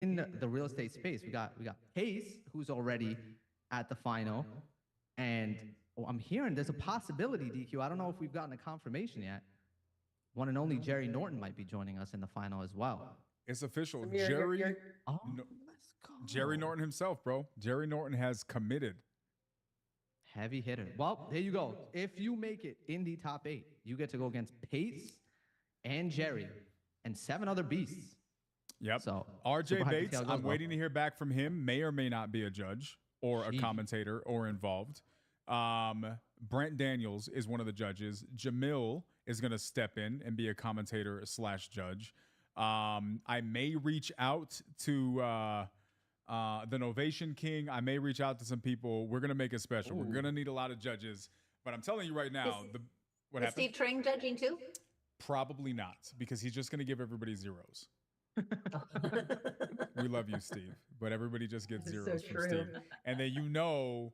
in the real estate space. We got Pace, who's already at the final, and I'm hearing there's a possibility, DQ. I don't know if we've gotten a confirmation yet. One and only Jerry Norton might be joining us in the final as well. It's official. Oh, let's go. Jerry Norton himself, bro. Jerry Norton has committed. Heavy hitter. Well, there you go. If you make it in the top 8, you get to go against Pace and Jerry and 7 other beasts. Yep. So RJ Bates, I'm waiting to hear back from him. May or may not be a judge or a commentator or involved. Brent Daniels is one of the judges. Jamil is going to step in and be a commentator / judge. I may reach out to the Novation King. I may reach out to some people. We're going to make it special. Ooh. We're going to need a lot of judges. But I'm telling you right now, what happened? Steve Trang judging too? Probably not, because he's just going to give everybody zeros. We love you, Steve, but everybody just gets zeros from Steve. And then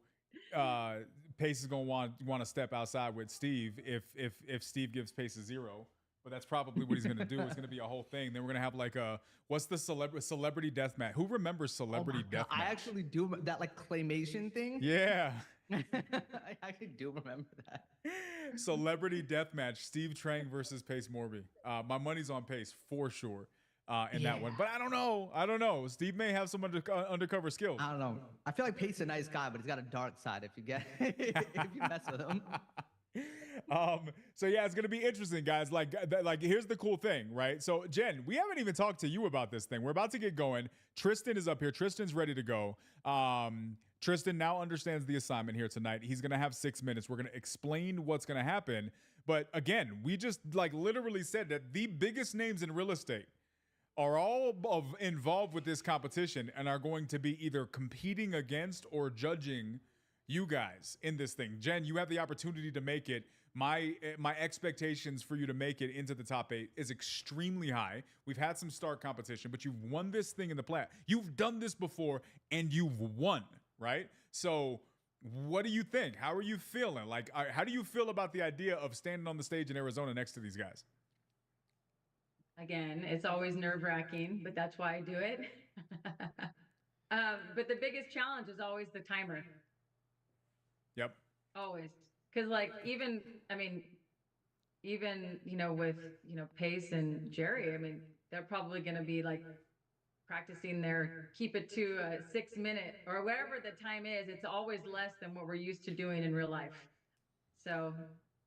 Pace is going to want to step outside with Steve if Steve gives Pace a 0. But that's probably what he's going to do. It's going to be a whole thing. Then we're going to have what's the celebrity death match? Who remembers celebrity death match? I actually do that claymation thing. Yeah. I actually do remember that. Celebrity death match, Steve Trang versus Pace Morby. My money's on Pace for sure in that one. But I don't know. Steve may have some undercover skills. I don't know. I feel like Pace's a nice guy, but he's got a dark side if you mess with him. So yeah, it's gonna be interesting, guys. Like here's the cool thing, right? So Jen, we haven't even talked to you about this thing. We're about to get going. Tristan is up here. Tristan's ready to go. Tristan now understands the assignment here tonight. He's gonna have 6 minutes. We're gonna explain what's gonna happen. But again, we just literally said that the biggest names in real estate are all involved with this competition and are going to be either competing against or judging you guys in this thing. Jen, you have the opportunity to make it. My expectations for you to make it into the top 8 is extremely high. We've had some stark competition, but you've won this thing in the plat. You've done this before and you've won, right? So what do you think? How are you feeling? How do you feel about the idea of standing on the stage in Arizona next to these guys? Again, it's always nerve-wracking, but that's why I do it. But the biggest challenge is always the timer. Yep. Always. Because even with, Pace and Jerry, they're probably going to be practicing their keep it to a 6 minute or whatever the time is. It's always less than what we're used to doing in real life. So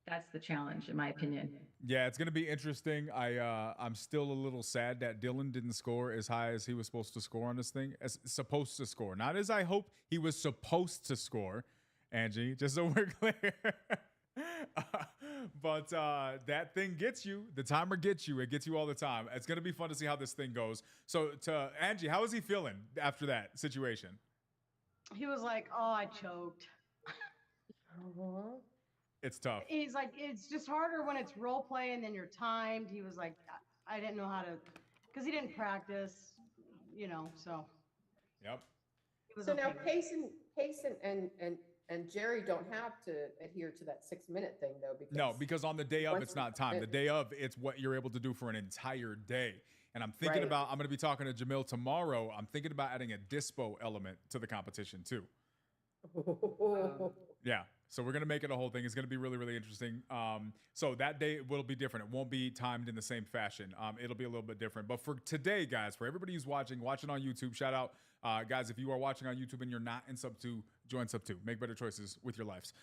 that's the challenge, in my opinion. Yeah, it's going to be interesting. I'm still a little sad that Dylan didn't score as high as he was supposed to score on this thing. Not as I hope he was supposed to score. Angie, just so we're clear. But that thing gets you. The timer gets you. It gets you all the time. It's going to be fun to see how this thing goes. So to Angie, how is he feeling after that situation? He was like, oh, I choked. It's tough. He's like, it's just harder when it's role play and then you're timed. He was like, I didn't know how to, because he didn't practice, so. Yep. So now Pace and Jerry don't have to adhere to that 6 minute thing though. Because on the day of, it's not time. The day of, it's what you're able to do for an entire day. And I'm thinking I'm going to be talking to Jamil tomorrow. I'm thinking about adding a dispo element to the competition too. Yeah. So we're going to make it a whole thing. It's going to be really, really interesting. So that day will be different. It won't be timed in the same fashion. It'll be a little bit different. But for today, guys, for everybody who's watching on YouTube, shout out, guys, if you are watching on YouTube and you're not in Sub 2, join Sub 2. Make better choices with your lives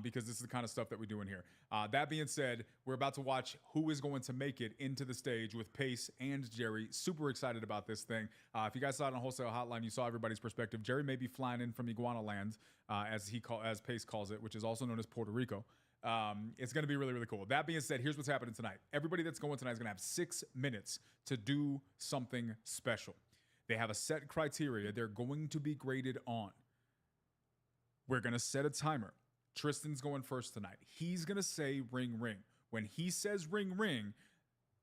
because this is the kind of stuff that we do in here. That being said, we're about to watch who is going to make it into the stage with Pace and Jerry. Super excited about this thing. If you guys saw it on Wholesale Hotline, you saw everybody's perspective. Jerry may be flying in from Iguana Land, as Pace calls it, which is also known as Puerto Rico. It's going to be really, really cool. That being said, here's what's happening tonight. Everybody that's going tonight is going to have 6 minutes to do something special. They have a set criteria they're going to be graded on. We're going to set a timer. Tristan's going first tonight. He's going to say ring, ring. When he says ring, ring,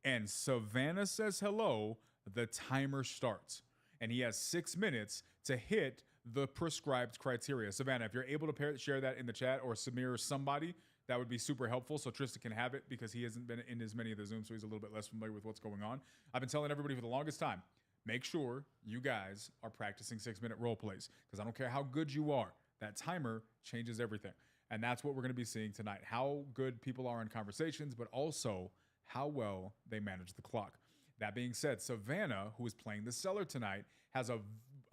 and Savannah says hello, the timer starts. And he has 6 minutes to hit the prescribed criteria. Savannah, if you're able to share that in the chat, or Samir or somebody, that would be super helpful so Tristan can have it because he hasn't been in as many of the Zooms, so he's a little bit less familiar with what's going on. I've been telling everybody for the longest time, make sure you guys are practicing 6-minute role plays because I don't care how good you are. That timer changes everything. And that's what we're going to be seeing tonight. How good people are in conversations, but also how well they manage the clock. That being said, Savannah, who is playing the seller tonight, has a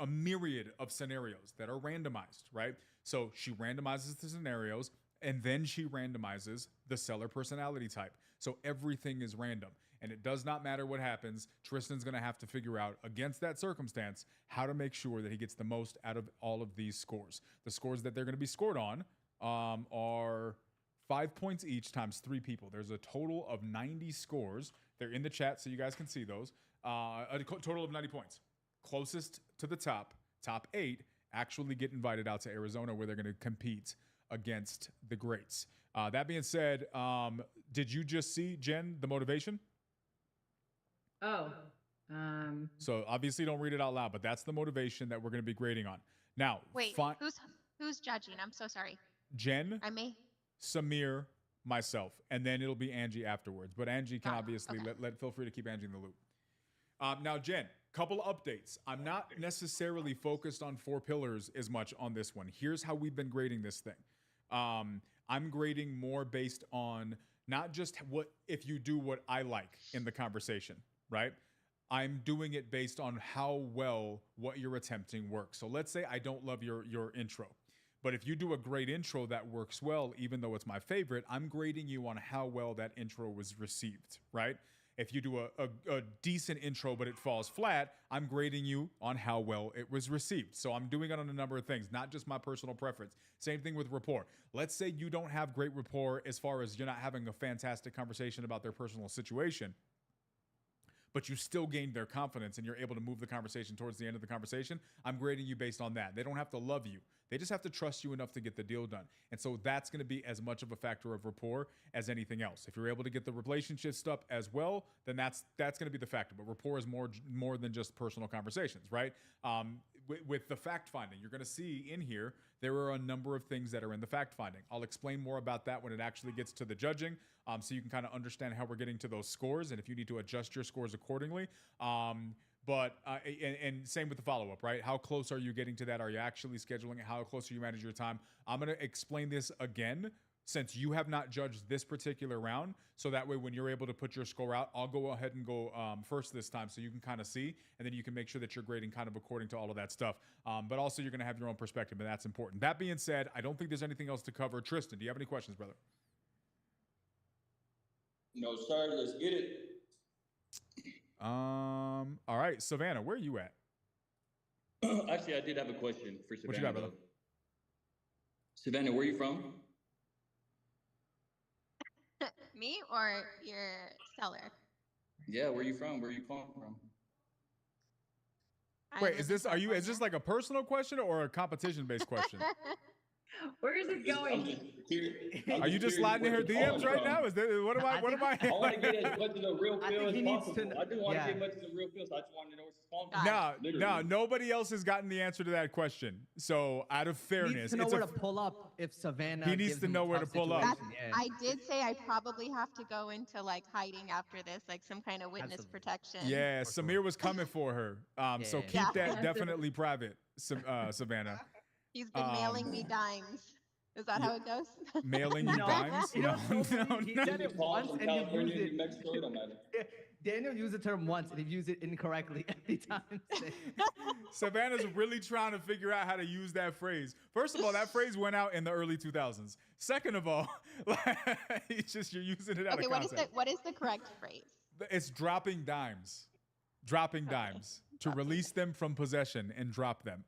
myriad of scenarios that are randomized, right? So she randomizes the scenarios and then she randomizes the seller personality type. So everything is random. And it does not matter what happens. Tristan's going to have to figure out against that circumstance how to make sure that he gets the most out of all of these scores. The scores that they're going to be scored on are 5 points each times 3 people. There's a total of 90 scores. They're in the chat so you guys can see those. A total of 90 points. Closest to the top 8, actually get invited out to Arizona where they're going to compete against the greats. That being said, did you just see, Jen, the motivation? Oh. So obviously don't read it out loud, but that's the motivation that we're going to be grading on. Now, Wait, who's judging? I'm so sorry. Jen, I may. Samir, myself, and then it'll be Angie afterwards. But Angie can obviously okay. feel free to keep Angie in the loop. Now, Jen, couple of updates. I'm not necessarily focused on 4 pillars as much on this one. Here's how we've been grading this thing. I'm grading more based on not just what if you do what I like in the conversation, right? I'm doing it based on how well what you're attempting works. So let's say I don't love your intro. But if you do a great intro that works well, even though it's my favorite, I'm grading you on how well that intro was received, right? If you do a decent intro, but it falls flat, I'm grading you on how well it was received. So I'm doing it on a number of things, not just my personal preference. Same thing with rapport. Let's say you don't have great rapport as far as you're not having a fantastic conversation about their personal situation, but you still gained their confidence and you're able to move the conversation towards the end of the conversation. I'm grading you based on that. They don't have to love you. They just have to trust you enough to get the deal done. And so that's going to be as much of a factor of rapport as anything else. If you're able to get the relationship stuff as well, then that's going to be the factor. But rapport is more than just personal conversations, right? With the fact finding, you're going to see in here, there are a number of things that are in the fact finding. I'll explain more about that when it actually gets to the judging, so you can kind of understand how we're getting to those scores and if you need to adjust your scores accordingly. But same with the follow-up, right? How close are you getting to that? Are you actually scheduling it? How close are you managing your time? I'm going to explain this again since you have not judged this particular round. So that way, when you're able to put your score out, I'll go ahead and go first this time so you can kind of see, and then you can make sure that you're grading kind of according to all of that stuff. But also, you're going to have your own perspective, and that's important. That being said, I don't think there's anything else to cover. Tristan, do you have any questions, brother? No, sir. Let's get it. All right, Savannah, where are you at? Actually, I did have a question for Savannah. What you got, brother? Savannah, where are you from? Me or your seller? Yeah, where are you from? Where are you calling from? Wait, is this like a personal question or a competition-based question? Where is it going? Are you just sliding in her DMs right now? Is there, what am I? I want to get as much of the real feel as possible. I do want to yeah. get much of the real feel, so I just want to know what's calling. No, nobody else has gotten the answer to that question. So out of He fairness, needs to know where to pull up if Savannah. He needs gives to him know a where to tough pull up. situation, yeah. I did say I probably have to go into like hiding after this, like some kind of witness Absolutely. protection. Yeah, For sure. Samir was coming for her. So Yeah. keep Yeah. that definitely private, Savannah. He's been mailing me dimes. Is that how it goes? Mailing you No. dimes? You know, No, he no. said it once From and you've California, used New it. Mexico, it don't matter. Daniel used the term once and he used it incorrectly every time. Savannah's really trying to figure out how to use that phrase. First of all, that phrase went out in the early 2000s. Second of all, it's just you're using it out Okay, of context. what is the correct phrase? It's dropping dimes. Dropping dimes. To release them from possession and drop them.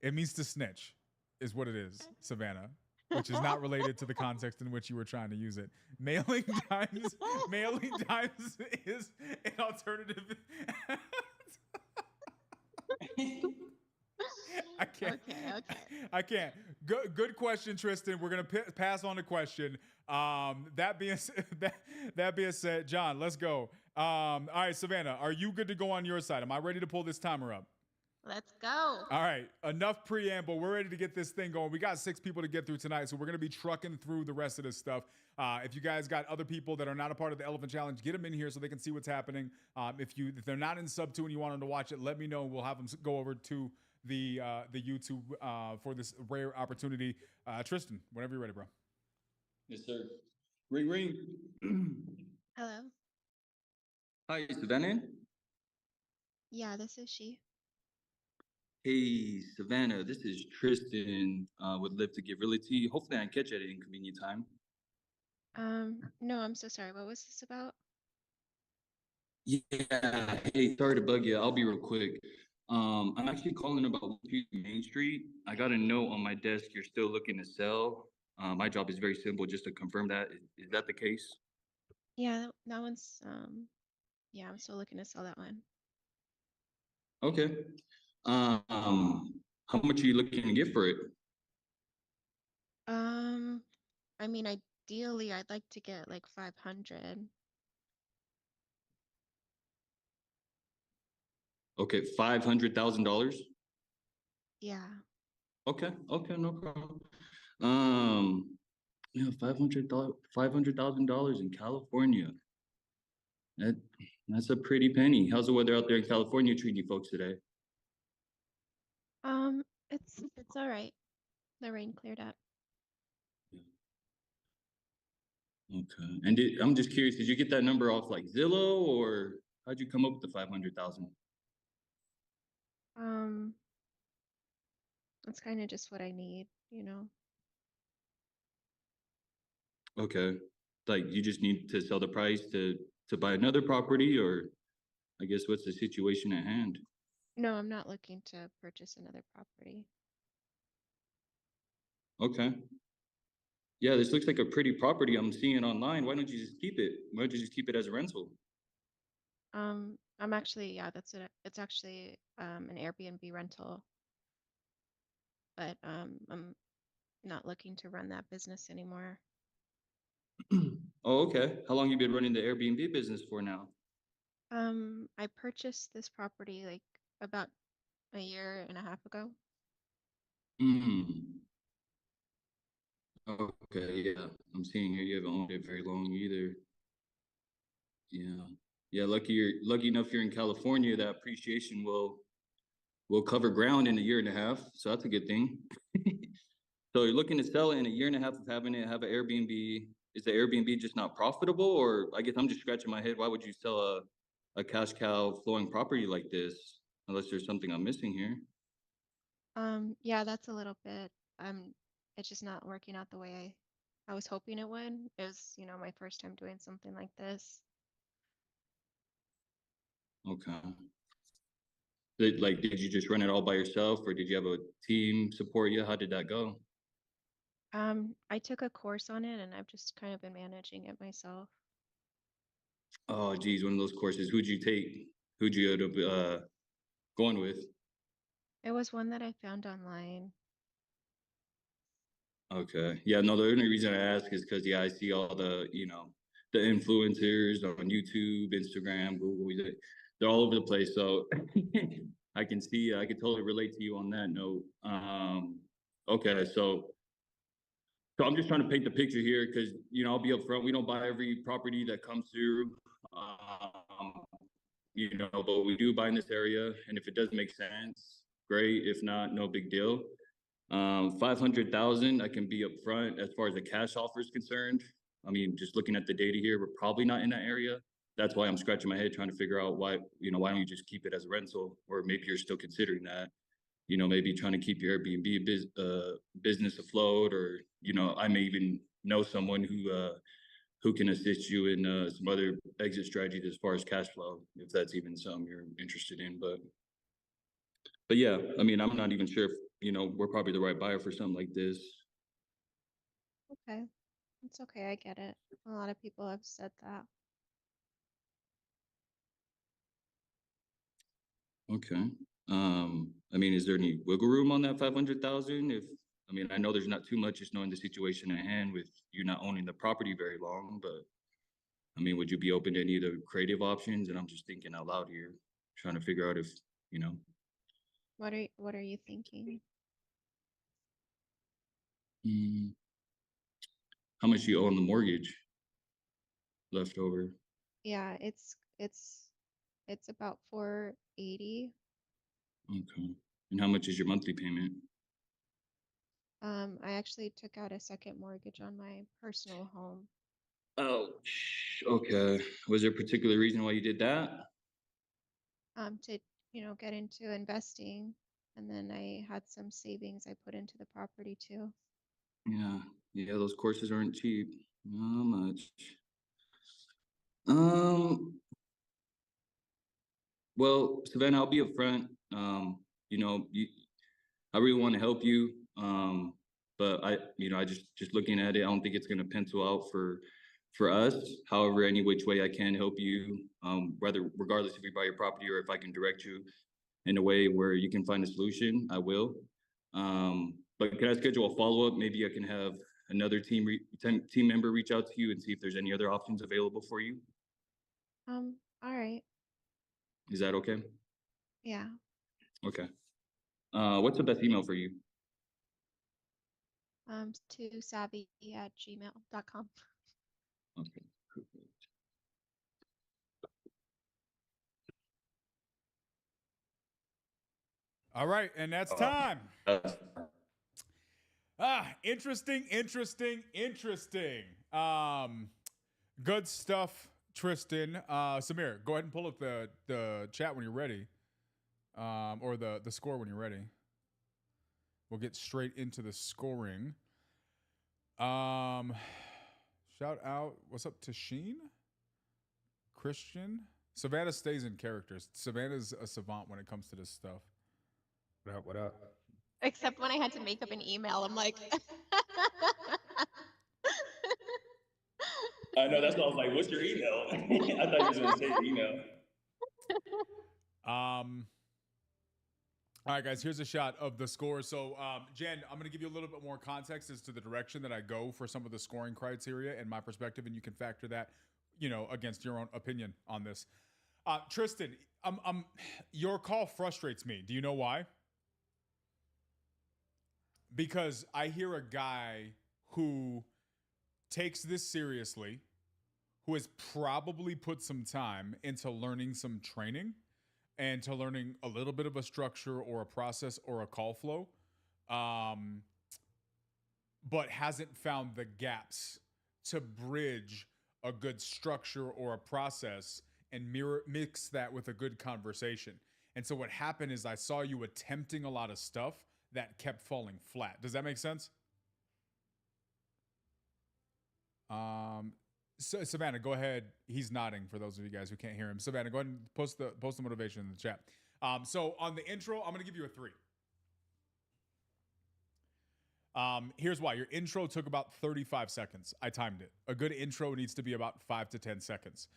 It means to snitch, is what it is, Savannah, which is not related to the context in which you were trying to use it. Mailing dimes is an alternative. I can't. Okay. I can't. Good question, Tristan. We're gonna pass on the question. That being said, John, let's go. All right, Savannah, are you good to go on your side? Am I ready to pull this timer up? Let's go. All right, enough preamble. We're ready to get this thing going. We got 6 people to get through tonight, so we're going to be trucking through the rest of this stuff. If you guys got other people that are not a part of the Elephant Challenge, get them in here so they can see what's happening. If they're not in sub 2 and you want them to watch it, let me know. We'll have them go over to the YouTube for this rare opportunity. Tristan, whenever you're ready, bro. Yes, sir. Ring, ring. Hello. Hi, Savannah. Yeah, this is she. Hey, Savannah. This is Tristan with Live to Give Realty. Hopefully, I can catch you at an inconvenient time. No, I'm so sorry. What was this about? Yeah. Hey, sorry to bug you. I'll be real quick. I'm actually calling about Main Street. I got a note on my desk. You're still looking to sell. My job is very simple, just to confirm that. Is that the case? Yeah, that one's yeah, I'm still looking to sell that one. Okay. How much are you looking to get for it? I mean, ideally I'd like to get like 500. Okay, $500,000. Yeah. Okay, no problem. Yeah, $500,000 in California. That's a pretty penny. How's the weather out there in California treating you folks today? It's all right. The rain cleared up. Okay, and I'm just curious, did you get that number off like Zillow, or how'd you come up with the 500,000? That's kind of just what I need, you know. Okay, like you just need to sell the price to buy another property, or I guess what's the situation at hand? No, I'm not looking to purchase another property. Okay. Yeah, this looks like a pretty property I'm seeing online. Why don't you just keep it? Why don't you just keep it as a rental? I'm actually, yeah, that's it. It's actually an Airbnb rental, but I'm not looking to run that business anymore. Oh, okay. How long you been running the Airbnb business for now? I purchased this property like about a year and a half ago. Hmm. Okay, yeah. I'm seeing here you haven't owned it very long either. Yeah. Yeah, lucky enough you're in California, that appreciation will cover ground in a year and a half. So that's a good thing. So you're looking to sell it in a year and a half of having it have an Airbnb. Is the Airbnb just not profitable? Or I guess I'm just scratching my head. Why would you sell a cash cow flowing property like this? Unless there's something I'm missing here. Yeah, that's a little bit. It's just not working out the way I was hoping it would. It was, you know, my first time doing something like this. Okay. Did you just run it all by yourself, or did you have a team support you? How did that go? I took a course on it and I've just kind of been managing it myself. Oh, geez, one of those courses. Who'd you take? Who'd you end up going with? It was one that I found online. Okay. Yeah, no, the only reason I ask is because, yeah, I see all the influencers on YouTube, Instagram, Google, they're all over the place. So I can see, I can totally relate to you on that note. Okay, so I'm just trying to paint the picture here because, I'll be upfront. We don't buy every property that comes through, but we do buy in this area. And if it does make sense, great. If not, no big deal. 500,000, I can be upfront as far as the cash offer is concerned. I mean, just looking at the data here, we're probably not in that area. That's why I'm scratching my head trying to figure out why don't you just keep it as a rental, or maybe you're still considering that, maybe trying to keep your Airbnb business afloat, or, I may even know someone who can assist you in some other exit strategies as far as cash flow, if that's even something you're interested in. But yeah, I mean, I'm not even sure if, we're probably the right buyer for something like this. Okay. It's okay, I get it. A lot of people have said that. Okay. I mean, is there any wiggle room on that 500,000? I mean, I know there's not too much, just knowing the situation at hand with you not owning the property very long, but I mean, would you be open to any of the creative options? And I'm just thinking out loud here, trying to figure out if, you know. What are you thinking? Mm, how much do you owe on the mortgage left over? Yeah, it's about 480. Okay. And how much is your monthly payment? I actually took out a second mortgage on my personal home. Ouch. Okay. Was there a particular reason why you did that? To, get into investing. And then I had some savings I put into the property too. Yeah. Yeah, those courses aren't cheap. Not much. Um, well, Savannah, I'll be upfront. You know, I really want to help you. But I just looking at it, I don't think it's gonna pencil out for us. However, any which way I can help you, regardless if we buy your property or if I can direct you in a way where you can find a solution, I will. But can I schedule a follow-up? Maybe I can have another team member reach out to you and see if there's any other options available for you. All right. Is that okay? Yeah. Okay. What's the best email for you? To savvy@gmail.com. Okay. Perfect. All right, and that's time. Interesting. Good stuff, Tristan. Samir, go ahead and pull up the chat when you're ready, or the score when you're ready. We'll get straight into the scoring. Shout out, what's up to Sheen? Christian? Savannah stays in characters. Savannah's a savant when it comes to this stuff. What up? What up? Except when I had to make up an email, I'm like, I know, that's why I was like, what's your email? I thought you was gonna say your email. All right, guys, here's a shot of the score. So, Jen, I'm going to give you a little bit more context as to the direction that I go for some of the scoring criteria and my perspective, and you can factor that, against your own opinion on this. Tristan, your call frustrates me. Do you know why? Because I hear a guy who takes this seriously, who has probably put some time into learning some training and to learning a little bit of a structure or a process or a call flow, but hasn't found the gaps to bridge a good structure or a process and mix that with a good conversation. And so what happened is I saw you attempting a lot of stuff that kept falling flat. Does that make sense? So Savannah, go ahead. He's nodding for those of you guys who can't hear him. Savannah, go ahead and post the motivation in the chat. So on the intro, I'm gonna give you a 3. Here's why. Your intro took about 35 seconds. I timed it. A good intro needs to be about 5 to 10 seconds.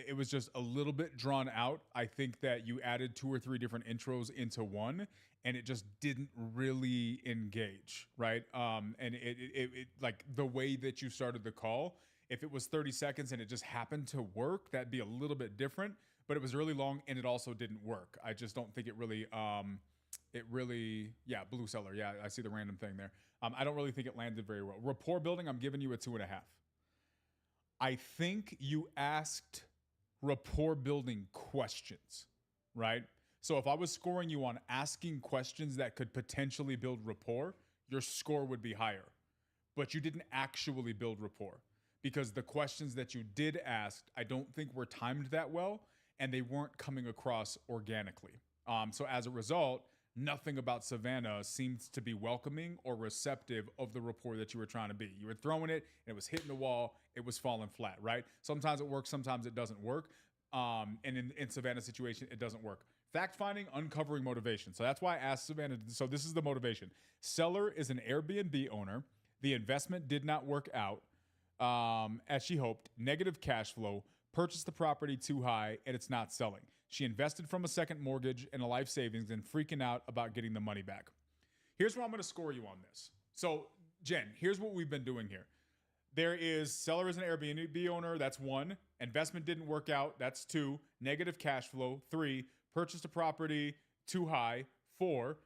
It was just a little bit drawn out. I think that you added 2 or 3 different intros into one, and it just didn't really engage, right? And it like the way that you started the call, if it was 30 seconds and it just happened to work, that'd be a little bit different, but it was really long and it also didn't work. I just don't think it really, Blue Seller. Yeah, I see the random thing there. I don't really think it landed very well. Rapport building, I'm giving you a 2.5. I think you asked rapport building questions, right? So if I was scoring you on asking questions that could potentially build rapport, your score would be higher. But you didn't actually build rapport because the questions that you did ask, I don't think were timed that well and they weren't coming across organically. So as a result, nothing about Savannah seems to be welcoming or receptive of the rapport that you were trying to be. You were throwing it, and it was hitting the wall, it was falling flat, right? Sometimes it works, sometimes it doesn't work. And in Savannah's situation, it doesn't work. Fact finding, uncovering motivation. So that's why I asked Savannah. So this is the motivation. Seller is an Airbnb owner. The investment did not work out as she hoped. Negative cash flow. Purchased the property too high, and it's not selling. She invested from a second mortgage and a life savings and freaking out about getting the money back. Here's where I'm going to score you on this. So, Jen, here's what we've been doing here. There is seller is an Airbnb owner. That's 1. Investment didn't work out. That's 2. Negative cash flow. 3. Purchased a property too high. 4.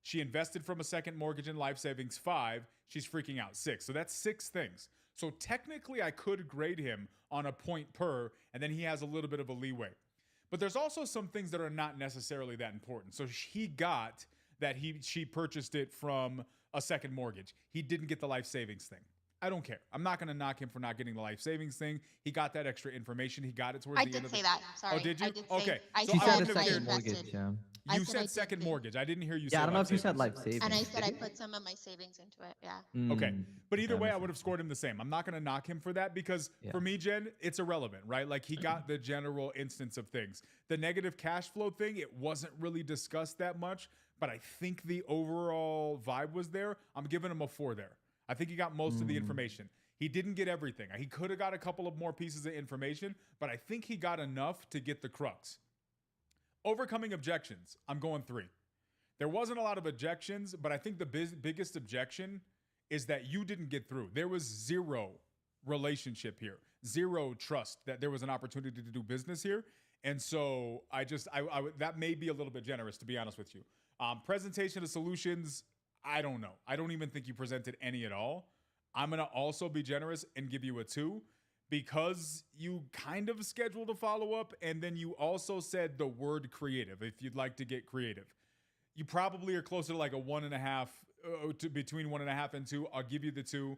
She invested from a second mortgage in life savings. 5. She's freaking out. 6. So that's 6 things. So technically, I could grade him on a point per, and then he has a little bit of a leeway. But there's also some things that are not necessarily that important. So he got that she purchased it from a second mortgage. He didn't get the life savings thing. I don't care. I'm not going to knock him for not getting the life savings thing. He got that extra information. He got it towards I the end did of say the... that. Sorry. Oh, did you? I did Okay. say, I So She I said a wouldn't have second cared. mortgage. Yeah. I You said I said did second say- mortgage. I didn't hear you say Yeah, I don't know life if you said savings. life savings. And I said I Did you? put some of my savings into it. Yeah. Okay. Mm, But either okay, way, I understand. would have scored him the same. I'm not going to knock him for that because Yeah. for me, Jen, it's irrelevant, right? Like he got the general instance of things. The negative cash flow thing, it wasn't really discussed that much, but I think the overall vibe was there. I'm giving him a 4 there. I think he got most of the information. He didn't get everything. He could have got a couple of more pieces of information, but I think he got enough to get the crux. Overcoming objections, I'm going 3. There wasn't a lot of objections, but I think the biggest objection is that you didn't get through. There was 0 relationship here, 0 trust that there was an opportunity to do business here. And so that may be a little bit generous, to be honest with you. Presentation of solutions, I don't know. I don't even think you presented any at all. I'm going to also be generous and give you a 2 because you kind of scheduled a follow-up and then you also said the word creative, if you'd like to get creative. You probably are closer to like a 1.5, between 1.5 and 2. I'll give you the 2.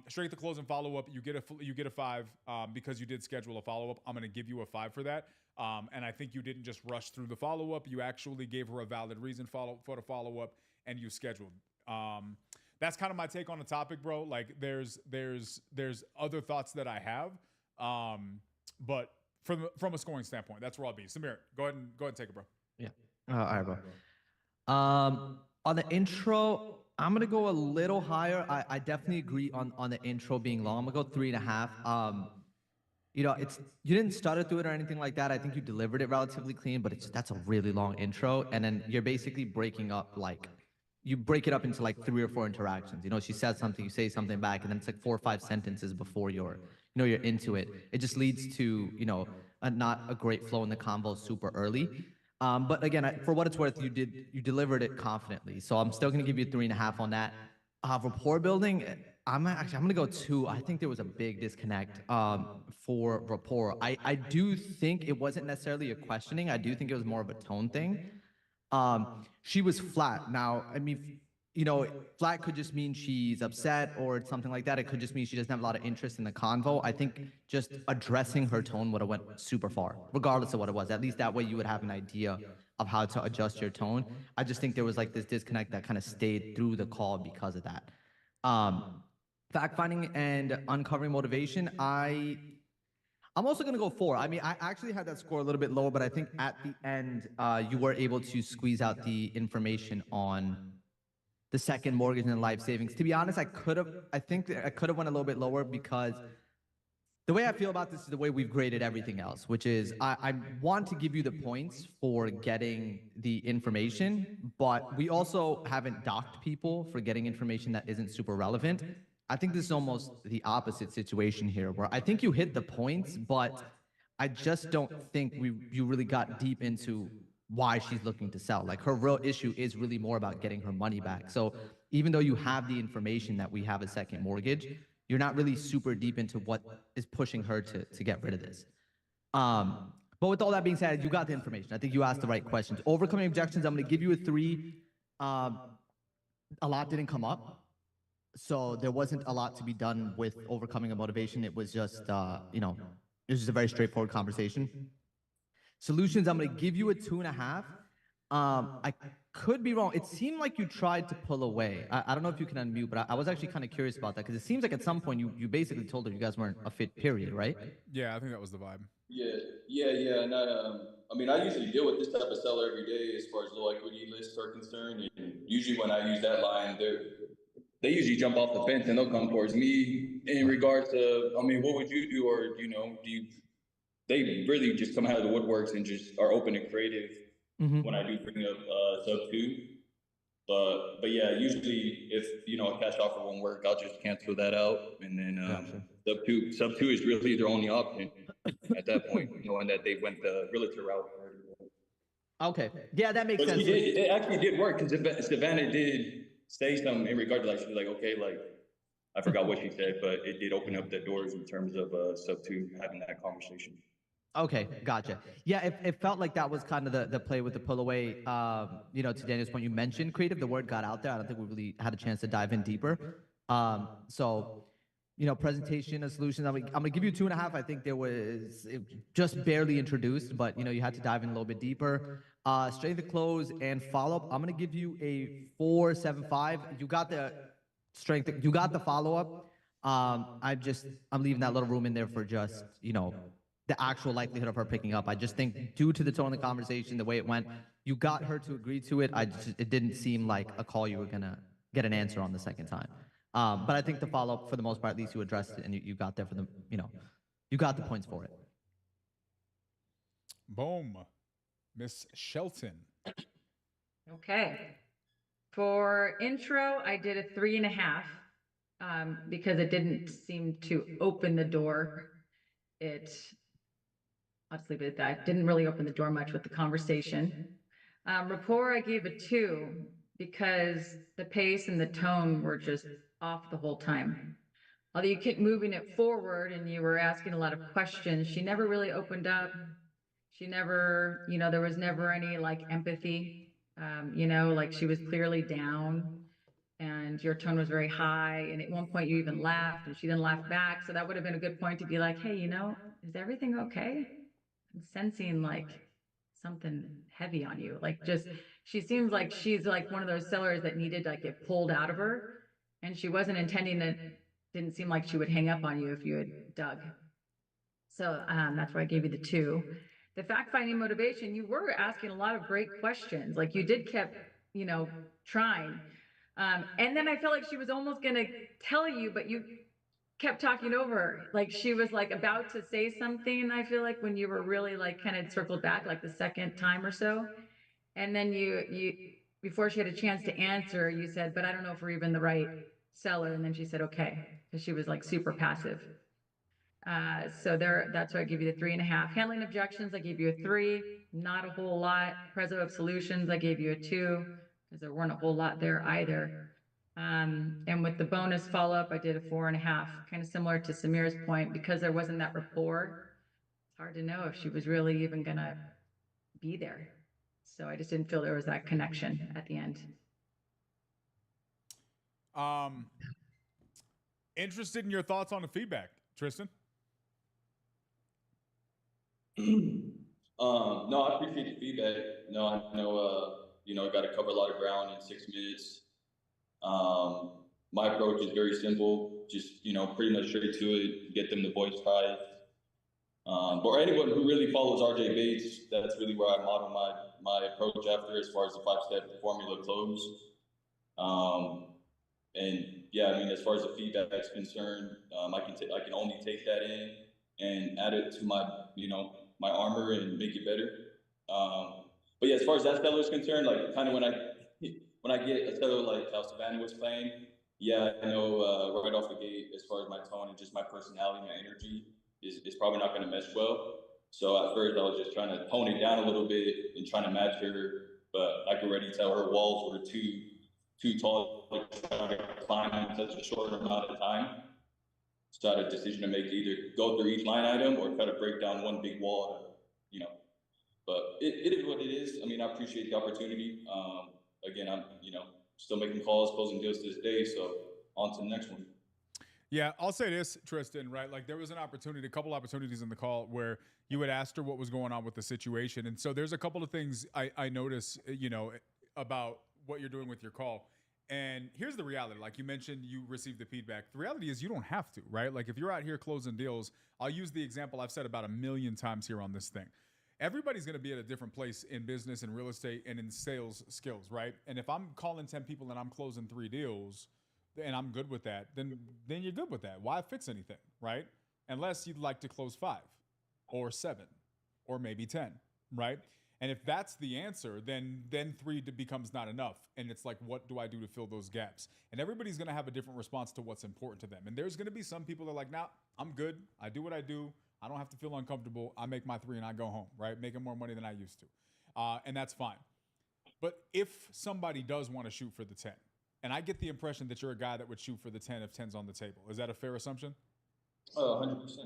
Straight to close and follow-up, you get a 5 because you did schedule a follow-up. I'm going to give you a 5 for that. And I think you didn't just rush through the follow-up. You actually gave her a valid reason for the follow-up and you scheduled. That's kind of my take on the topic, bro. Like there's other thoughts that I have. But from a scoring standpoint, that's where I'll be. Samir, go ahead and take it, bro. Yeah. All right, bro. On the intro, I'm gonna go a little higher. I definitely agree on the intro being long. I'm gonna go 3.5. You know, you didn't stutter through it or anything like that. I think you delivered it relatively clean, but that's a really long intro, and then you're basically breaking up like you break it up into like 3 or 4 interactions. You know, she says something, you say something back, and then it's like 4 or 5 sentences before you're into it. It just leads to not a great flow in the convo super early. But again, for what it's worth, you delivered it confidently. So I'm still gonna give you 3.5 on that. Rapport building, I'm gonna go 2. I think there was a big disconnect for rapport. I do think it wasn't necessarily a questioning. I do think it was more of a tone thing. She was flat. Now, I mean, flat could just mean she's upset or something like that. It could just mean she doesn't have a lot of interest in the convo. I think just addressing her tone would have went super far, regardless of what it was. At least that way you would have an idea of how to adjust your tone. I just think there was like this disconnect that kind of stayed through the call because of that. Fact finding and uncovering motivation, I'm also going to go 4. I mean, I actually had that score a little bit lower, but I think at the end, you were able to squeeze out the information on the second mortgage and life savings. To be honest, I think I could have went a little bit lower because the way I feel about this is the way we've graded everything else, which is I want to give you the points for getting the information, but we also haven't docked people for getting information that isn't super relevant. I think this is almost the opposite situation here, where I think you hit the points, but I just don't think you really got deep into why she's looking to sell. Like her real issue is really more about getting her money back. So even though you have the information that we have a second mortgage, you're not really super deep into what is pushing her to get rid of this. But with all that being said, you got the information. I think you asked the right questions. Overcoming objections, I'm going to give you a 3. A lot didn't come up. So there wasn't a lot to be done with overcoming a motivation. It was just, it was just a very straightforward conversation. Solutions, I'm going to give you a 2.5. I could be wrong. It seemed like you tried to pull away. I don't know if you can unmute, but I was actually kind of curious about that because it seems like at some point you basically told her you guys weren't a fit, period, right? Yeah, I think that was the vibe. Yeah. And I mean, I usually deal with this type of seller every day as far as low equity lists are concerned. And usually when I use that line, they usually jump off the fence and they'll come towards me in regards to, I mean, what would you do? Or, they really just come out of the woodworks and just are open and creative when I do bring up sub 2. But yeah, usually if, a cash offer won't work, I'll just cancel that out. And then sub 2 is really their only option at that point, knowing that they went the realtor route. Okay. Yeah, that makes But sense. she did, it actually did work because Savannah did say something in regard to like, she was like, okay, like, I forgot what she said, but it did open up the doors in terms of sub two having that conversation. Okay, gotcha. Yeah, it felt like that was kind of the play with the pull away. You know, to Daniel's point, you mentioned creative. The word got out there. I don't think we really had a chance to dive in deeper. So, you know, presentation of solutions. I'm gonna give you 2.5. I think there was just barely introduced, but you know, you had to dive in a little bit deeper. Strength of close and follow up. I'm gonna give you a 4.75. You got the strength. You got the follow up. I'm leaving that little room in there for just, you know, the actual likelihood of her picking up. I just think due to the tone of the conversation, the way it went, you got her to agree to it. It didn't seem like a call you were gonna get an answer on the second time. But I think the follow up, for the most part, at least you addressed it and you got there for the, you know, you got the points for it. Boom. Miss Shelton. Okay. For intro, I did a 3.5 because it didn't seem to open the door. I'll just leave it at that. Didn't really open the door much with the conversation. Rapport, I gave a 2 because the pace and the tone were just off the whole time. Although you kept moving it forward and you were asking a lot of questions, she never really opened up. She never, you know, there was never any like empathy. You know, like she was clearly down and your tone was very high. And at one point you even laughed and she didn't laugh back. So that would have been a good point to be like, hey, you know, is everything okay? I'm sensing like something heavy on you. Like just, she seems like she's like one of those sellers that needed to like get pulled out of her. And she wasn't intending to, didn't seem like she would hang up on you if you had dug. So that's why I gave you the 2. The fact-finding motivation, you were asking a lot of great questions. Like you did kept, you know, trying. And then I felt like she was almost going to tell you, but you kept talking over her. Like she was like about to say something. I feel like when you were really like kind of circled back like the second time or so. And then you, before she had a chance to answer, you said, but I don't know if we're even the right seller. And then she said, okay. Because she was like super passive. So there, that's why I give you the 3.5. Handling objections, I gave you a 3, not a whole lot. Preso of solutions, I gave you a 2, because there weren't a whole lot there either. And with the bonus follow-up, I did a 4.5, kind of similar to Samir's point, because there wasn't that rapport. It's hard to know if she was really even gonna be there. So I just didn't feel there was that connection at the end. Interested in your thoughts on the feedback, Tristan? No, I appreciate the feedback. No, I know, you know, got to cover a lot of ground in 6 minutes. My approach is very simple. Just, you know, pretty much straight to it, get them to voice prize. But anyone who really follows RJ Bates, that's really where I model my approach after, as far as the 5-step formula close. And yeah, I mean, as far as the feedback is concerned, I can only take that in and add it to my, you know, my armor and make it better. But yeah, as far as that seller is concerned, like kind of when I get a seller like how Savannah was playing, yeah, I know right off the gate, as far as my tone and just my personality, my energy is probably not going to mesh well. So at first I was just trying to tone it down a little bit and trying to match her, but I could already tell her walls were too tall to try to climb in such a short amount of time. So I had a decision to make, to either go through each line item or try to break down one big wall to, you know, but it is what it is. I mean, I appreciate the opportunity. Again, I'm, you know, still making calls, closing deals to this day. So on to the next one. Yeah, I'll say this, Tristan, right? Like there was an opportunity, a couple opportunities in the call where you had asked her what was going on with the situation. And so there's a couple of things I notice, you know, about what you're doing with your call. And here's the reality. Like you mentioned, you received the feedback. The reality is you don't have to, right? Like if you're out here closing deals, I'll use the example I've said about 1,000,000 times here on this thing. Everybody's going to be at a different place in business and real estate and in sales skills, right? And if I'm calling 10 people and I'm closing 3 deals and I'm good with that, then you're good with that. Why fix anything, right? Unless you'd like to close 5 or 7 or maybe 10, right? And if that's the answer, then 3 becomes not enough. And it's like, what do I do to fill those gaps? And everybody's going to have a different response to what's important to them. And there's going to be some people that are like, nah, I'm good. I do what I do. I don't have to feel uncomfortable. I make my 3 and I go home, right? Making more money than I used to. and that's fine. But if somebody does want to shoot for the 10, and I get the impression that you're a guy that would shoot for the 10 if 10's on the table. Is that a fair assumption? Oh, 100%.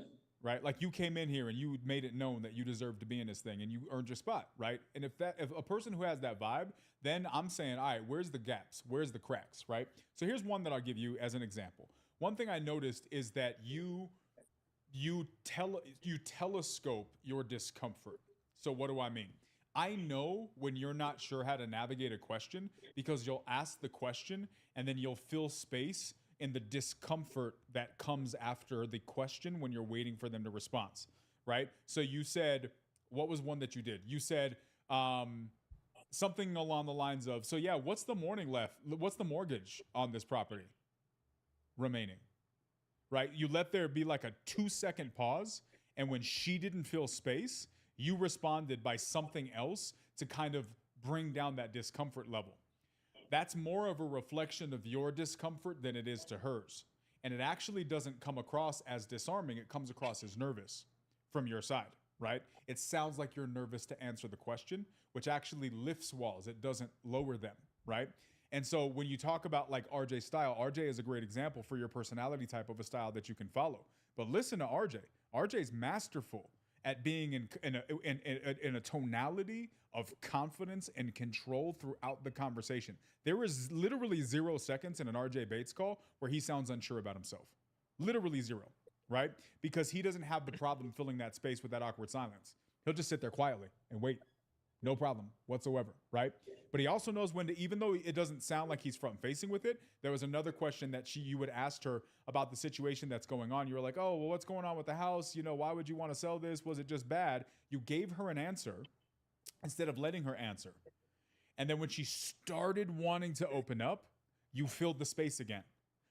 Right? Like you came in here and you made it known that you deserve to be in this thing and you earned your spot, right? And if a person who has that vibe, then I'm saying, all right, where's the gaps? Where's the cracks, right? So here's one that I'll give you as an example. One thing I noticed is that you telescope your discomfort. So what do I mean? I know when you're not sure how to navigate a question because you'll ask the question and then you'll fill space in the discomfort that comes after the question when you're waiting for them to respond, right? So you said, what was one that you did? You said something along the lines of, so yeah, what's the mortgage on this property remaining? Right? You let there be like a 2-second pause, and when she didn't fill space, you responded by something else to kind of bring down that discomfort level. That's more of a reflection of your discomfort than it is to hers. And it actually doesn't come across as disarming, it comes across as nervous from your side, right? It sounds like you're nervous to answer the question, which actually lifts walls, it doesn't lower them, right? And so when you talk about like RJ's style, RJ is a great example for your personality type of a style that you can follow. But listen to RJ. RJ's masterful at being in a tonality of confidence and control throughout the conversation. There is literally 0 seconds in an RJ Bates call where he sounds unsure about himself. Literally 0, right? Because he doesn't have the problem filling that space with that awkward silence. He'll just sit there quietly and wait. No problem whatsoever, right? But he also knows when to, even though it doesn't sound like he's front facing with it, there was another question that you would ask her about the situation that's going on. You were like, oh, well, what's going on with the house? You know, why would you want to sell this? Was it just bad? You gave her an answer instead of letting her answer. And then when she started wanting to open up, you filled the space again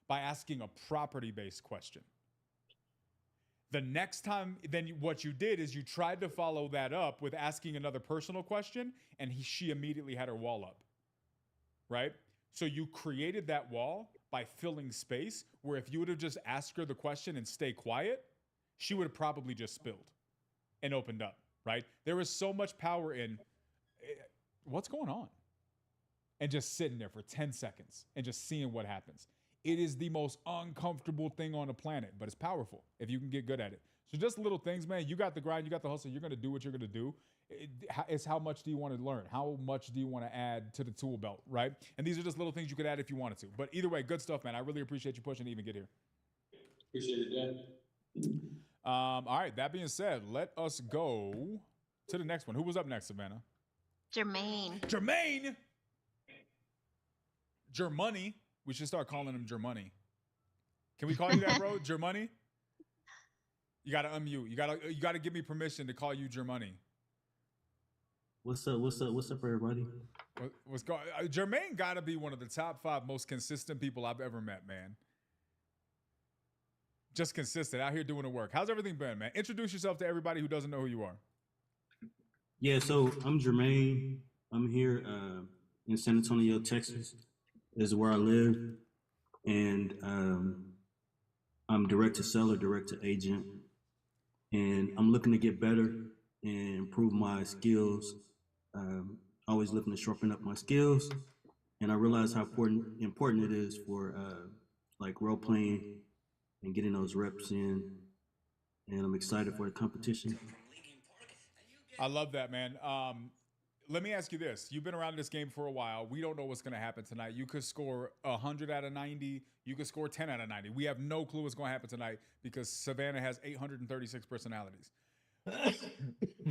by asking a property-based question. The next time, then what you did is you tried to follow that up with asking another personal question, and she immediately had her wall up, right? So you created that wall by filling space, where if you would have just asked her the question and stay quiet, she would have probably just spilled and opened up, right? There is so much power in what's going on and just sitting there for 10 seconds and just seeing what happens. It is the most uncomfortable thing on the planet, but it's powerful if you can get good at it. So just little things, man. You got the grind, you got the hustle. You're going to do what you're going to do. It's how much do you want to learn? How much do you want to add to the tool belt, right? And these are just little things you could add if you wanted to. But either way, good stuff, man. I really appreciate you pushing to even get here. Appreciate it, Dan. All right. That being said, let us go to the next one. Who was up next, Savannah? Jermaine. Jermaine. Germany. We should start calling him Germany. Can we call you that, bro? Germany? You gotta unmute. You gotta give me permission to call you Germany. What's up? What's up? What's up, everybody? What's going? Jermaine gotta be one of the top 5 most consistent people I've ever met, man. Just consistent, out here doing the work. How's everything been, man? Introduce yourself to everybody who doesn't know who you are. Yeah, so I'm Jermaine. I'm here in San Antonio, Texas. This is where I live, and I'm direct to seller, direct to agent, and I'm looking to get better and improve my skills. Always looking to sharpen up my skills, and I realize how important it is for like role playing and getting those reps in, and I'm excited for the competition. I love that, man. Let me ask you this. You've been around this game for a while. We don't know what's going to happen tonight. You could score 100 out of 90. You could score 10 out of 90. We have no clue what's going to happen tonight because Savannah has 836 personalities.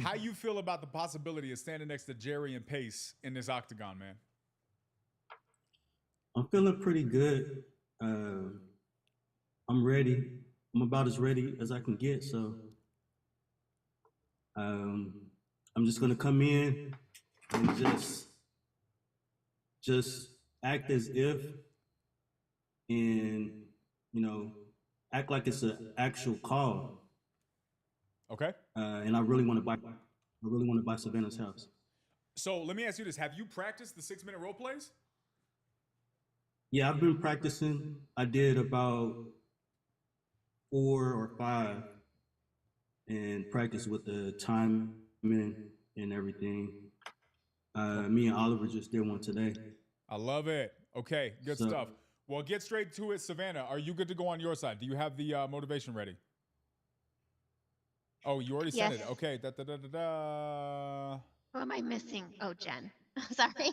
How you feel about the possibility of standing next to Jerry and Pace in this octagon, man? I'm feeling pretty good. I'm ready. I'm about as ready as I can get. So I'm just going to come in and just act as if, and act like it's an actual call. Okay. And I really want to buy Savannah's house. So let me ask you this: have you practiced the 6-minute role plays? Yeah, I've been practicing. I did about 4 or 5, and practice with the timing and everything. Me and Oliver just did one today. I love it. Okay, good So- stuff. Well, get straight to it, Savannah. Are you good to go on your side? Do you have the motivation ready? Oh, you already sent it. Yes. Okay. Da, da, da, da, da. Who am I missing? Oh, Jen. Sorry.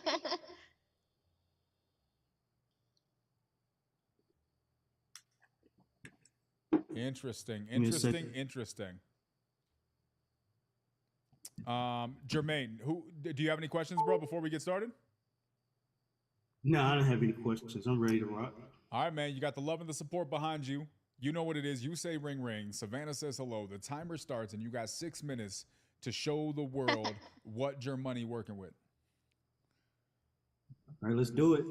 Interesting. me a Interesting. second. Interesting. Jermaine, do you have any questions, bro, before we get started? No, I don't have any questions. I'm ready to rock. All right, man. You got the love and the support behind you. You know what it is. You say ring ring. Savannah says hello. The timer starts, and you got 6 minutes to show the world what your money working with. All right, let's do it.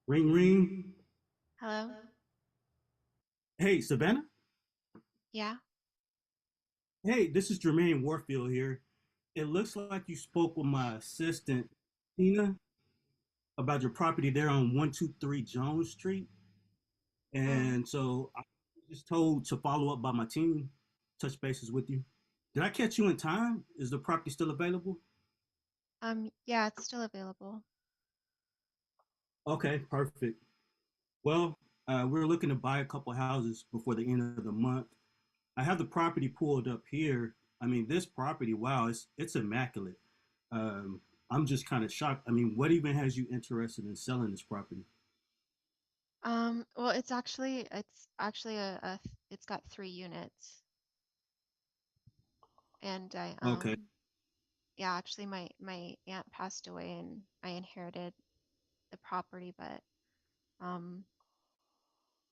Ring, ring. Hello? Hey, Savannah. Yeah? Hey, this is Jermaine Warfield here. It looks like you spoke with my assistant, Tina, about your property there on 123 Jones Street. And so I was just told to follow up by my team, touch bases with you. Did I catch you in time? Is the property still available? Yeah, it's still available. Okay, perfect. Well, we're looking to buy a couple houses before the end of the month. I have the property pulled up here. I mean, this property, wow, it's immaculate. Um, I'm just kind of shocked. I mean, what even has you interested in selling this property? Well, it's actually it's got 3 units. And Okay, yeah, actually my aunt passed away and I inherited the property, but um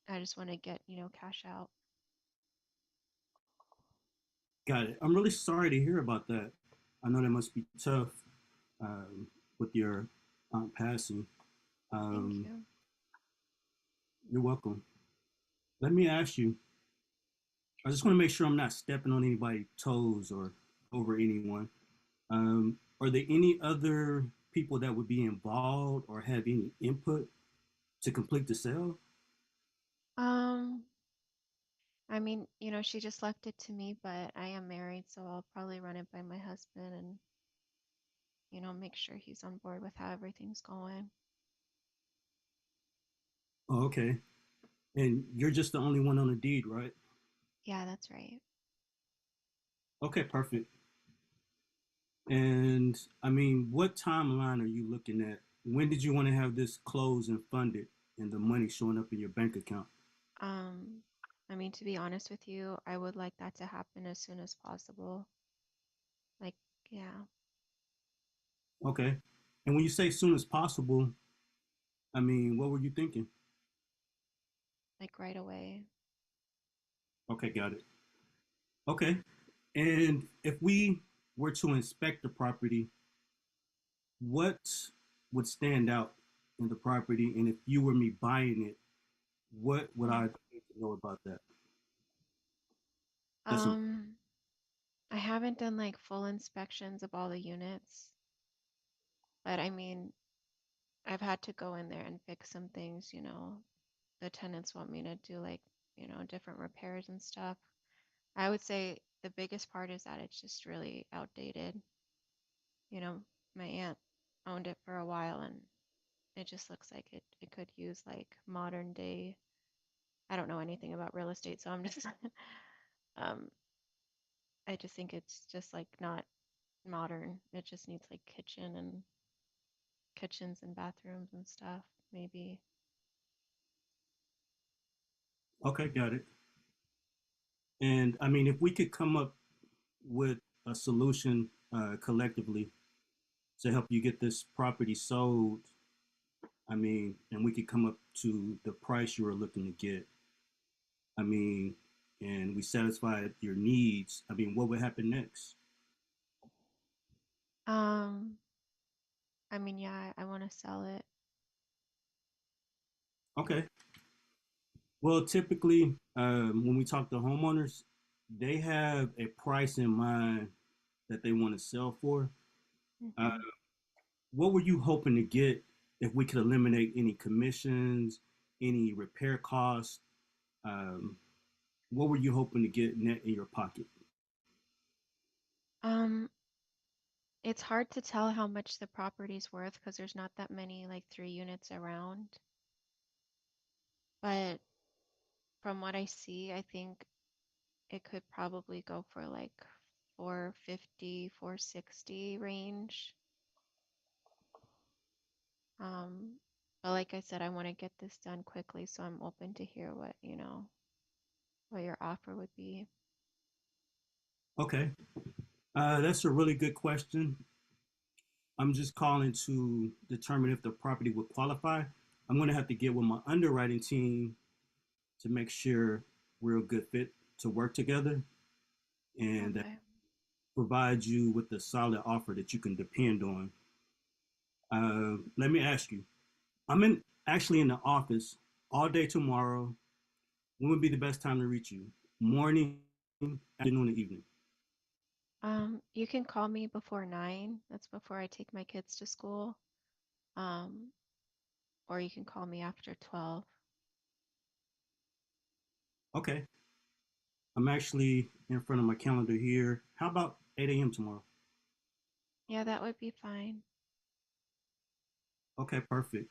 I just want to get, cash out. got it. I'm really sorry to hear about that. I know that must be tough um, with your aunt passing. Thank Um, you. you're welcome. Let me ask you, I just want to make sure I'm not stepping on anybody's toes or over anyone. Are there any other people that would be involved or have any input to complete the sale? Um, I mean, she just left it to me, but I am married, so I'll probably run it by my husband and, make sure he's on board with how everything's going. Oh, okay. And you're just the only one on the deed, right? Yeah, that's right. Okay, perfect. And I mean, what timeline are you looking at? When did you want to have this closed and funded and the money showing up in your bank account? Um, I mean, to be honest with you, I would like that to happen as soon as possible. Like, yeah, Okay. And when you say soon as possible, I mean, what were you thinking? like right away. Okay, got it. Okay. And if we were to inspect the property, what would stand out in the property? And if you were me buying it, what would I need to know about that? That's a, Um, I haven't done like full inspections of all the units, but I mean, I've had to go in there and fix some things, the tenants want me to do like, different repairs and stuff. I would say the biggest part is that it's just really outdated. You know, my aunt owned it for a while and it just looks like it could use like modern day. I don't know anything about real estate, so I'm just um I just think it's just like not modern. It just needs like kitchens and bathrooms and stuff, maybe. okay, got it. And I mean, if we could come up with a solution collectively to help you get this property sold, I mean, and we could come up to the price you were looking to get, I mean, and we satisfied your needs, I mean, what would happen next? Um, I mean, yeah, I want to sell it. Okay. Well, typically, when we talk to homeowners, they have a price in mind that they want to sell for. Uh, Hmm. what were you hoping to get if we could eliminate any commissions, any repair costs? Um, what were you hoping to get net in your pocket? Um, It's hard to tell how much the property's worth because there's not that many like 3 units around. But from what I see, I think it could probably go for like 450, 460 range. But like I said, I want to get this done quickly, so I'm open to hear what, what your offer would be. Okay. That's a really good question. I'm just calling to determine if the property would qualify. I'm going to have to get with my underwriting team to make sure we're a good fit to work together and Okay. provide you with a solid offer that you can depend on. Let me ask you, actually in the office all day tomorrow. When would be the best time to reach you? Morning, afternoon, or evening? You can call me before 9. That's before I take my kids to school. Um, or you can call me after 12. Okay. I'm actually in front of my calendar here. How about 8 a.m. tomorrow? Yeah, that would be fine. Okay, perfect.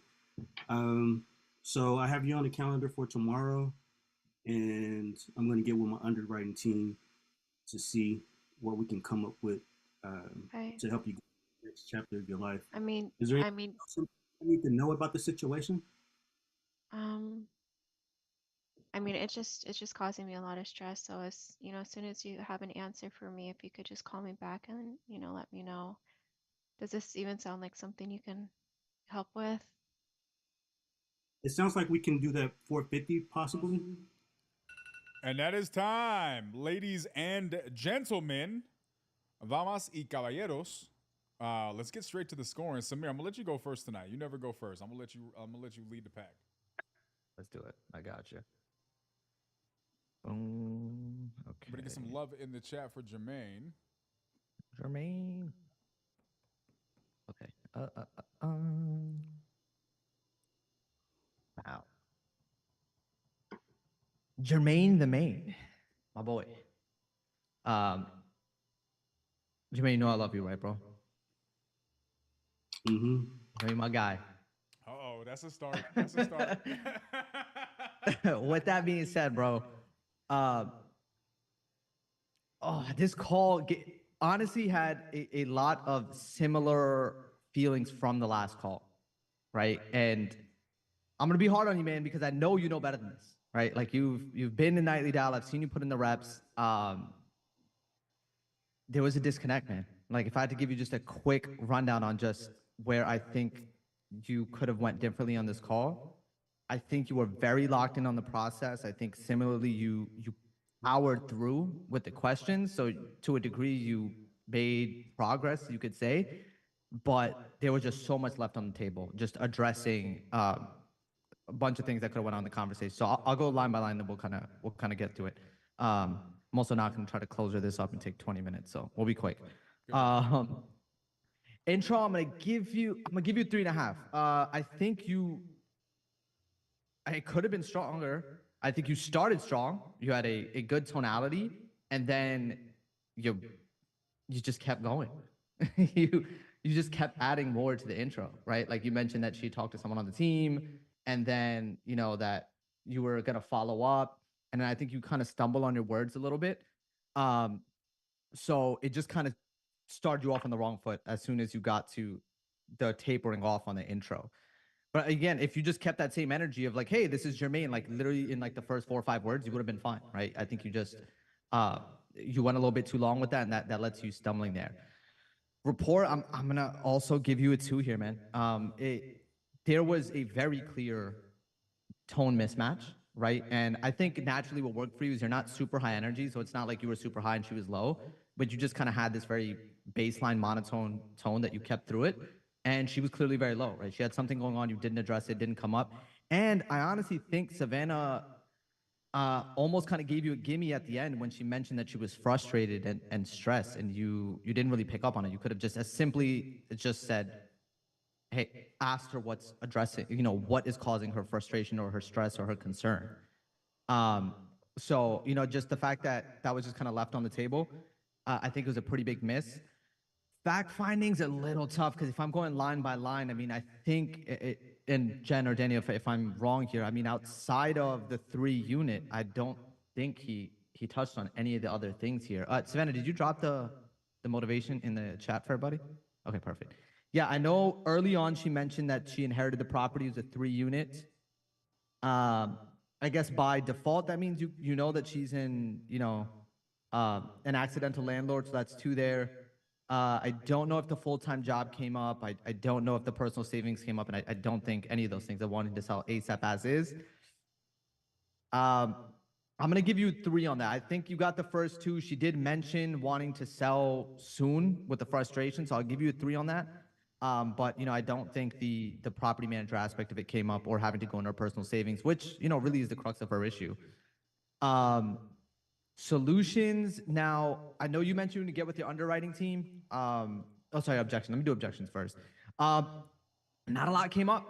Um, so I have you on the calendar for tomorrow, and I'm going to get with my underwriting team to see what we can come up with Okay. to help you get to the next chapter of your life. I mean, Is there I anything mean, else you need to know about the situation? um, it's just causing me a lot of stress. So as soon as you have an answer for me, if you could just call me back and, let me know. Does this even sound like something you can help with? It sounds like we can do that 450 possibly. And that is time, ladies and gentlemen, damas y caballeros. Let's get straight to the scoring. Samir, I'm gonna let you go first tonight. You never go first. I'm gonna let you lead the pack. Let's do it. I got you. Boom. I'm gonna get some Okay. love in the chat for Jermaine. Jermaine. Okay. Um. Wow. Jermaine the main, my boy. Um. Jermaine, you know I love you, right, bro? Mm-hmm. Jermaine, my guy. Oh, that's a start. That's a start. With that being said, bro, uh, this call honestly had a lot of similar feelings from the last call, right? And I'm gonna be hard on you, man, because I know you know better than this, right? Like you've been in nightly dial. I've seen you put in the reps. There was a disconnect, man. Like if I had to give you just a quick rundown on just where I think you could have went differently on this call, I think you were very locked in on the process. I think similarly you powered through with the questions. So to a degree you made progress, you could say, but there was just so much left on the table, just addressing a bunch of things that could have went on in the conversation. So I'll go line by line, then we'll kind of get to it. I'm also not going to try to close this up and take 20 minutes, so we'll be quick. Intro, I'm gonna give you 3.5. I think it could have been stronger. I think you started strong. You had a good tonality, and then you you just kept going. you you just kept adding more to the intro, right? Like you mentioned that she talked to someone on the team, and then that you were gonna follow up, and then I think you kind of stumble on your words a little bit. Um, so it just kind of started you off on the wrong foot as soon as you got to the tapering off on the intro. But again, if you just kept that same energy of like, hey, this is Jermaine, like literally in like the first 4 or 5 words, you would have been fine, right? I think you just you went a little bit too long with that, and that lets you stumbling there. Rapport, I'm gonna also give you a 2 here, man. There was a very clear tone mismatch, right? And I think naturally what worked for you is you're not super high energy, so it's not like you were super high and she was low, but you just kind of had this very baseline monotone tone that you kept through it. And she was clearly very low, right? She had something going on, you didn't address it, didn't come up. And I honestly think Savannah almost kind of gave you a gimme at the end when she mentioned that she was frustrated and stressed, and you didn't really pick up on it. You could have just as simply just said, hey, asked her what's addressing, what is causing her frustration or her stress or her concern. Um, so just the fact that that was just kind of left on the table, I think it was a pretty big miss. Fact finding's a little tough because if I'm going line by line, I mean, I think, and Jen or Daniel, if I'm wrong here, I mean, outside of the 3 unit, I don't think he touched on any of the other things here. Savannah, did you drop the motivation in the chat for everybody? Okay, perfect. Yeah, I know early on she mentioned that she inherited the property as a 3 unit. I guess by default that means you know that she's in an accidental landlord, so that's 2 there. I don't know if the full-time job came up. I don't know if the personal savings came up, and I don't think any of those things. I wanted to sell ASAP as is. I'm gonna give you 3 on that. I think you got the first 2. She did mention wanting to sell soon with the frustration, so I'll give you a 3 on that. But I don't think the property manager aspect of it came up, or having to go into her personal savings, which really is the crux of her issue. Solutions. Now, I know you mentioned to get with your underwriting team. Sorry, objection. Let me do objections first. Not a lot came up.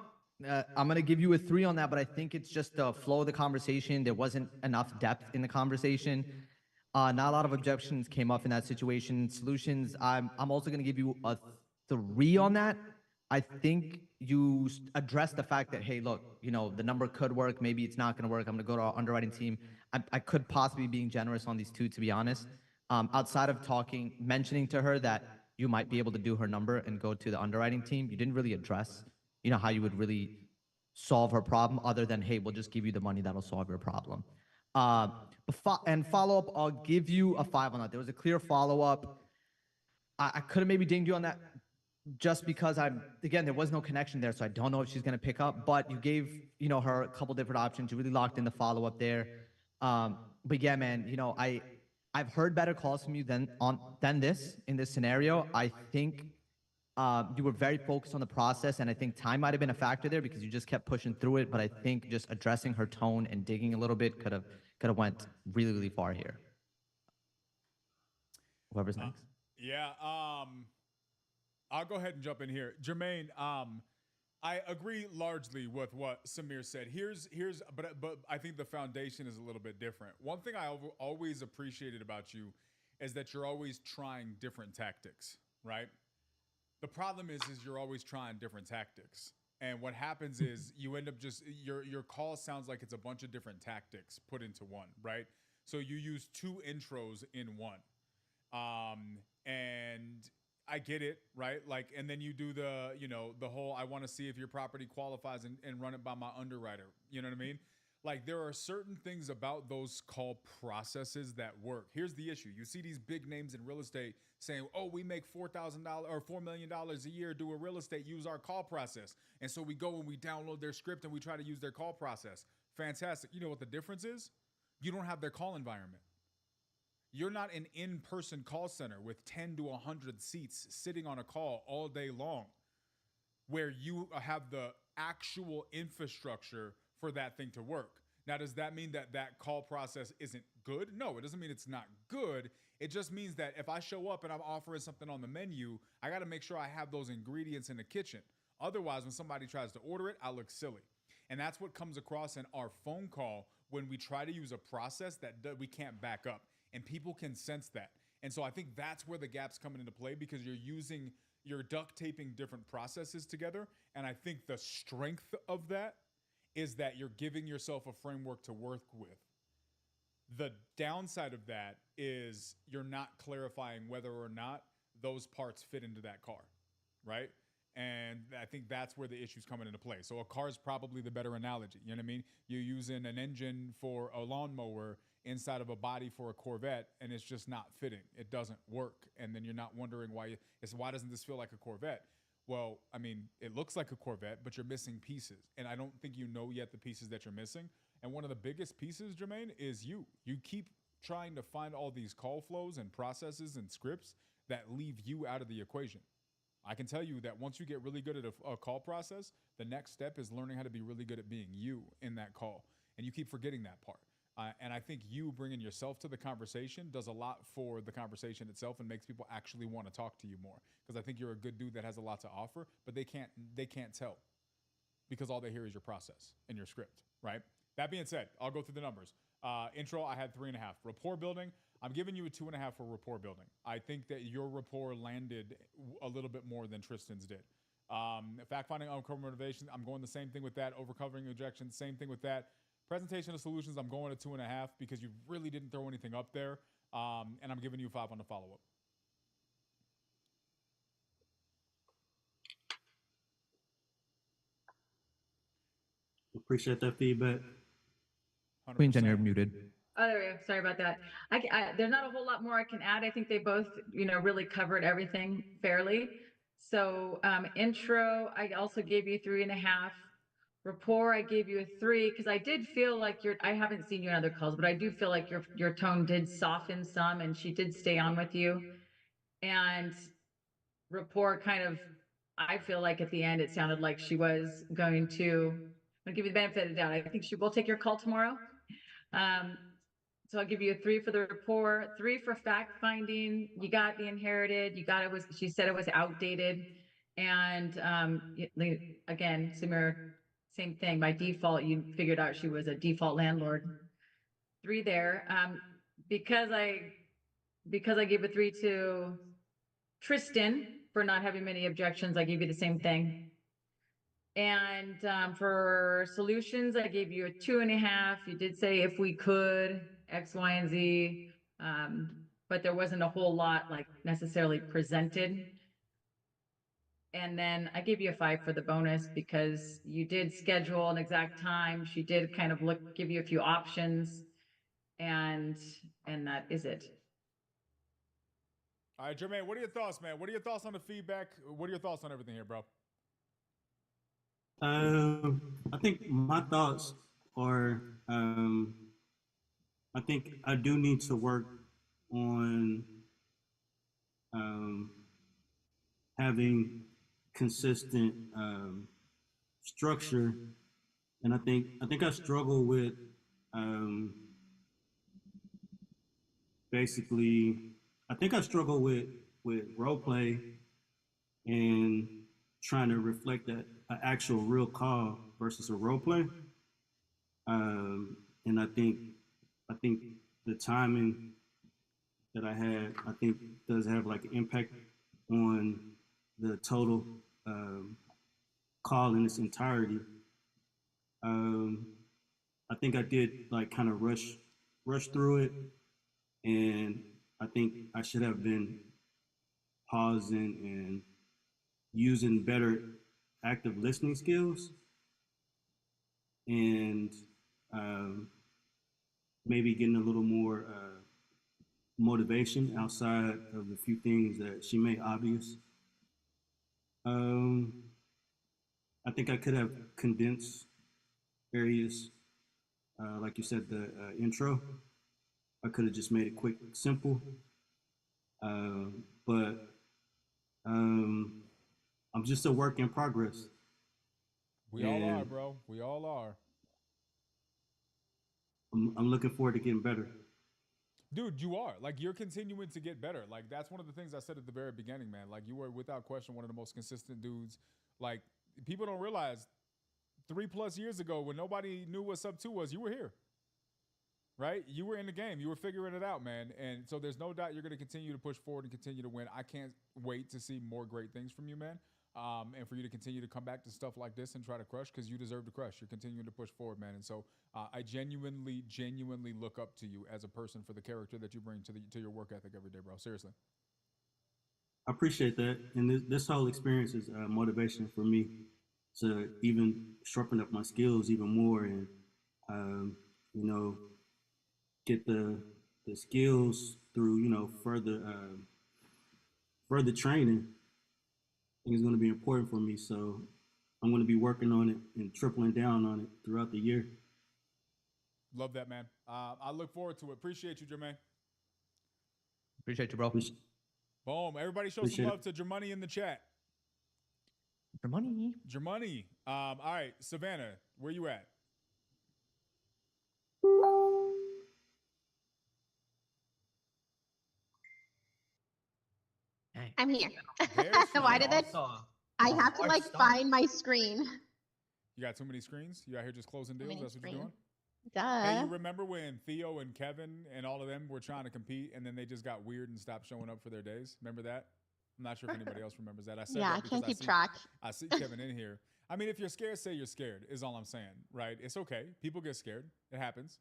I'm going to give you a 3 on that, but I think it's just the flow of the conversation. There wasn't enough depth in the conversation. Not a lot of objections came up in that situation. Solutions. I'm also going to give you a 3 on that. I think you address the fact that, hey, look, the number could work. Maybe it's not going to work. I'm going to go to our underwriting team. I could possibly be being generous on these 2, to be honest. Outside of mentioning to her that you might be able to do her number and go to the underwriting team, you didn't really address, how you would really solve her problem, other than, hey, we'll just give you the money that'll solve your problem. And follow up, I'll give you a 5 on that. There was a clear follow up. I could have maybe dinged you on that, just because there was no connection there, so I don't know if she's going to pick up. But you gave her a couple different options. You really locked in the follow up there. But yeah, man, I've heard better calls from you than this in this scenario. I think you were very focused on the process, and I think time might have been a factor there because you just kept pushing through it. But I think just addressing her tone and digging a little bit could have went really, really far here. Whoever's next. Yeah. I'll go ahead and jump in here. Jermaine, I agree largely with what Samir said. But I think the foundation is a little bit different. One thing I always appreciated about you is that you're always trying different tactics, right? The problem is you're always trying different tactics. And what happens is you end up your call sounds like it's a bunch of different tactics put into one, right? So you use 2 intros in one. And I get it, right? Like, and then you do the whole, I want to see if your property qualifies and run it by my underwriter. You know what I mean? Like, there are certain things about those call processes that work. Here's the issue. You see these big names in real estate saying, oh, we make $4,000 or $4 million a year doing real estate, use our call process. And so we go and we download their script and we try to use their call process. Fantastic. You know what the difference is? You don't have their call environment. You're not an in-person call center with 10 to 100 seats sitting on a call all day long, where you have the actual infrastructure for that thing to work. Now, does that mean that call process isn't good? No, it doesn't mean it's not good. It just means that if I show up and I'm offering something on the menu, I got to make sure I have those ingredients in the kitchen. Otherwise, when somebody tries to order it, I look silly. And that's what comes across in our phone call when we try to use a process that we can't back up. And people can sense that. And so I think that's where the gap's coming into play, because you're duct taping different processes together. And I think the strength of that is that you're giving yourself a framework to work with. The downside of that is you're not clarifying whether or not those parts fit into that car, right? And I think that's where the issue's coming into play. So a car is probably the better analogy. You know what I mean? You're using an engine for a lawnmower inside of a body for a Corvette, and it's just not fitting. It doesn't work. And then you're not wondering why doesn't this feel like a Corvette? Well, I mean, it looks like a Corvette, but you're missing pieces. And I don't think you know yet the pieces that you're missing. And one of the biggest pieces, Jermaine, is you. You keep trying to find all these call flows and processes and scripts that leave you out of the equation. I can tell you that once you get really good at a call process, the next step is learning how to be really good at being you in that call. And you keep forgetting that part. And I think you bringing yourself to the conversation does a lot for the conversation itself and makes people actually want to talk to you more. Because I think you're a good dude that has a lot to offer, but they can't tell because all they hear is your process and your script, right? That being said, I'll go through the numbers. Intro, I had 3.5. Rapport building, I'm giving you a 2.5 for rapport building. I think that your rapport landed a little bit more than Tristan's did. Fact finding, uncover motivation, I'm going the same thing with that. Overcovering objections, same thing with that. Presentation of solutions, I'm going to 2.5 because you really didn't throw anything up there. And I'm giving you 5 on the follow up. Appreciate that feedback. Queen Jen, you're 100%. muted. Oh, there we go. Sorry about that. There's not a whole lot more I can add. I think they both, really covered everything fairly. So intro, I also gave you 3.5. Rapport, I gave you a 3 because I did feel like I haven't seen you in other calls, but I do feel like your tone did soften some, and she did stay on with you. And rapport kind of, I feel like at the end it sounded like she was going to. I'll give you the benefit of the doubt. I think she will take your call tomorrow. So I'll give you a 3 for the rapport, 3 for fact finding. You got the inherited. You got she said it was outdated. And again, Samira, same thing. By default, you figured out she was a default landlord. 3 there. Because I gave a 3 to Tristan for not having many objections, I gave you the same thing. And for solutions, I gave you a 2.5. You did say if we could, X, Y, and Z, but there wasn't a whole lot like necessarily presented. And then I gave you a 5 for the bonus because you did schedule an exact time. She did kind of give you a few options, and that is it. All right, Jermaine, what are your thoughts, man? What are your thoughts on the feedback? What are your thoughts on everything here, bro? I think my thoughts are, I think I do need to work on having consistent structure, and I think I struggle with basically. I think I struggle with role play and trying to reflect that an actual real call versus a role play. And I think the timing that I had, I think does have like an impact on the total call in its entirety. I think I did like kind of rush through it, and I think I should have been pausing and using better active listening skills, and maybe getting a little more motivation outside of the few things that she made obvious. I think I could have condensed areas, like you said, the intro. I could have just made it quick, simple. But I'm just a work in progress. We all are, bro. We all are. I'm looking forward to getting better. Dude, you are. Like, you're continuing to get better. Like, that's one of the things I said at the very beginning, man. Like, you were, without question, one of the most consistent dudes. Like, people don't realize 3+ years ago when nobody knew what sub 2 was, you were here. Right? You were in the game. You were figuring it out, man. And so there's no doubt you're going to continue to push forward and continue to win. I can't wait to see more great things from you, man. And for you to continue to come back to stuff like this and try to crush, because you deserve to crush. You're continuing to push forward, man. And so I genuinely look up to you as a person for the character that you bring to your work ethic every day, bro. Seriously. I appreciate that. And this whole experience is motivation for me to even sharpen up my skills even more, and, get the skills through, further training. I think it's going to be important for me. So I'm going to be working on it and tripling down on it throughout the year. Love that, man. I look forward to it. Appreciate you, Jermaine. Appreciate you, bro. Boom. Everybody show some love to Jermoney in the chat. Jermoney. All right, Savannah, where you at? I'm here. So Why did that? I have to like find my screen. You got too many screens? You out here just closing deals? That's what you're doing? Duh. you remember when Theo and Kevin and all of them were trying to compete, and then they just got weird and stopped showing up for their days? Remember that? I'm not sure if anybody else remembers that. I said Yeah, I that because can't keep track. I see Kevin in here. I mean, if you're scared, say you're scared. Is all I'm saying, right? It's okay. People get scared. It happens.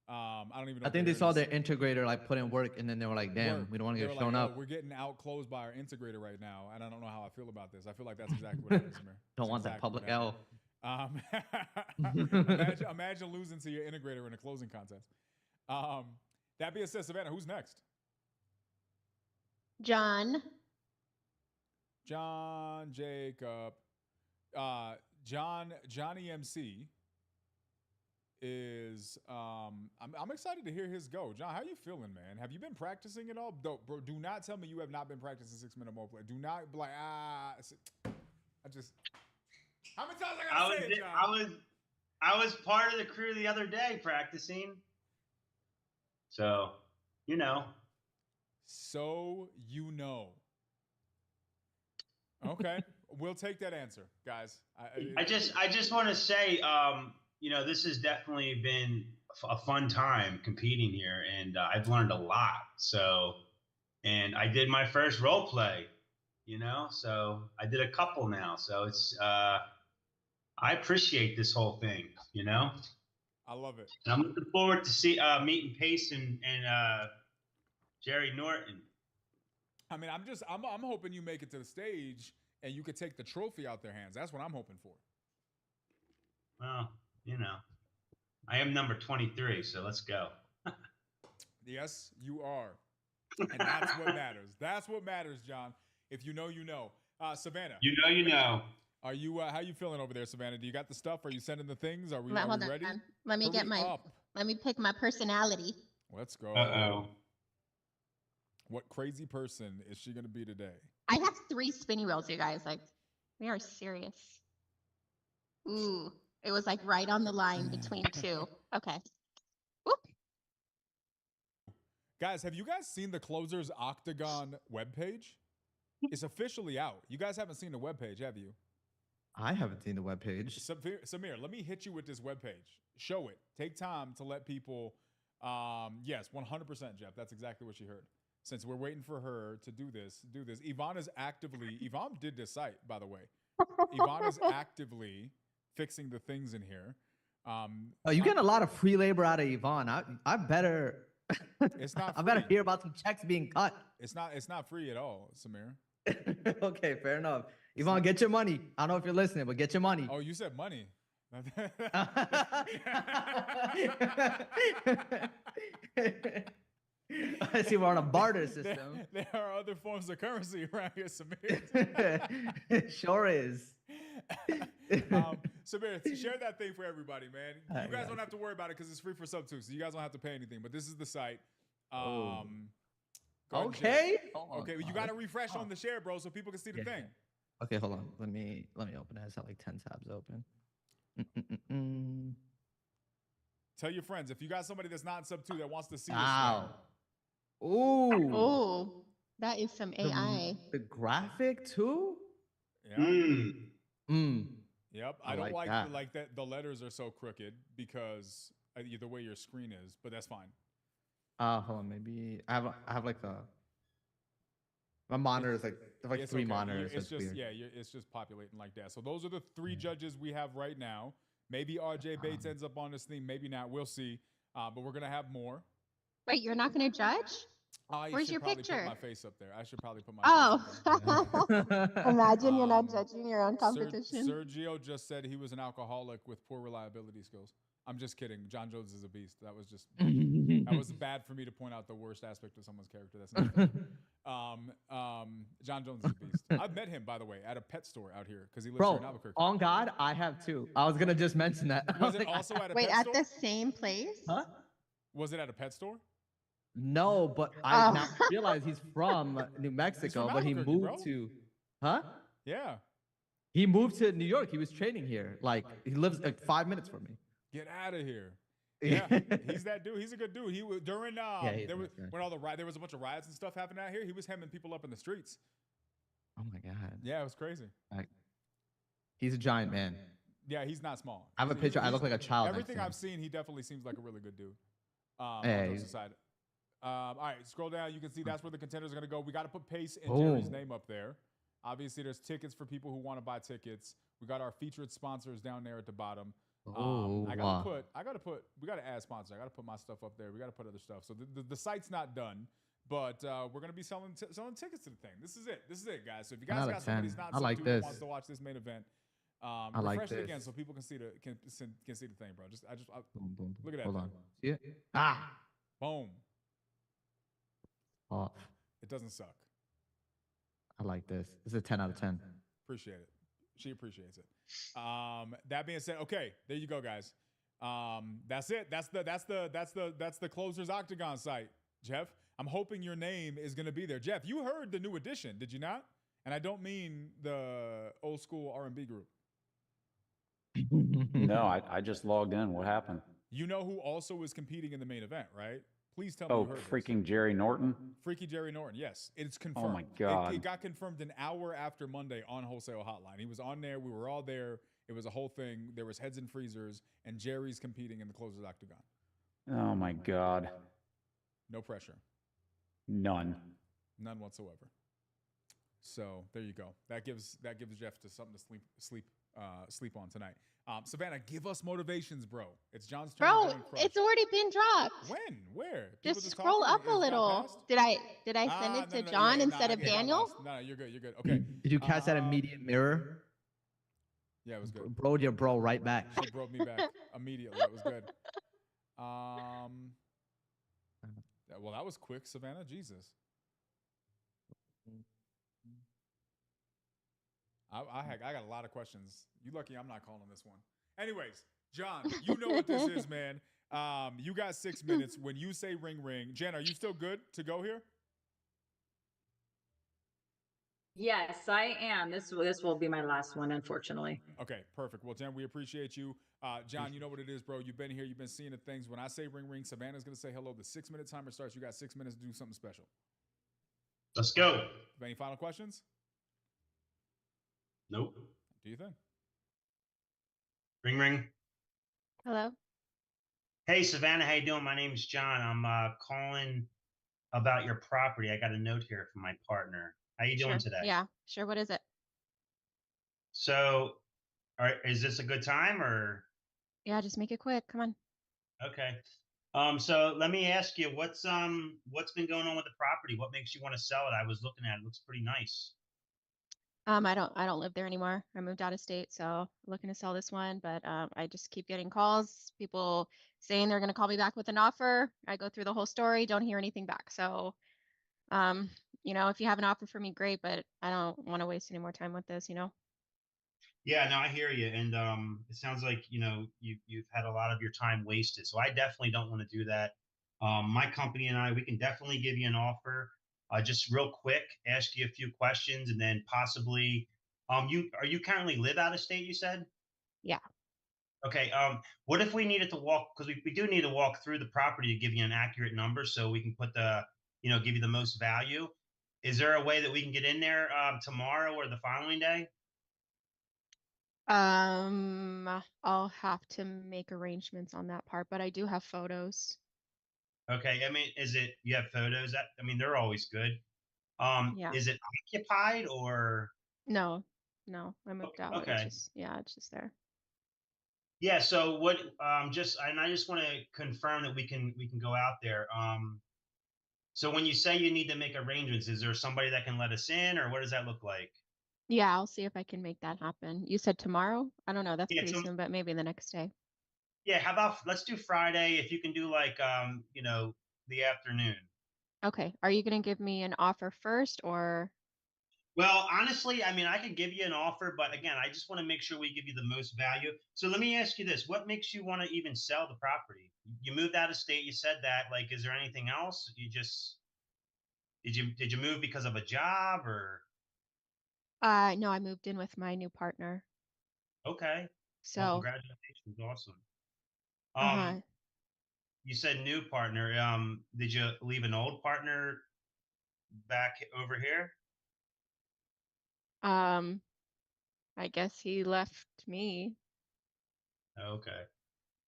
I don't even know. I think they saw their integrator like put in work, and then they were like, "Damn, we don't want to get shown up." We're getting outclosed by our integrator right now, and I don't know how I feel about this. I feel like that's exactly what it is, Samir. Don't want that public L. Imagine losing to your integrator in a closing contest. That being said, Savannah, who's next? John. John Jacob. Johnny MC is I'm excited to hear his go. John, how you feeling, man? Have you been practicing at all? Bro, do not tell me you have not been practicing 6-minute mode play. Do not be like, I just how many times I gotta say it, John? I was part of the crew the other day practicing. So, you know. So you know. Okay. We'll take that answer, guys. I just want to say, you know, this has definitely been a fun time competing here, and I've learned a lot. So, and I did my first role play, you know, so I did a couple now. So it's, I appreciate this whole thing, you know. I love it. And I'm looking forward to meeting Pace and Jerry Norton. I mean, I'm hoping you make it to the stage and you could take the trophy out their hands. That's what I'm hoping for. Well, you know, I am number 23, so let's go. Yes, you are. And that's what matters. That's what matters, John. If you know, you know. Savannah. You know, you know. Are you how you feeling over there, Savannah? Do you got the stuff? Are you sending the things? Are we Hold on, ready? let me get my let me pick my personality. Let's go. Uh-oh. What crazy person is she going to be today? I have 3 spinny wheels, you guys. Like, we are serious. Ooh, it was like right on the line between 2. Okay. Whoop. Guys, have you guys seen the Closers Octagon webpage? It's officially out. You guys haven't seen the webpage, have you? I haven't seen the webpage. Samir, let me hit you with this webpage. Show it. Take time to let people. Yes, 100%, Jeff. That's exactly what she heard. Since we're waiting for her to do this. Yvonne is actively. Yvonne did this site, by the way. Yvonne is actively fixing the things in here. You getting a lot of free labor out of Yvonne. I better. It's not. I better hear about some checks being cut. It's not free at all, Samir. Okay, fair enough. Yvonne, get your money. I don't know if you're listening, but get your money. Oh, you said money. I see we're on a barter system. There are other forms of currency around here, Samir. Sure is. Samir, share that thing for everybody, man. You guys don't have to worry about it because it's free for sub too, so you guys don't have to pay anything. But this is the site. Okay. Okay, you got to refresh on the share, bro, so people can see the thing. Okay, hold on. Let me open it. I have like 10 tabs open. Tell your friends if you got somebody that's not in sub 2 that wants to see Wow. this. Ooh. Oh, that is some AI. The graphic too? Yeah. Yep. I don't like that the letters are so crooked because the way your screen is, but that's fine. Hold on, maybe I have like my monitor is like 3 monitors. It's just it's just populating like that. So those are the 3 judges we have right now. Maybe RJ Bates ends up on this thing, maybe not. We'll see. But we're gonna have more. Wait, you're not going to judge? Where's your picture? Put my face up there. I should probably put my face up there. Imagine you're not judging your own competition. Sergio just said he was an alcoholic with poor reliability skills. I'm just kidding. John Jones is a beast. That was just that was bad for me to point out the worst aspect of someone's character. That's not fair. John Jones is a beast. I've met him, by the way, at a pet store out here because he lives here in Albuquerque. On God, I have too. I was gonna just mention that. Was it also at a Wait, pet at store? the same place? Huh? Was it at a pet store? No, but I now realize he's from New Mexico, but he moved to. Huh? Yeah. He moved to New York. He was training here. Like he lives like 5 minutes from me. Get out of here. Yeah, he's that dude. He's a good dude. He was during there was when all the there was a bunch of riots and stuff happening out here. He was hemming people up in the streets. Oh my God. Yeah, it was crazy. He's a giant man. Yeah, he's not small. I have a He's- picture. I he's- look like a child. next Everything to him. I've seen, he definitely seems like a really good dude. Hey. On those aside. All right, scroll down. You can see that's where the contenders are going to go. We got to put Pace and Jerry's Boom. name up there. Obviously, there's tickets for people who want to buy tickets. We got our featured sponsors down there at the bottom. I gotta put. We gotta add sponsors. I gotta put my stuff up there. We gotta put other stuff. So the site's not done, but we're gonna be selling tickets to the thing. This is it. This is it, guys. So if you guys got somebody who's not I like who this. wants to watch this main event, I like refresh it again this. so people can see the see the thing, bro. Boom, boom, Look at that Hold thing. on. See it? Ah. Boom. Off. It doesn't suck. I like this. This is a 10 out of 10. Appreciate it. She appreciates it. That being said, okay, there you go, guys. That's it. That's the closers Octagon site, Jeff. I'm hoping your name is gonna be there. Jeff, you heard the new edition, did you not? And I don't mean the old school R&B group. No, I just logged in. What happened? You know who also is competing in the main event, right? Please tell me Oh, you heard freaking Jerry Norton. Freaky Jerry Norton, yes. It's confirmed. Oh my God. It got confirmed an hour after Monday on Wholesale Hotline. He was on there. We were all there. It was a whole thing. There was heads and freezers, and Jerry's competing in the Closers Octagon. Oh my God. No pressure. None. None whatsoever. So there you go. That gives Jeff to something to sleep on tonight. Savannah, give us motivations, bro. It's John's turn. Bro, to join Crush. it's already been dropped. When? Where? People Just scroll talking? up a Is it little. passed? Did I send it to John instead of Daniel? No, you're good. You're good. Okay. Did you catch that immediate mirror? Yeah, it was good. Bro, your bro right back. She broke me back immediately. It was good. Well, that was quick, Savannah. Jesus. I got a lot of questions. You lucky I'm not calling this one. Anyways, John, you know what this is, man. You got 6 minutes. When you say ring ring, Jen, are you still good to go here? Yes, I am. This will be my last one, unfortunately. Okay, perfect. Well, Jen, we appreciate you. John, you know what it is, bro. You've been here. You've been seeing the things. When I say ring ring, Savannah's going to say hello. The 6 minute timer starts. You got 6 minutes to do something special. Let's go. Any final questions? Nope. Do you think? Ring ring. Hello. Hey Savannah, how you doing? My name's John. I'm calling about your property. I got a note here from my partner. How you doing Sure. today? Yeah, sure. What is it? So, is this a good time or? Yeah, just make it quick. Come on. Okay. So let me ask you, what's been going on with the property? What makes you want to sell it? I was looking at it. It looks pretty nice. I don't live there anymore. I moved out of state, so looking to sell this one, but I just keep getting calls, people saying they're gonna call me back with an offer. I go through the whole story, don't hear anything back. So, if you have an offer for me, great, but I don't want to waste any more time with this, Yeah, no, I hear you, and it sounds like you've had a lot of your time wasted. So I definitely don't want to do that. My company and we can definitely give you an offer. Just real quick, ask you a few questions, and then possibly, you currently live out of state? You said. Yeah. Okay. What if we needed to walk? Because we do need to walk through the property to give you an accurate number, so we can give you the most value. Is there a way that we can get in there tomorrow or the following day? I'll have to make arrangements on that part, but I do have photos. Okay. I mean, you have photos? They're always good. Yeah. Is it occupied or? No, I moved out. Okay. It's just there. Yeah. So what? I just want to confirm that we can go out there. So when you say you need to make arrangements, is there somebody that can let us in, or what does that look like? Yeah, I'll see if I can make that happen. You said tomorrow? I don't know. That's Yeah, pretty soon, but maybe the next day. Yeah. How about let's do Friday if you can do the afternoon. Okay. Are you going to give me an offer first or? Well, honestly, I could give you an offer, but again, I just want to make sure we give you the most value. So let me ask you this: what makes you want to even sell the property? You moved out of state. You said that. Like, is there anything else? Did you move because of a job or? No, I moved in with my new partner. Okay. Well, So, congratulations. Awesome. uh-huh. You said new partner. Did you leave an old partner back over here? I guess he left me. Okay.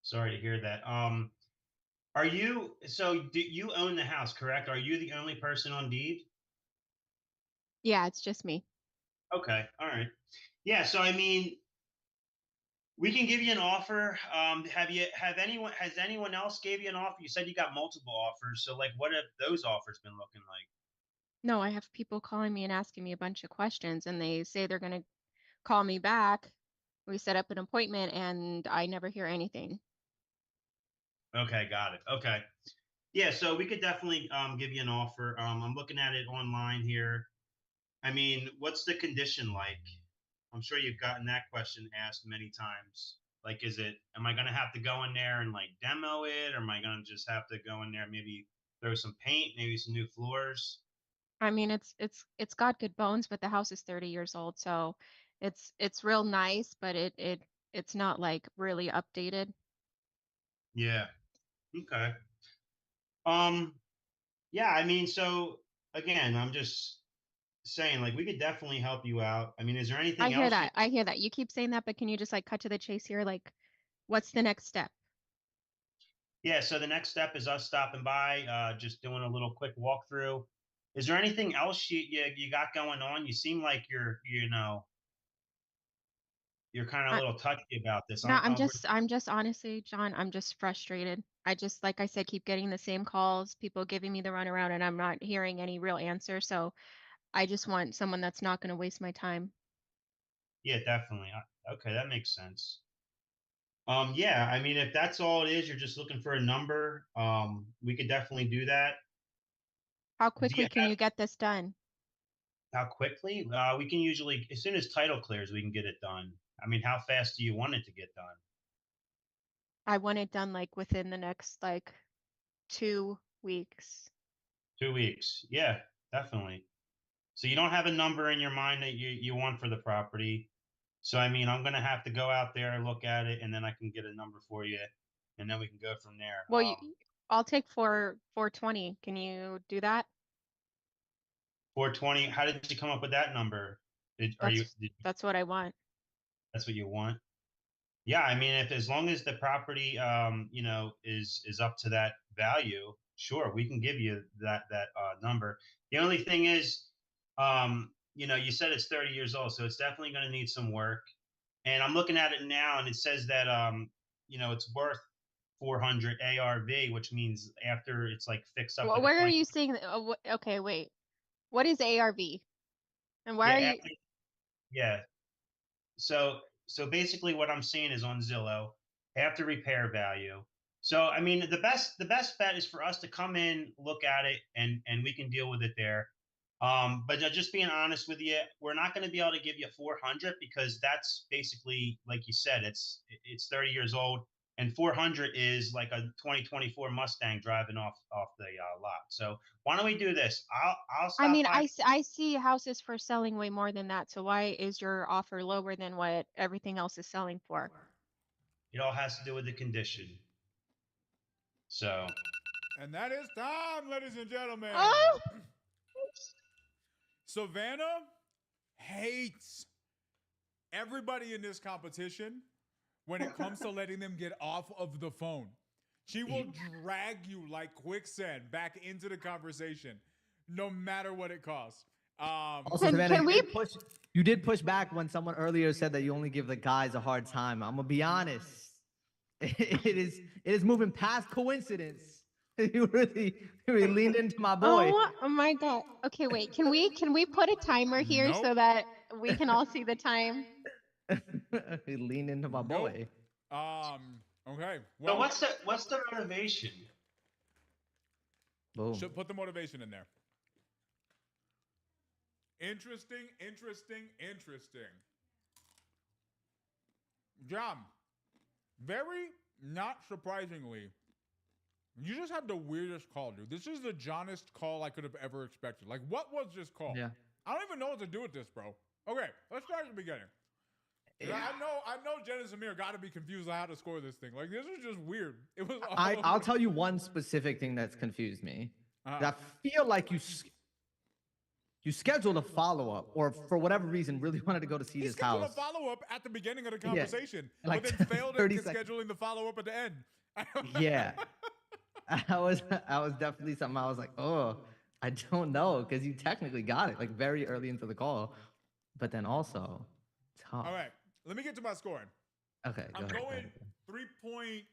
Sorry to hear that. Do you own the house, correct? Are you the only person on deed? Yeah, it's just me. Okay. All right. Yeah. So, I mean, we can give you an offer. Has anyone else gave you an offer? You said you got multiple offers. So, like, what have those offers been looking like? No, I have people calling me and asking me a bunch of questions, and they say they're going to call me back. We set up an appointment, and I never hear anything. Okay, got it. Okay. Yeah, so we could definitely give you an offer. I'm looking at it online here. I mean, what's the condition like? I'm sure you've gotten that question asked many times. Like, am I going to have to go in there and like demo it, or am I going to just have to go in there, maybe throw some paint, maybe some new floors? I mean, it's got good bones, but the house is 30 years old, so it's real nice, but it's not like really updated. Yeah. Okay. Um, yeah, I mean, so again, I'm just saying, like, we could definitely help you out. I mean, is there I anything hear else that. I hear that. You keep saying that, but can you just like cut to the chase here? Like, what's the next step? Yeah, so the next step is us stopping by, just doing a little quick walkthrough. Is there anything else you got going on? You seem like you're kind of a I, little touchy about this. no, I'm just honestly, John, I'm just frustrated. I just, like I said, keep getting the same calls, people giving me the runaround, and I'm not hearing any real answer. So I just want someone that's not going to waste my time. Yeah, definitely. Okay, that makes sense. Yeah, I mean, if that's all it is, you're just looking for a number. We could definitely do that. How Do you quickly can have you get this done? how quickly? We can usually, as soon as title clears, we can get it done. I mean, how fast do you want it to get done? I want it done like within the next like 2 weeks. 2 weeks. Yeah, definitely. So you don't have a number in your mind that you want for the property. So I mean, I'm gonna have to go out there and look at it, and then I can get a number for you, and then we can go from there. Well, I'll take 420. Can you do that? 420. How did you come up with that number? That's what I want. That's what you want? Yeah, I mean, if as long as the property, is up to that value, sure, we can give you that number. The only thing is, you said it's 30 years old, so it's definitely going to need some work. And I'm looking at it now, and it says that it's worth 400 ARV, which means after it's like fixed up Well, like a where are 20. you seeing? Okay, wait. What is ARV? And why Yeah, are you? yeah. So basically what I'm seeing is on Zillow after repair value. So I mean the best bet is for us to come in, look at it, and we can deal with it there. But just being honest with you, we're not going to be able to give you 400 because that's basically like you said, it's 30 years old, and 400 is like a 2024 Mustang driving off the lot. So why don't we do this? I'll I stop mean, by. I see houses for selling way more than that. So why is your offer lower than what everything else is selling for? It all has to do with the condition. So And that is time, ladies and gentlemen. Oh, Savannah hates everybody in this competition when it comes to letting them get off of the phone. She will drag you like quicksand back into the conversation, no matter what it costs. Also, can Savannah, we? you did push back when someone earlier said that you only give the guys a hard time. I'm gonna be honest. It is moving past coincidence. You really leaned into my boy. Oh my God. Okay, wait. Can we put a timer here Nope. so that we can all see the time? He leaned into my Nope. boy. Okay. So Well, what's the motivation? Boom. should put the motivation in there. Interesting. John, very not surprisingly, you just had the weirdest call, dude. This is the Johnest call I could have ever expected. Like, what was this call? Yeah. I don't even know what to do with this, bro. Okay, let's start at the beginning. Yeah. I know Jen and Samir got to be confused on how to score this thing. Like, this was just weird. It was. I'll tell you one specific thing that's confused me. Uh-huh. I feel like you scheduled a follow-up, or for whatever reason, really wanted to go to see He this scheduled house. a follow-up at the beginning of the Yeah. conversation, Like but then failed at 30 seconds. scheduling the follow-up at the end. Yeah. I was definitely something I was like, oh, I don't know, because you technically got it like very early into the call, but then also tough. All right, let me get to my scoring. Okay, I'm go ahead. going 3 point.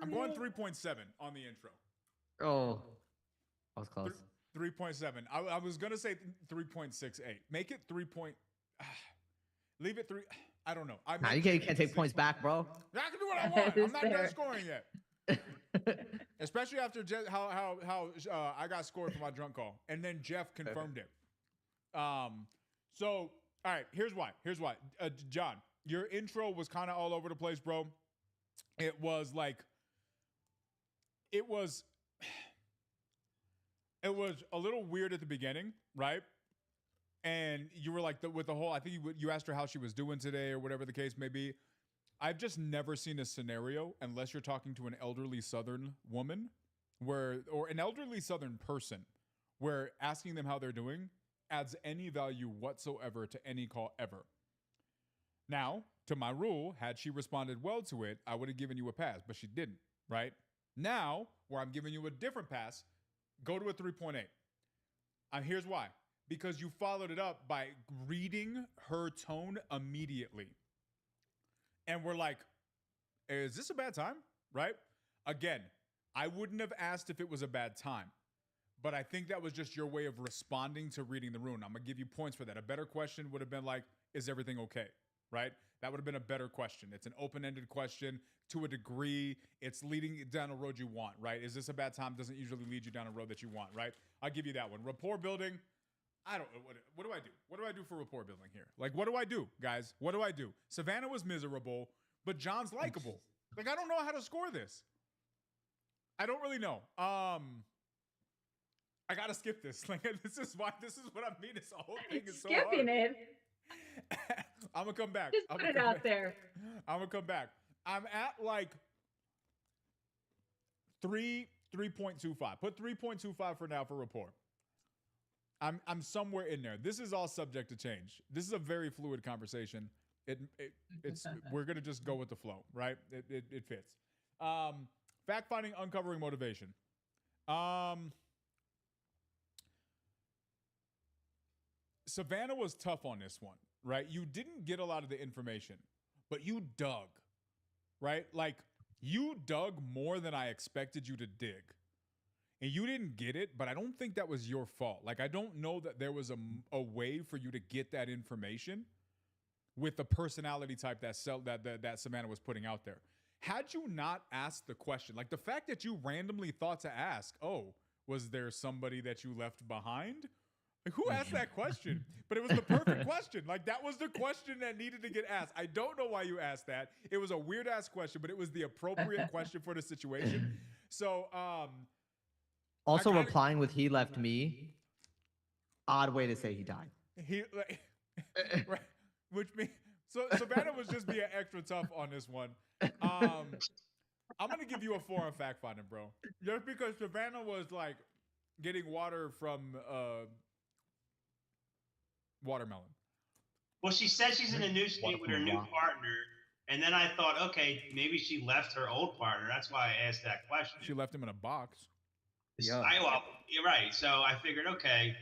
I'm going 3.7 on the intro. Oh, I was close. 3.7. I was gonna say 3.68. Make it 3. Leave it 3. I don't know. Nah, you can't take points back, bro. I can do what I want. I'm not done scoring yet. Especially after how I got scored for my drunk call, and then Jeff confirmed it. So all right, here's why. John, your intro was kind of all over the place, bro. It was a little weird at the beginning, right? And you were like with the whole. I think you asked her how she was doing today or whatever the case may be. I've just never seen a scenario, unless you're talking to an elderly Southern woman, or an elderly Southern person, where asking them how they're doing adds any value whatsoever to any call ever. Now, to my rule, had she responded well to it, I would have given you a pass, but she didn't, right? Now, where I'm giving you a different pass, go to a 3.8. Here's why. Because you followed it up by reading her tone immediately. And we're like, is this a bad time? Right? Again, I wouldn't have asked if it was a bad time, but I think that was just your way of responding to reading the room. I'm going to give you points for that. A better question would have been like, is everything okay? Right? That would have been a better question. It's an open-ended question to a degree. It's leading down a road you want, right? Is this a bad time? Doesn't usually lead you down a road that you want, right? I'll give you that one. Rapport building. I don't know. What do I do? What do I do for rapport building here? Like, what do I do, guys? What do I do? Savannah was miserable, but John's likable. Like, I don't know how to score this. I don't really know. I gotta skip this. Like, this is what I mean. This whole thing is so hard. Skipping it. I'm gonna come back. Just put it out there. I'm gonna come back. I'm at like 3.25. Put 3.25 for now for rapport. I'm somewhere in there. This is all subject to change. This is a very fluid conversation. It's we're gonna just go with the flow, right? It fits. Fact finding, uncovering motivation. Savannah was tough on this one, right? You didn't get a lot of the information, but you dug, right? Like, you dug more than I expected you to dig. And you didn't get it, but I don't think that was your fault. Like, I don't know that there was a way for you to get that information with the personality type that Savannah was putting out there. Had you not asked the question, like the fact that you randomly thought to ask, oh, was there somebody that you left behind? Like, who asked that question? But it was the perfect question. Like, that was the question that needed to get asked. I don't know why you asked that. It was a weird ass question, but it was the appropriate question for the situation. So, also replying with "he left me," odd way to say he died. Right, which means so Savannah was just being extra tough on this one. I'm gonna give you a 4 on fact finding, bro, just because Savannah was like getting water from watermelon. Well, she said she's in a new state with her new partner, and then I thought, okay, maybe she left her old partner. That's why I asked that question. She left him in a box. Yeah. Well, you're right. So I figured, okay,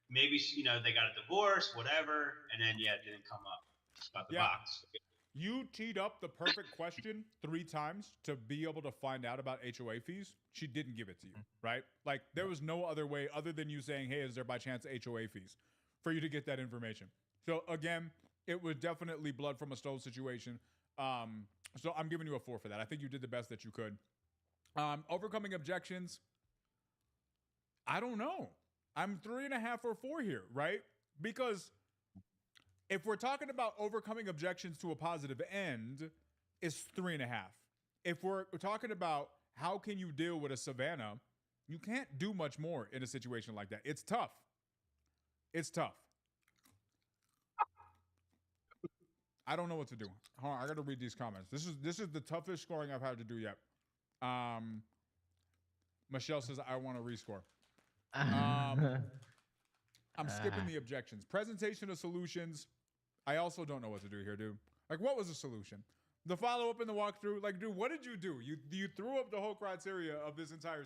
maybe they got a divorce, whatever, and then it didn't come up about the box. You teed up the perfect question 3 times to be able to find out about HOA fees. She didn't give it to you, right? Like, there was no other way other than you saying, hey, is there by chance HOA fees, for you to get that information. So again, it was definitely blood from a stone situation. So I'm giving you a 4 for that. I think you did the best that you could. Overcoming objections. I don't know. I'm 3.5 or 4 here, right? Because if we're talking about overcoming objections to a positive end, it's 3.5. If we're talking about how can you deal with a Savannah, you can't do much more in a situation like that. It's tough. It's tough. I don't know what to do. Hold on, I got to read these comments. This is the toughest scoring I've had to do yet. Michelle says, I want to rescore. I'm skipping the objections. Presentation of solutions. I also don't know what to do here, dude. Like, what was the solution? The follow-up in the walkthrough, like, dude, what did you do? You threw up the whole criteria of this entire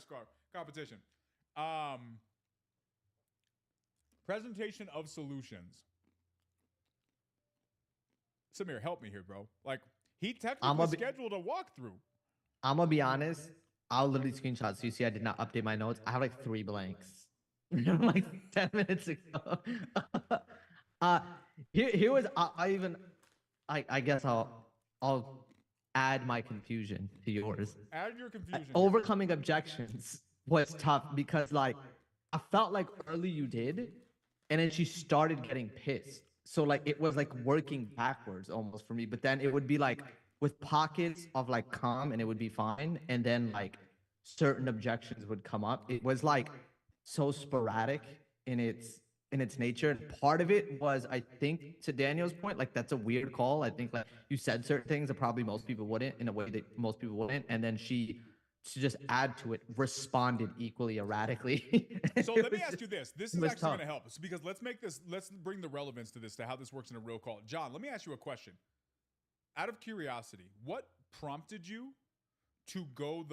competition. Presentation of solutions. Samir, help me here, bro. Like, he technically scheduled a walkthrough. I'm gonna be honest. I'll literally screenshot so you see I did not update my notes. I have like 3 blanks. Like 10 minutes ago. Here was I guess I'll add my confusion to yours. Add your confusion. Overcoming objections was tough because like I felt like early you did, and then she started getting pissed. So like it was like working backwards almost for me. But then it would be like with pockets of like calm and it would be fine. And then like certain objections would come up. It was like so sporadic in its nature. And part of it was, I think, to Daniel's point, like that's a weird call. I think like you said certain things that probably most people wouldn't in a way that most people wouldn't. And then she to just add to it, responded equally erratically. So let me ask you this. This is actually going to help us because let's bring the relevance to this, to how this works in a real call. John, let me ask you a question. Out of curiosity, what prompted you to go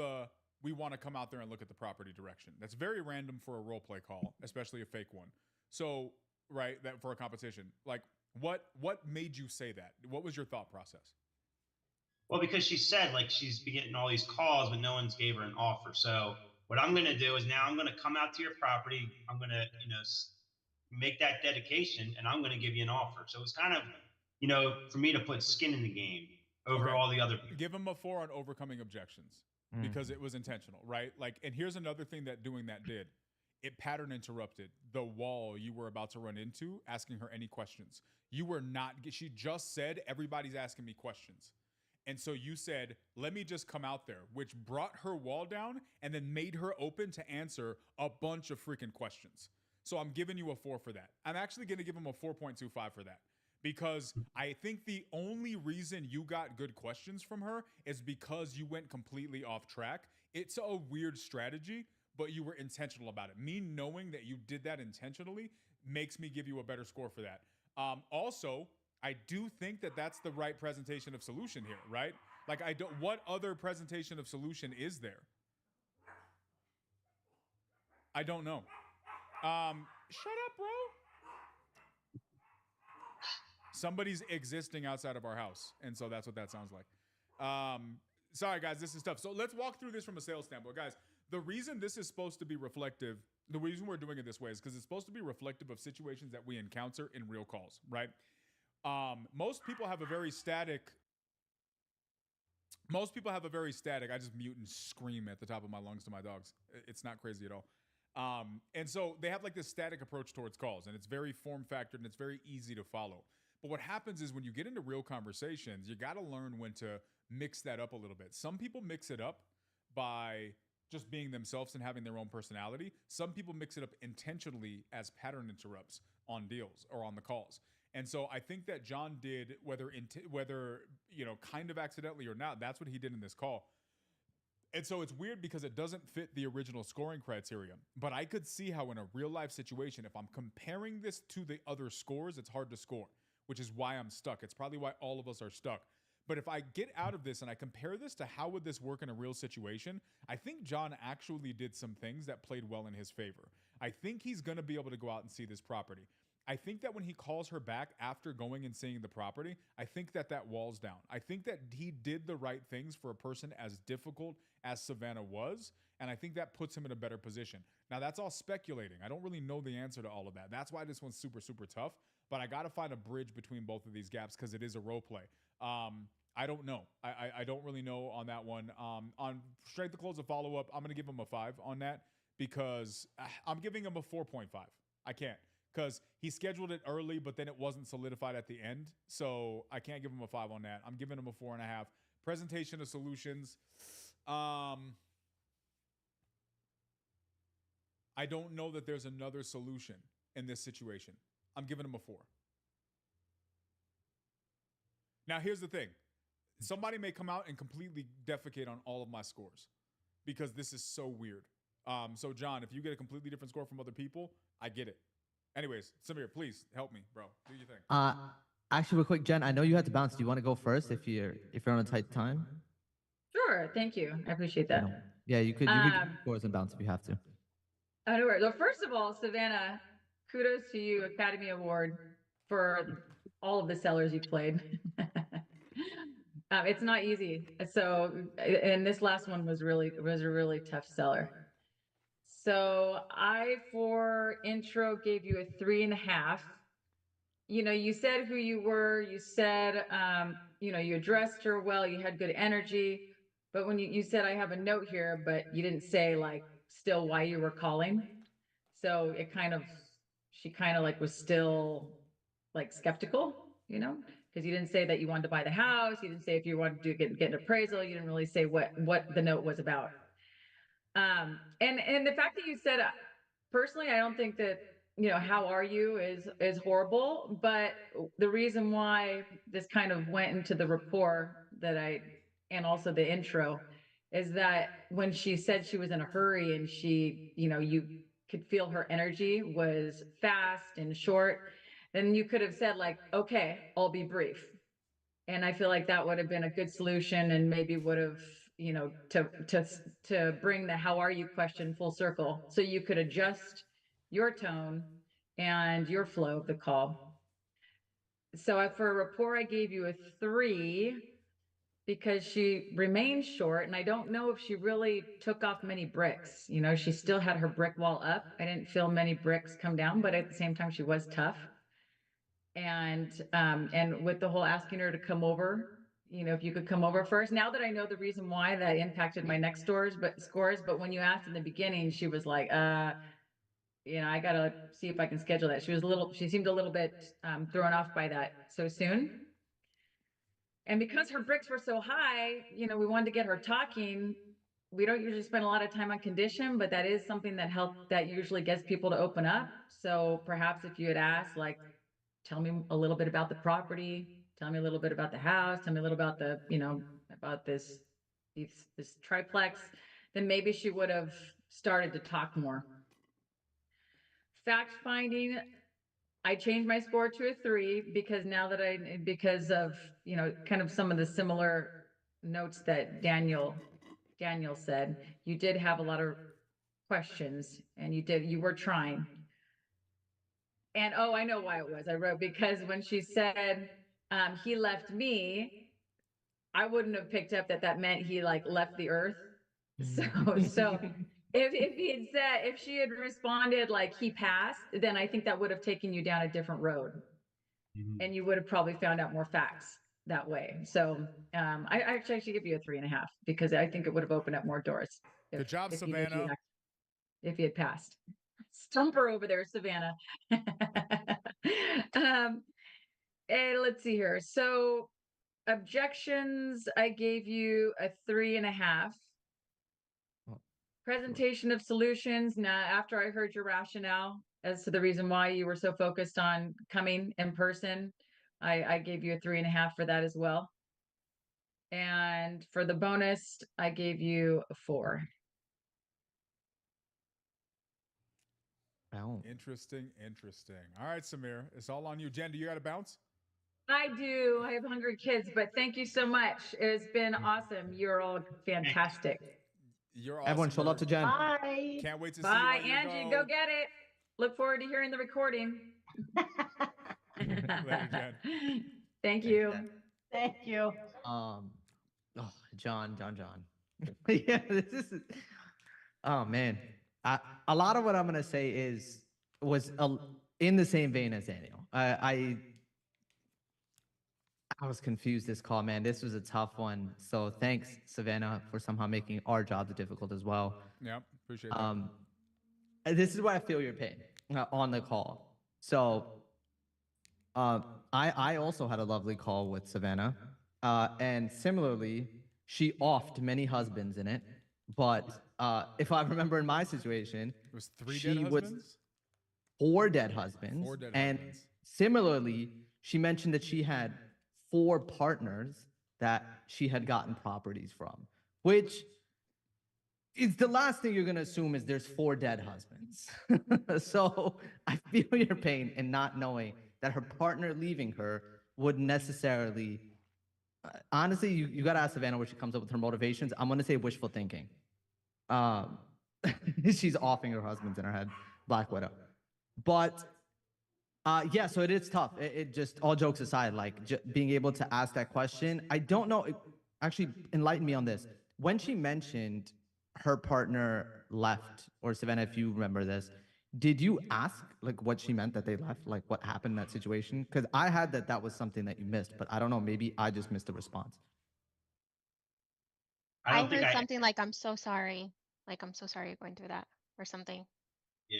we want to come out there and look at the property direction? That's very random for a role play call, especially a fake one. So, right, that for a competition. Like, what made you say that? What was your thought process? Well, because she said like she's been getting all these calls, but no one's gave her an offer. So what I'm going to do is now I'm going to come out to your property. I'm going to, make that dedication, and I'm going to give you an offer. So it was kind of, for me to put skin in the game over all the other people. Give him a 4 on overcoming objections because it was intentional, right? Like, and here's another thing that doing that did. It pattern interrupted the wall you were about to run into, asking her any questions. You were not, she just said, everybody's asking me questions. And so you said, let me just come out there, which brought her wall down and then made her open to answer a bunch of freaking questions. So I'm giving you a 4 for that. I'm actually going to give him a 4.25 for that because I think the only reason you got good questions from her is because you went completely off track. It's a weird strategy, but you were intentional about it. Me knowing that you did that intentionally makes me give you a better score for that. Also, I do think that that's the right presentation of solution here, right? Like, what other presentation of solution is there? I don't know. Shut up, bro. Somebody's existing outside of our house, and so that's what that sounds like. Sorry, guys, this is tough. So let's walk through this from a sales standpoint. Guys, the reason this is supposed to be reflective, the reason we're doing it this way is because it's supposed to be reflective of situations that we encounter in real calls, right? Most people have a very static, I just mute and scream at the top of my lungs to my dogs. It's not crazy at all. And so they have like this static approach towards calls, and it's very form factored and it's very easy to follow. But what happens is when you get into real conversations, you got to learn when to mix that up a little bit. Some people mix it up by just being themselves and having their own personality. Some people mix it up intentionally as pattern interrupts on deals or on the calls. And so I think that John did, whether kind of accidentally or not, that's what he did in this call. And so it's weird because it doesn't fit the original scoring criteria. But I could see how in a real life situation, if I'm comparing this to the other scores, it's hard to score, which is why I'm stuck. It's probably why all of us are stuck. But if I get out of this and I compare this to how would this work in a real situation, I think John actually did some things that played well in his favor. I think he's going to be able to go out and see this property. I think that when he calls her back after going and seeing the property, I think that wall's down. I think that he did the right things for a person as difficult as Savannah was, and I think that puts him in a better position. Now, that's all speculating. I don't really know the answer to all of that. That's why this one's super, super tough, but I got to find a bridge between both of these gaps because it is a role play. I don't know. I don't really know on that one. On strength to close a follow-up, I'm going to give him a 5 on that because I'm giving him a 4.5. I can't. Because he scheduled it early, but then it wasn't solidified at the end. So I can't give him a 5 on that. I'm giving him a 4.5. Presentation of solutions. I don't know that there's another solution in this situation. I'm giving him a 4. Now, here's the thing. Somebody may come out and completely defecate on all of my scores. because this is so weird. So John, if you get a completely different score from other people, I get it. Anyways, Samir, please help me, bro. Do your thing. Actually, real quick, Jen, I know you had to bounce. Do you want to go first if you're on a tight time? Sure. Thank you. I appreciate that. Yeah, you could give Um, scores and bounce if you have to. Oh, no worries. Well, first of all, Savannah, kudos to you, Academy Award, for all of the sellers you played. It's not easy. So, and this last one was a really tough seller. So I, for intro, gave you a 3.5. You said who you were. You said, you addressed her well. You had good energy. But when you said, I have a note here, but you didn't say like still why you were calling. So she kind of like was still like skeptical, because you didn't say that you wanted to buy the house. You didn't say if you wanted to get an appraisal. You didn't really say what the note was about. And the fact that you said, personally, I don't think that, how are you is horrible, but the reason why this kind of went into the rapport and also the intro, is that when she said she was in a hurry and you could feel her energy was fast and short, then you could have said like, okay, I'll be brief. And I feel like that would have been a good solution, and maybe would have, to bring the how are you question full circle, so you could adjust your tone and your flow of the call. So for a rapport, I gave you a 3 because she remained short, and I don't know if she really took off many bricks. She still had her brick wall up. I didn't feel many bricks come down, but at the same time, she was tough. And with the whole asking her to come over, if you could come over first. Now that I know the reason why that impacted my next scores, but when you asked in the beginning, she was like, I gotta see if I can schedule that. She seemed a little bit thrown off by that so soon. And because her bricks were so high, we wanted to get her talking. We don't usually spend a lot of time on condition, but that is something that usually gets people to open up. So perhaps if you had asked, like, tell me a little bit about the property, tell me a little bit about the house, tell me a little about about this triplex, then maybe she would have started to talk more. Fact finding, I changed my score to a 3 because because of, kind of some of the similar notes that Daniel said. You did have a lot of questions, and you were trying. And I know why it was. I wrote, because when she said, he left me, I wouldn't have picked up that meant he like left the earth. So if she had responded like he passed, then I think that would have taken you down a different road. Mhm. And you would have probably found out more facts that way. So I actually give you a 3.5 because I think it would have opened up more doors. Good job, if you knew Savannah. if you had passed. Stumper over there, Savannah. And let's see here. So objections, I gave you a 3.5. Presentation of solutions. Now, after I heard your rationale as to the reason why you were so focused on coming in person, I gave you a 3.5 for that as well. And for the bonus, I gave you a 4. Interesting. All right, Samir, it's all on you. Jen, do you got to bounce? I do. I have hungry kids, but thank you so much. It's been awesome. You're all fantastic. You're awesome. Everyone, show love to Jen. Bye. Can't wait to Bye, see you on your Angie. Go get it. Look forward to hearing the recording. Later, Jen. Thank you. Thank you. John. Yeah, this is. Oh man, a lot of what I'm gonna say was in the same vein as Daniel. I was confused this call, man. This was a tough one. So thanks, Savannah, for somehow making our jobs difficult as well. Yeah, appreciate that. This is where I feel your pain on the call. So I also had a lovely call with Savannah. And similarly, she offed many husbands in it. But if I remember in my situation, It was 3 dead husbands? 4 dead husbands. 4 dead and husbands. similarly, she mentioned that she had 4 partners that she had gotten properties from, which it's the last thing you're gonna assume is there's 4 dead husbands. So I feel your pain in not knowing that her partner leaving her would necessarily. Honestly, you gotta ask Savannah where she comes up with her motivations. I'm gonna say wishful thinking. Um, she's offing her husbands in her head, Black Widow. But yeah, so it is tough. It just, all jokes aside, like being able to ask that question. I don't know. Actually, enlighten me on this. When she mentioned her partner left, or Savannah, if you remember this, did you ask like what she meant that they left? Like what happened in that situation? Because I had that was something that you missed, but I don't know. Maybe I just missed the response. I I don't think heard I. something like, I'm so sorry. Like, I'm so sorry you're going through that or something. Yeah.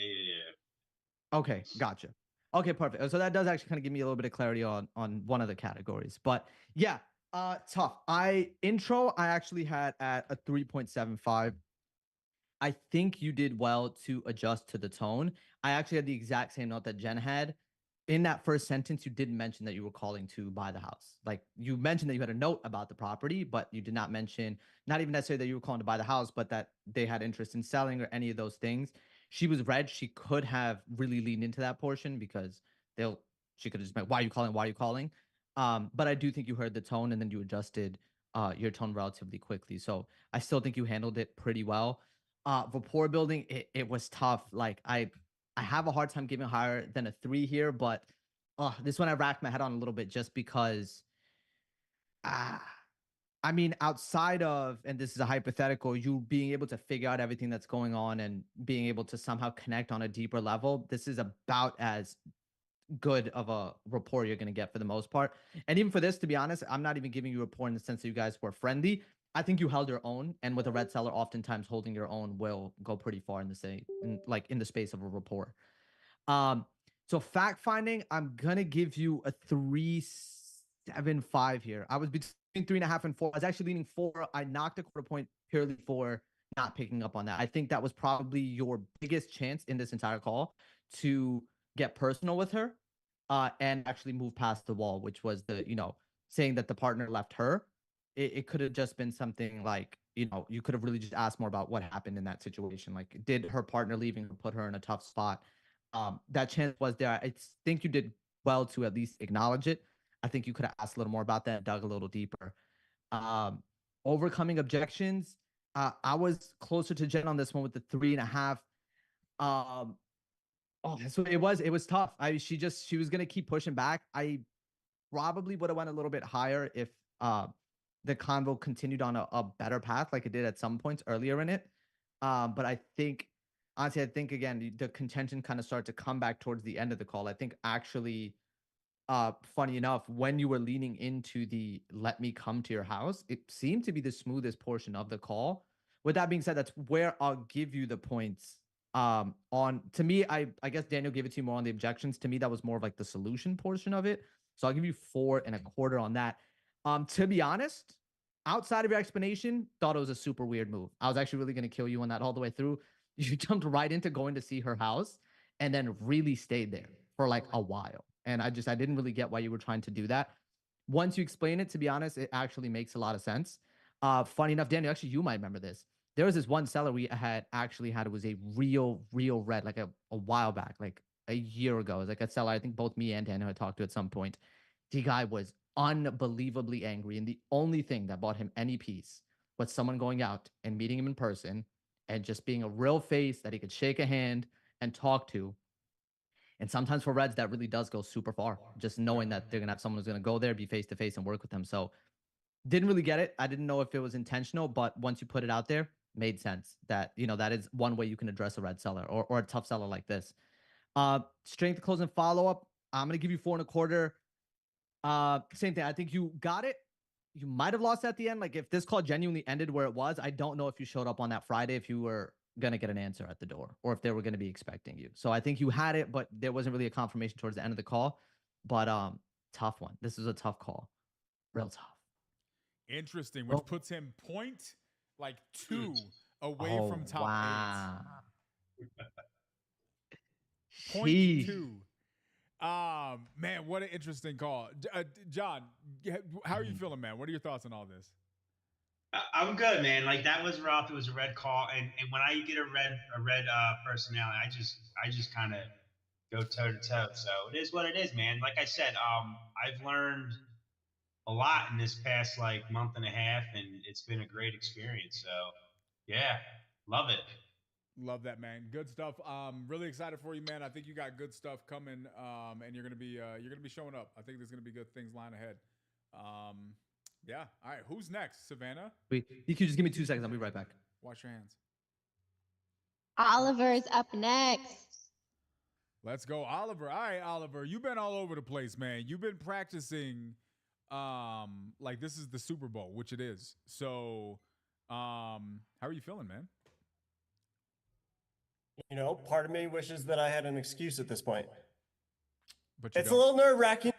Okay, gotcha. Okay, perfect. So that does actually kind of give me a little bit of clarity on one of the categories. But yeah, tough. I actually had at a 3.75. I think you did well to adjust to the tone. I actually had the exact same note that Jen had. In that first sentence, you did mention that you were calling to buy the house. Like you mentioned that you had a note about the property, but you did not mention, not even necessarily that you were calling to buy the house, but that they had interest in selling or any of those things. She was red. She could have really leaned into that portion because she could have just been, why are you calling? Why are you calling? But I do think you heard the tone and then you adjusted your tone relatively quickly. So I still think you handled it pretty well. Rapport building, it was tough. Like I have a hard time giving higher than a 3 here, but this one I racked my head on a little bit just because I mean, outside of, and this is a hypothetical, you being able to figure out everything that's going on and being able to somehow connect on a deeper level, this is about as good of a rapport you're going to get for the most part. And even for this, to be honest, I'm not even giving you a rapport in the sense that you guys were friendly. I think you held your own, and with a red seller, oftentimes holding your own will go pretty far in the in the space of a rapport. So fact finding, I'm gonna give you a 3.75 here. I was between 3.5 and 4. I was actually leaning 4. I knocked a quarter point purely for not picking up on that. I think that was probably your biggest chance in this entire call to get personal with her, and actually move past the wall, which was saying that the partner left her. It could have just been something like, you could have really just asked more about what happened in that situation. Like, did her partner leaving put her in a tough spot? That chance was there. I think you did well to at least acknowledge it. I think you could have asked a little more about that, dug a little deeper. Um, Overcoming objections. I was closer to Jen on this one with the 3.5. So it was tough. She was gonna keep pushing back. I probably would have went a little bit higher if the convo continued on a better path like it did at some points earlier in it. But I think, honestly, again, the contention kind of started to come back towards the end of the call. I think actually, funny enough, when you were leaning into the let me come to your house, it seemed to be the smoothest portion of the call. With that being said, that's where I'll give you the points. On To me, I guess Daniel gave it to you more on the objections. To me, that was more of like the solution portion of it. So I'll give you 4.25 on that. To be honest, outside of your explanation, thought it was a super weird move. I was actually really going to kill you on that all the way through. You jumped right into going to see her house and then really stayed there for like a while. And I didn't really get why you were trying to do that. Once you explain it, to be honest, it actually makes a lot of sense. Funny enough, Daniel, actually, you might remember this. There was this one seller we had it was a real red, like a while back, like a year ago. It was like a seller I think both me and Daniel had talked to at some point. The guy was unbelievably angry. And the only thing that bought him any peace was someone going out and meeting him in person and just being a real face that he could shake a hand and talk to. And sometimes for Reds, that really does go super far. Just knowing that they're going to have someone who's going to go there, be face to face, and work with them. So didn't really get it. I didn't know if it was intentional, but once you put it out there, made sense that, that is one way you can address a red seller or a tough seller like this. Strength, close, and follow up. I'm going to give you 4.25. Same thing. I think you got it. You might have lost at the end. Like if this call genuinely ended where it was, I don't know if you showed up on that Friday, if you were going to get an answer at the door or if they were going to be expecting you. So I think you had it, but there wasn't really a confirmation towards the end of the call. But tough one. This is a tough call. Real tough. Interesting, which puts him like 2 away from top 8. Point 2. Man, what an interesting call. John, how are you feeling, man? What are your thoughts on all this? I'm good, man. Like that was rough. It was a red call, and when I get a red personality, I just kind of go toe to toe. So it is what it is, man. Like I said, I've learned a lot in this past like month and a half, and it's been a great experience. So yeah, love it. Love that, man. Good stuff. Really excited for you, man. I think you got good stuff coming, and you're gonna be showing up. I think there's gonna be good things lying ahead. Yeah. All right. Who's next? Savannah. Wait, DQ, just give me 2 seconds. I'll be right back. Wash your hands. Oliver's up next. Let's go, Oliver. All right, Oliver. You've been all over the place, man. You've been practicing, like this is the Super Bowl, which it is. So, how are you feeling, man? You know, part of me wishes that I had an excuse at this point. But it's a little nerve-wracking.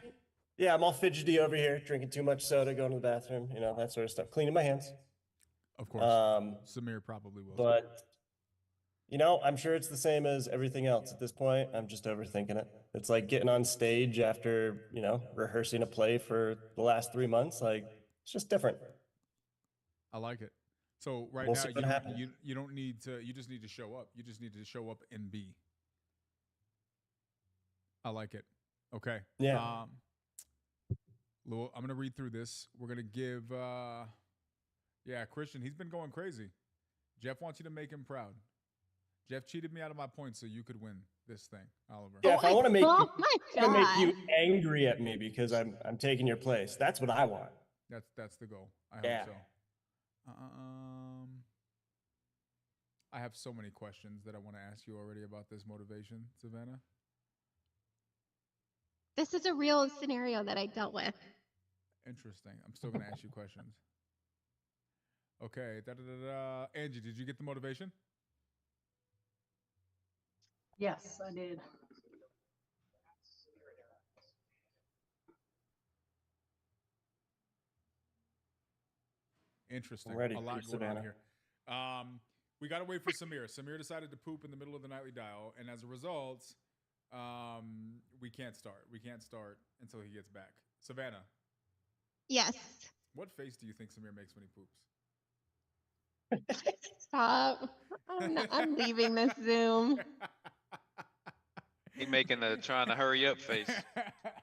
Yeah, I'm all fidgety over here, drinking too much soda, going to the bathroom, you know, that sort of stuff. Cleaning my hands. Of course. Samir probably will. But, you know, I'm sure it's the same as everything else at this point. I'm just overthinking it. It's like getting on stage after, you know, rehearsing a play for the last 3 months. Like, it's just different. I like it. So right We'll now see what happens. you don't need to. You just need to show up. You just need to show up and be. I like it. Okay. Yeah. Lou, I'm gonna read through this. We're gonna give. Yeah, Christian. He's been going crazy. Jeff wants you to make him proud. Jeff cheated me out of my points so you could win this thing, Oliver. Yeah, if I want to make, Oh my to make God. you angry at me because I'm taking your place. That's what I want. That's the goal. I Yeah. hope so. I have so many questions that I want to ask you already about this motivation, Savannah. This is a real scenario that I dealt with. Interesting. I'm still going to ask you questions. Okay. Angie, did you get the motivation? Yes, I did. Interesting. I'm ready A lot for going on Savannah. here. We got to wait for Samir. Samir decided to poop in the middle of the nightly dial, and as a result, we can't start. We can't start until he gets back. Savannah, Yes. what face do you think Samir makes when he poops? Stop. I'm leaving this Zoom. He making a trying to hurry up face.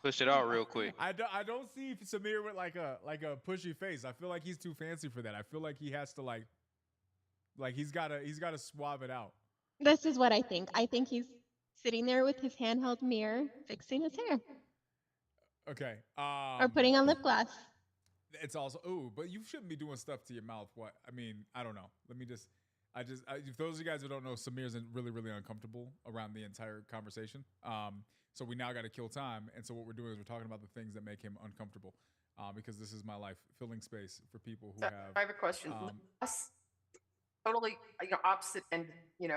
Push it out real quick. I don't see Samir with like a pushy face. I feel like he's too fancy for that. I feel like he has to like he's gotta suave it out. This is what I think. I think he's sitting there with his handheld mirror, fixing his hair Okay. or putting on lip gloss. It's also but you shouldn't be doing stuff to your mouth. What I mean, I don't know. Let me just. If those of you guys who don't know, Samir's really, really uncomfortable around the entire conversation. So we now got to kill time. And so what we're doing is we're talking about the things that make him uncomfortable. Because this is my life, filling space for people who have. I have a question. Us, totally, opposite end. He's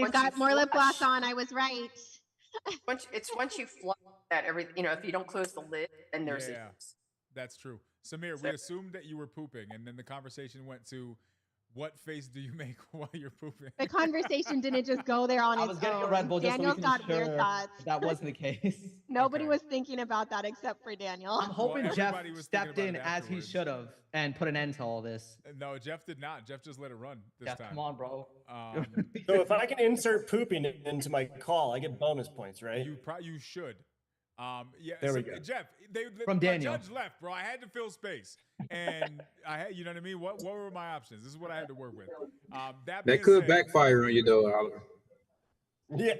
Once got you more lip gloss flush- on. I was right. Once you flush that if you don't close the lid, then there's Yeah. issues. That's true. Samir, we assumed that you were pooping, and then the conversation went to, what face do you make while you're pooping? The conversation didn't just go there on I its was getting a own. Red Bull just so we Daniel's can got weird ensure thoughts. that wasn't the case. Nobody Okay. was thinking about that except for Daniel. I'm hoping Jeff everybody was stepped thinking in about it as he afterwards. should have and put an end to all this. No, Jeff did not. Jeff just let it run this Jeff, time. come on, bro. So if I can insert pooping into my call, I get bonus points, right? You should. Yeah. There we so, go. Jeff, From my Daniel. judge left, bro. I had to fill space, and I had, you know what I mean. What were my options? This is what I had to work with. That being That could said- backfire on you, though, Oliver. Yeah.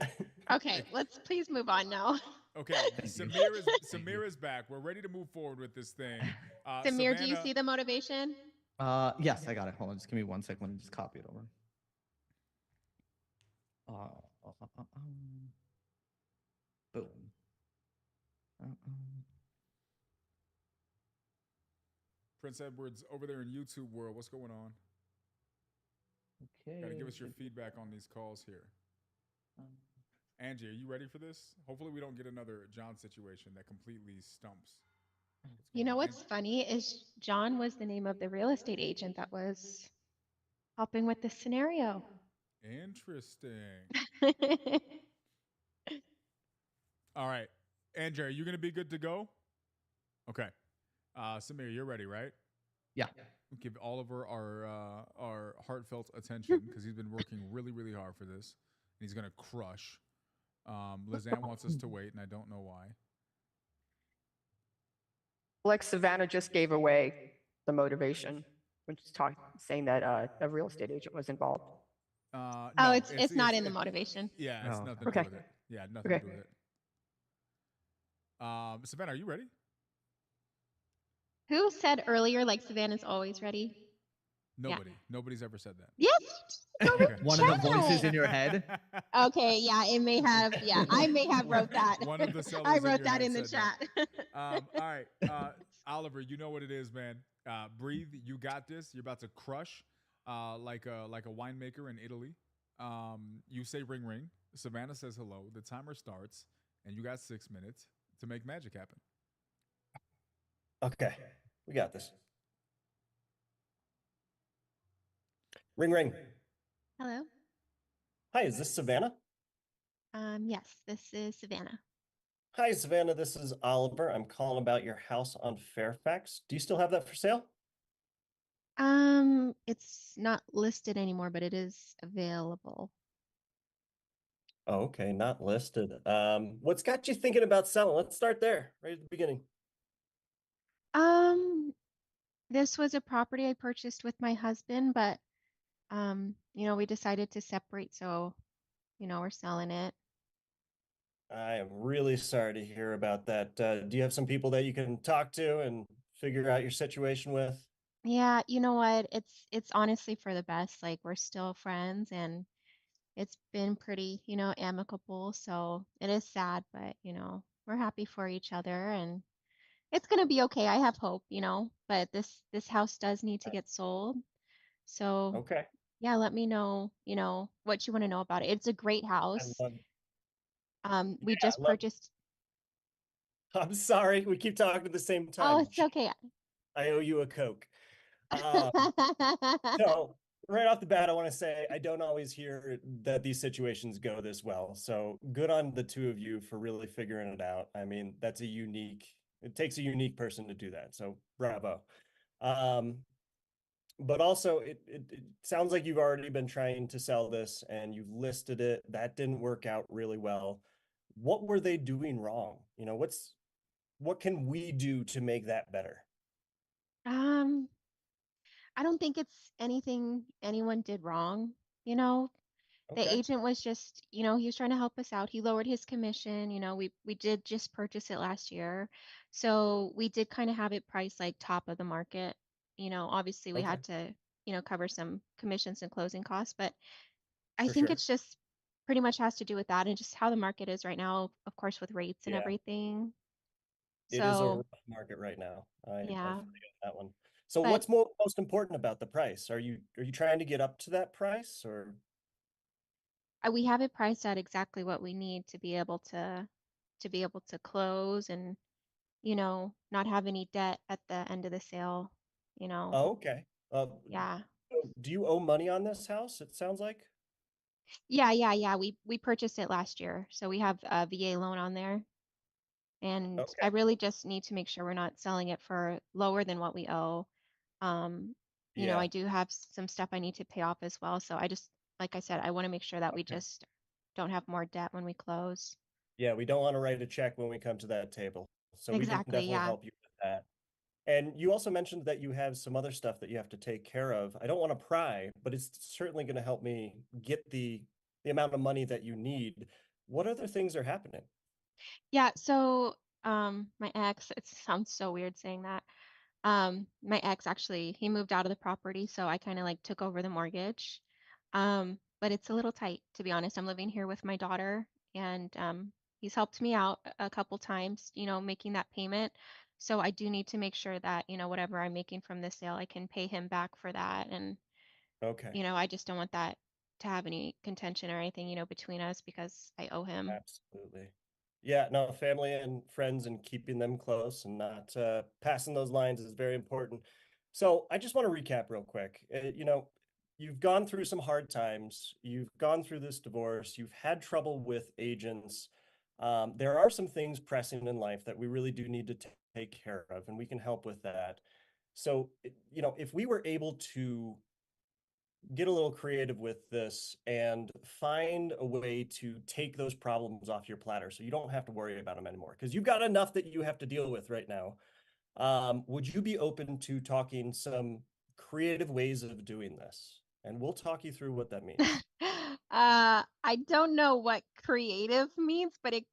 Okay, let's please move on now. Okay, Samir is back. We're ready to move forward with this thing. Samir, do you Savannah- see the motivation? Yes, I got it. Hold on, just give me 1 second. Let me just copy it over. Boom. Prince Edward's over there in YouTube world. What's going on? Okay. Got to give us your feedback on these calls here. Angie, are you ready for this? Hopefully we don't get another John situation that completely stumps. You know what's funny is John was the name of the real estate agent that was helping with this scenario. Interesting. All right. Angie, are you going to be good to go? Okay. Samir, you're ready, right? Yeah. Give Oliver our heartfelt attention because he's been working really, really hard for this, and he's gonna crush. Lizanne wants us to wait, and I don't know why. Like Savannah just gave away the motivation when she's saying that a real estate agent was involved. Oh, No, it's not in the motivation. Yeah, it's Oh, nothing to okay. do with it. Yeah, nothing to Okay. do with it. Savannah, are you ready? Who said earlier like Savannah's always ready? Nobody. Nobody's ever said that. Yes. Go read the One of the voices chat. in your head. Okay, yeah, it may have. Yeah, I may have wrote that. One of the sellers I in wrote your that head in the said that. chat. All right, Oliver, you know what it is, man. Breathe. You got this. You're about to crush, like a winemaker in Italy. You say ring ring. Savannah says hello. The timer starts, and you got 6 minutes to make magic happen. Okay, we got this. Ring, ring. Hello. Hi, is this Savannah? Yes, this is Savannah. Hi, Savannah. This is Oliver. I'm calling about your house on Fairfax. Do you still have that for sale? It's not listed anymore, but it is available. Oh, okay, not listed. What's got you thinking about selling? Let's start there, right at the beginning. This was a property I purchased with my husband, but we decided to separate, so we're selling it. I am really sorry to hear about that. Do you have some people that you can talk to and figure out your situation with? Yeah, you know what? It's honestly for the best. Like we're still friends and it's been pretty, amicable. So it is sad, but we're happy for each other and it's gonna be okay. I have hope, but this house does need to get sold. So Okay. yeah, let me know, what you want to know about it. It's a great I house. love, We yeah, just purchased. I'm sorry, we keep talking at the same Oh, time. it's okay. I owe you a Coke. So right off the bat, I want to say I don't always hear that these situations go this well. So good on the two of you for really figuring it out. I mean, it takes a unique person to do that. So bravo. But also it sounds like you've already been trying to sell this and you've listed it. That didn't work out really well. What were they doing wrong? What can we do to make that better? Um, I don't think it's anything anyone did wrong. The Okay. agent was just, he was trying to help us out. He lowered his commission. We did just purchase it last year. So we did kind of have it priced like top of the market. Obviously we Okay. had to, cover some commissions and closing costs, but I For think sure. it's just pretty much has to do with that and just how the market is right now, of course, with rates and Yeah. everything. It is a So rough market right now. I feel yeah, you on that one. So but what's most important about the price? Are you trying to get up to that price or? we have it priced at exactly what we need to be able to close and not have any debt at the end of the sale, Oh, okay. Yeah. Do you owe money on this house? It sounds like. Yeah. We purchased it last year, so we have a VA loan on there. And I Okay. really just need to make sure we're not selling it for lower than what we owe. Yeah. I do have some stuff I need to pay off as well. So like I said, I want to make sure that we Okay. just don't have more debt when we close. Yeah, we don't want to write a check when we come to that table. So we can Exactly, definitely yeah. help you with that. And you also mentioned that you have some other stuff that you have to take care of. I don't want to pry, but it's certainly going to help me get the amount of money that you need. What other things are happening? Yeah, so my ex, it sounds so weird saying that. My ex actually, he moved out of the property, so I kind of like took over the mortgage. But it's a little tight, to be honest. I'm living here with my daughter, and he's helped me out a couple times, making that payment. So I do need to make sure that, whatever I'm making from the sale, I can pay him back for that. And, Okay. I just don't want that to have any contention or anything, between us because I owe him. Absolutely. Yeah, no, family and friends and keeping them close and not passing those lines is very important. So I just want to recap real quick. You've gone through some hard times. You've gone through this divorce. You've had trouble with agents. There are some things pressing in life that we really do need to take care of, and we can help with that. So, you know, if we were able to get a little creative with this and find a way to take those problems off your platter so you don't have to worry about them anymore, because you've got enough that you have to deal with right now. Would you be open to talking some creative ways of doing this? And we'll talk you through what that means. I don't know what creative means, but it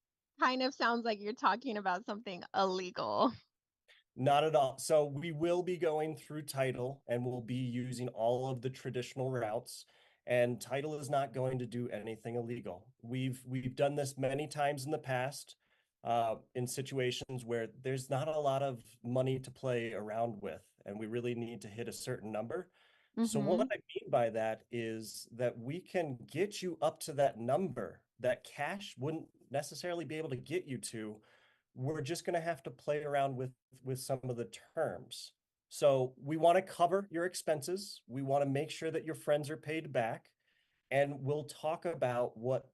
kind of sounds like you're talking about something illegal. Not at all. So we will be going through title and we'll be using all of the traditional routes. And title is not going to do anything illegal. We've done this many times in the past, in situations where there's not a lot of money to play around with, and we really need to hit a certain number. So what Mhm. I mean by that is that we can get you up to that number that cash wouldn't necessarily be able to get you to. We're just going to have to play around with some of the terms. So we want to cover your expenses. We want to make sure that your friends are paid back, and we'll talk about what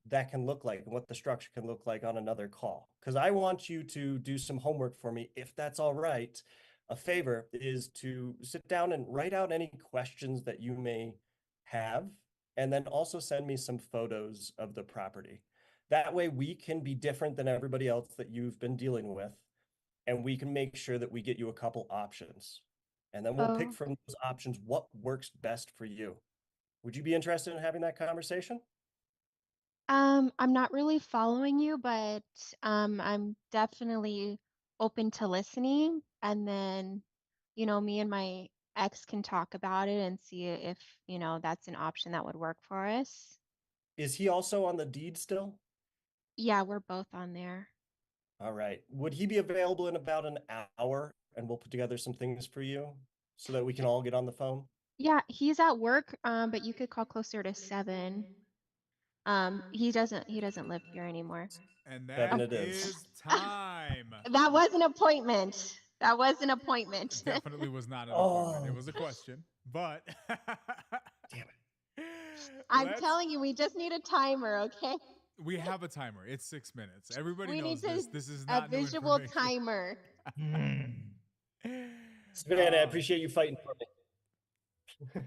that can look like and what the structure can look like on another call. Because I want you to do some homework for me, if that's all right. A favor is to sit down and write out any questions that you may have, and then also send me some photos of the property. That way we can be different than everybody else that you've been dealing with, and we can make sure that we get you a couple options. And then we'll pick Oh. from those options what works best for you. Would you be interested in having that conversation? I'm not really following you, but I'm definitely open to listening. And then, me and my ex can talk about it and see if, that's an option that would work for us. Is he also on the deed still? Yeah, we're both on there. All right. Would he be available in about an hour and we'll put together some things for you so that we can all get on the phone? Yeah, he's at work, but you could call closer to 7. He doesn't live here anymore. And 7 that it is. is time. That was an appointment. That was an appointment. Definitely was not an appointment. It Oh, was a question, but damn it. I'm let's. telling you, we just need a timer, okay? We have a timer. It's 6 minutes. Everybody We need knows this. to This is a not new visual information. timer. Savannah, I appreciate you fighting for me.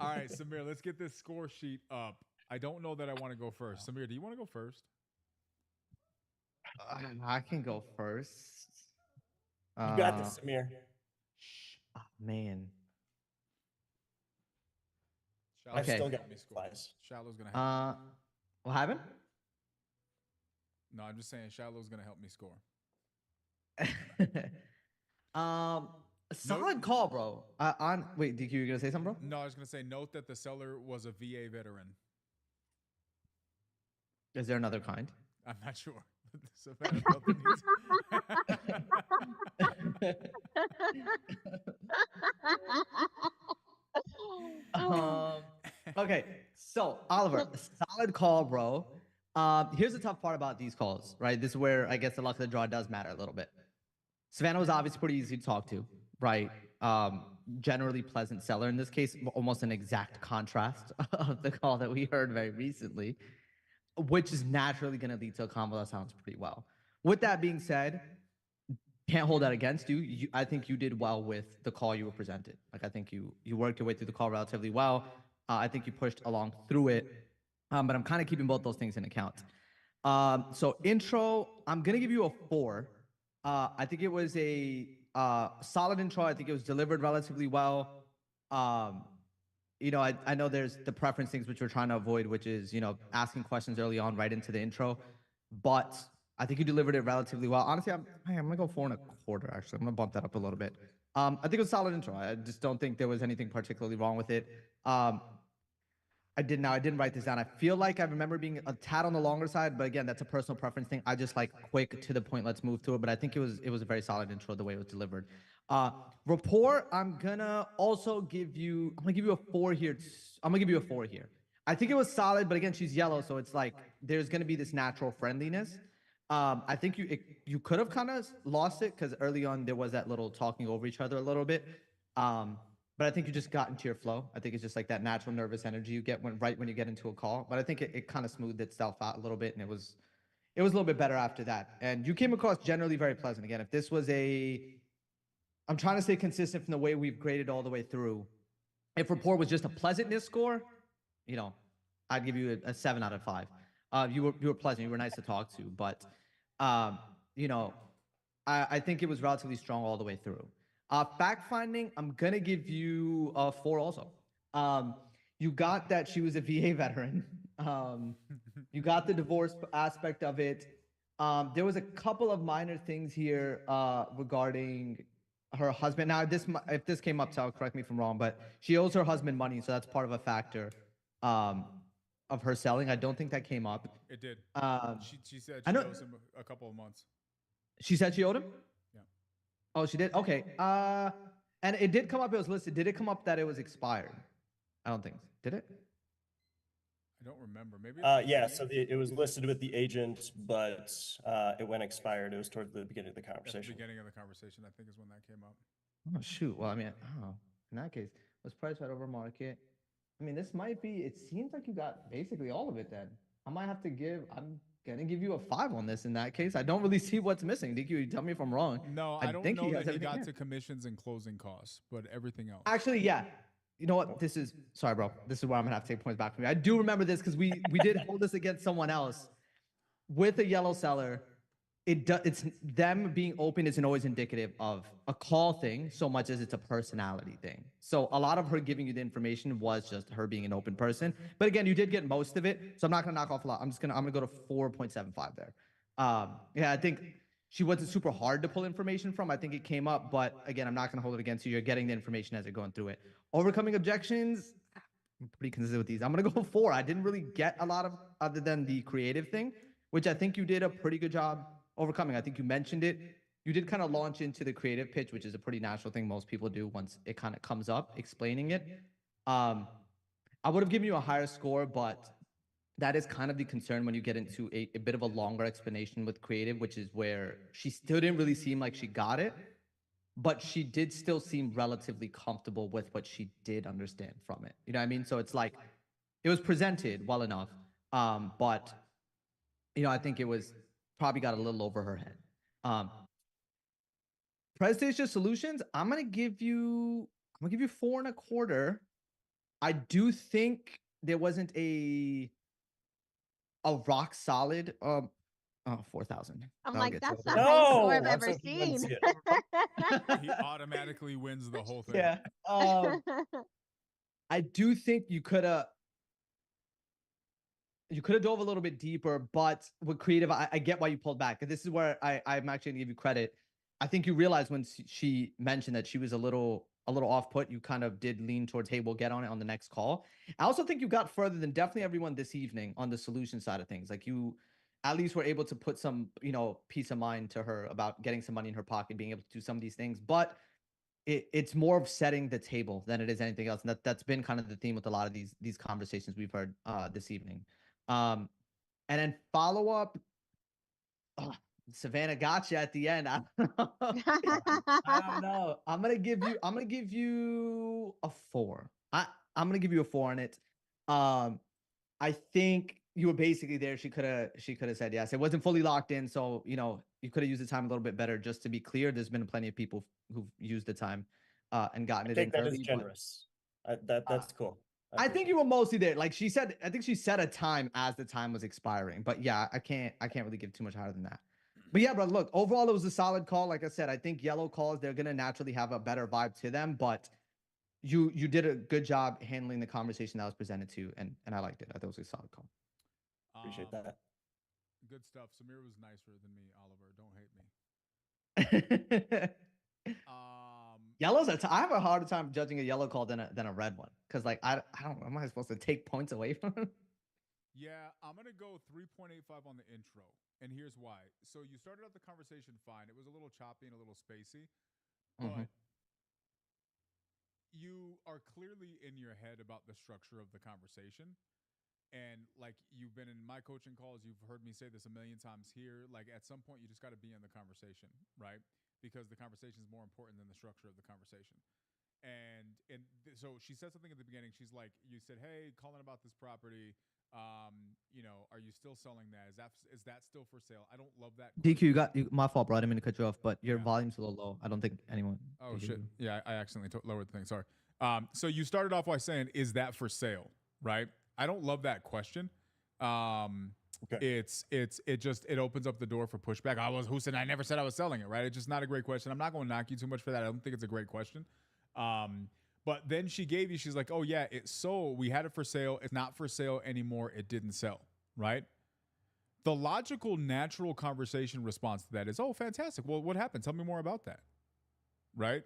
All right, Samir, let's get this score sheet up. I don't know that I want to go first. Samir, do you want to go first? I can go first. You got this, Samir. Oh, man. Shallow's Okay. gonna help me score. Shallow's gonna help me. What happened? No, I'm just saying Shallow's gonna help me score. Solid call, bro. Wait, DQ, you gonna say something, bro? No, I was gonna say note that the seller was a VA veteran. Is there another kind? I'm not sure. Savannah felt the need Okay, so Oliver, solid call, bro. Here's the tough part about these calls, right? This is where I guess the luck of the draw does matter a little bit. Savannah was obviously pretty easy to talk to, right? Generally pleasant seller. In this case, almost an exact contrast of the call that we heard very recently, which is naturally going to lead to a combo that sounds pretty well. With that being said, can't hold that against you. I think you did well with the call you were presented. Like, I think you worked your way through the call relatively well. I think you pushed along through it, but I'm kind of keeping both those things in account. So intro, I'm gonna give you a 4. I think it was a solid intro. I think it was delivered relatively well. I know there's the preference things which we're trying to avoid, which is, asking questions early on right into the intro. But I think you delivered it relatively well. Honestly, I'm gonna go 4.25. Actually, I'm gonna bump that up a little bit. I think it was a solid intro. I just don't think there was anything particularly wrong with it. I didn't write this down. I feel like I remember being a tad on the longer side, but again, that's a personal preference thing. I just like quick to the point. Let's move to it. But I think it was a very solid intro the way it was delivered. Rapport, I'm gonna give you a 4 here. I'm gonna give you a 4 here. I think it was solid, but again, she's yellow, so it's like there's gonna be this natural friendliness. I think you could have kind of lost it because early on there was that little talking over each other a little bit. But I think you just got into your flow. I think it's just like that natural nervous energy you get when you get into a call. But I think it kind of smoothed itself out a little bit, and it was a little bit better after that. And you came across generally very pleasant. Again, if this was a I'm trying to stay consistent from the way we've graded all the way through. If rapport was just a pleasantness score, you know, I'd give you a 7 out of 5. You were pleasant, you were nice to talk to, but you know, I think it was relatively strong all the way through. Fact finding, I'm gonna give you a 4 also. You got that she was a VA veteran. You got the divorce aspect of it. There was a couple of minor things here regarding her husband. Now, if this came up, Sal, correct me if I'm wrong, but she owes her husband money, so that's part of a factor of her selling. I don't think that came up. It did. She said I she know- owes him a couple of months. She said she owed him? Yeah. Oh, she did? Okay. And it did come up, it was listed. Did it come up that it was expired? I don't think. Did it? I don't remember. Maybe. Yeah, so it was listed with the agent, but it went expired. It was towards the beginning of the At the conversation. beginning of the conversation, I think is when that came up. Oh, shoot. Well, I mean, in that case, was priced right over market. I mean, this might be, it seems like you got basically all of it then. I'm going to give you a 5 on this in that case. I don't really see what's missing. DQ, you tell me if I'm wrong. No, I don't think know has that he everything got here. to commissions and closing costs, but everything else. Actually, yeah. You know what? Sorry, bro. This is where I'm going to have to take points back from you. I do remember this because we did hold this against someone else. With a yellow seller, it's them being open isn't always indicative of a call thing so much as it's a personality thing. So a lot of her giving you the information was just her being an open person. But again, you did get most of it, so I'm not gonna knock off a lot. I'm gonna go to 4.75 there. Yeah, I think she wasn't super hard to pull information from. I think it came up, but again, I'm not gonna hold it against you. You're getting the information as you're going through it. Overcoming objections, I'm pretty consistent with these. I'm gonna go 4. I didn't really get a lot of other than the creative thing, which I think you did a pretty good job overcoming. I think you mentioned it. You did kind of launch into the creative pitch, which is a pretty natural thing most people do once it kind of comes up, explaining it. I would have given you a higher score, but that is kind of the concern when you get into a bit of a longer explanation with creative, which is where she still didn't really seem like she got it, but she did still seem relatively comfortable with what she did understand from it. You know what I mean? So it's like, it was presented well enough, but you know, I think it was probably got a little over her head. Presentation solutions, I'm gonna give you 4.25. I do think there wasn't a rock solid 4,000. I'm That'll like, get to that's it. the highest score No, I've I'm ever so glad to seen. see it. He automatically wins the whole thing. Yeah. I do think you could have dove a little bit deeper, but with creative, I get why you pulled back. And this is where I'm actually gonna give you credit. I think you realized when she mentioned that she was a little off put, you kind of did lean towards, hey, we'll get on it on the next call. I also think you got further than definitely everyone this evening on the solution side of things. Like, you at least were able to put some, peace of mind to her about getting some money in her pocket, being able to do some of these things. But it's more of setting the table than it is anything else. And that's been kind of the theme with a lot of these conversations we've heard this evening. And then follow up. Savannah got you at the end. I don't know. I don't know. I'm gonna give you a 4. I'm gonna give you a 4 on it. I think you were basically there. She could have said yes. It wasn't fully locked in, so you could have used the time a little bit better. Just to be clear, there's been plenty of people who've used the time and gotten I it think in that early. is generous. That's cool. I think you were mostly there. Like she said, I think she set a time as the time was expiring. But yeah, I can't really give too much higher than that. But yeah, bro, look, overall it was a solid call. Like I said, I think yellow calls, they're gonna naturally have a better vibe to them. But you did a good job handling the conversation that was presented to you, and I liked it. I thought it was a solid call. Appreciate that. Good stuff. Samir was nicer than me, Oliver. Don't hate me. Yellows are I have a harder time judging a yellow call than a red one. Cause like I don't am I supposed to take points away from it? Yeah, I'm gonna go 3.85 on the intro, and here's why. So you started out the conversation fine. It was a little choppy and a little spacey, but you are clearly in your head about the structure of the conversation. And like you've been in my coaching calls, you've heard me say this a million times here. Like at some point, you just got to be in the conversation, right? Because the conversation is more important than the structure of the conversation. So she said something at the beginning. She's like, you said, hey, calling about this property. You know, are you still selling that? Is that still for sale? I don't love that. DQ, my fault, bro. I didn't mean to cut you off, but your Yeah. volume's a little low. I don't think anyone. Oh can hear shit. you. Yeah, I accidentally lowered the thing. Sorry. So you started off by saying, "Is that for sale?" Right? I don't love that question. Okay. It opens up the door for pushback. I never said I was selling it. Right? It's just not a great question. I'm not going to knock you too much for that. I don't think it's a great question. But then she's like, "Oh yeah, it's sold. We had it for sale. It's not for sale anymore. It didn't sell." Right? The logical, natural conversation response to that is, "Oh, fantastic. Well, what happened? Tell me more about that." Right?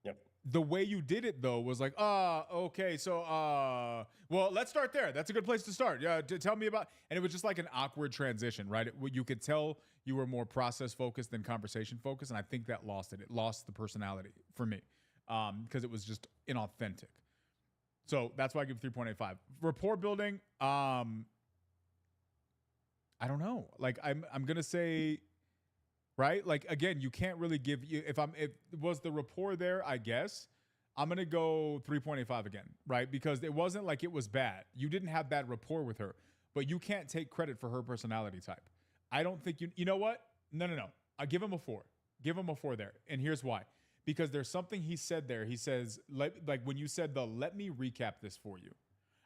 Yep. The way you did it though was like, okay, so well, let's start there. That's a good place to start. Yeah, tell me about. And it was just like an awkward transition, right? You could tell you were more process focused than conversation focused, and I think that lost it. It lost the personality for me because it was just inauthentic. So that's why I give 3.85. Rapport building. I don't know. Like I'm gonna say. Right? Like, again, you can't really give you, if was the rapport there, I guess, I'm going to go 3.85 again, right? Because it wasn't like it was bad. You didn't have bad rapport with her, but you can't take credit for her personality type. I don't think you know what? No. I give him a 4. Give him a 4 there. And here's why. Because there's something he said there. He says, like when you said let me recap this for you.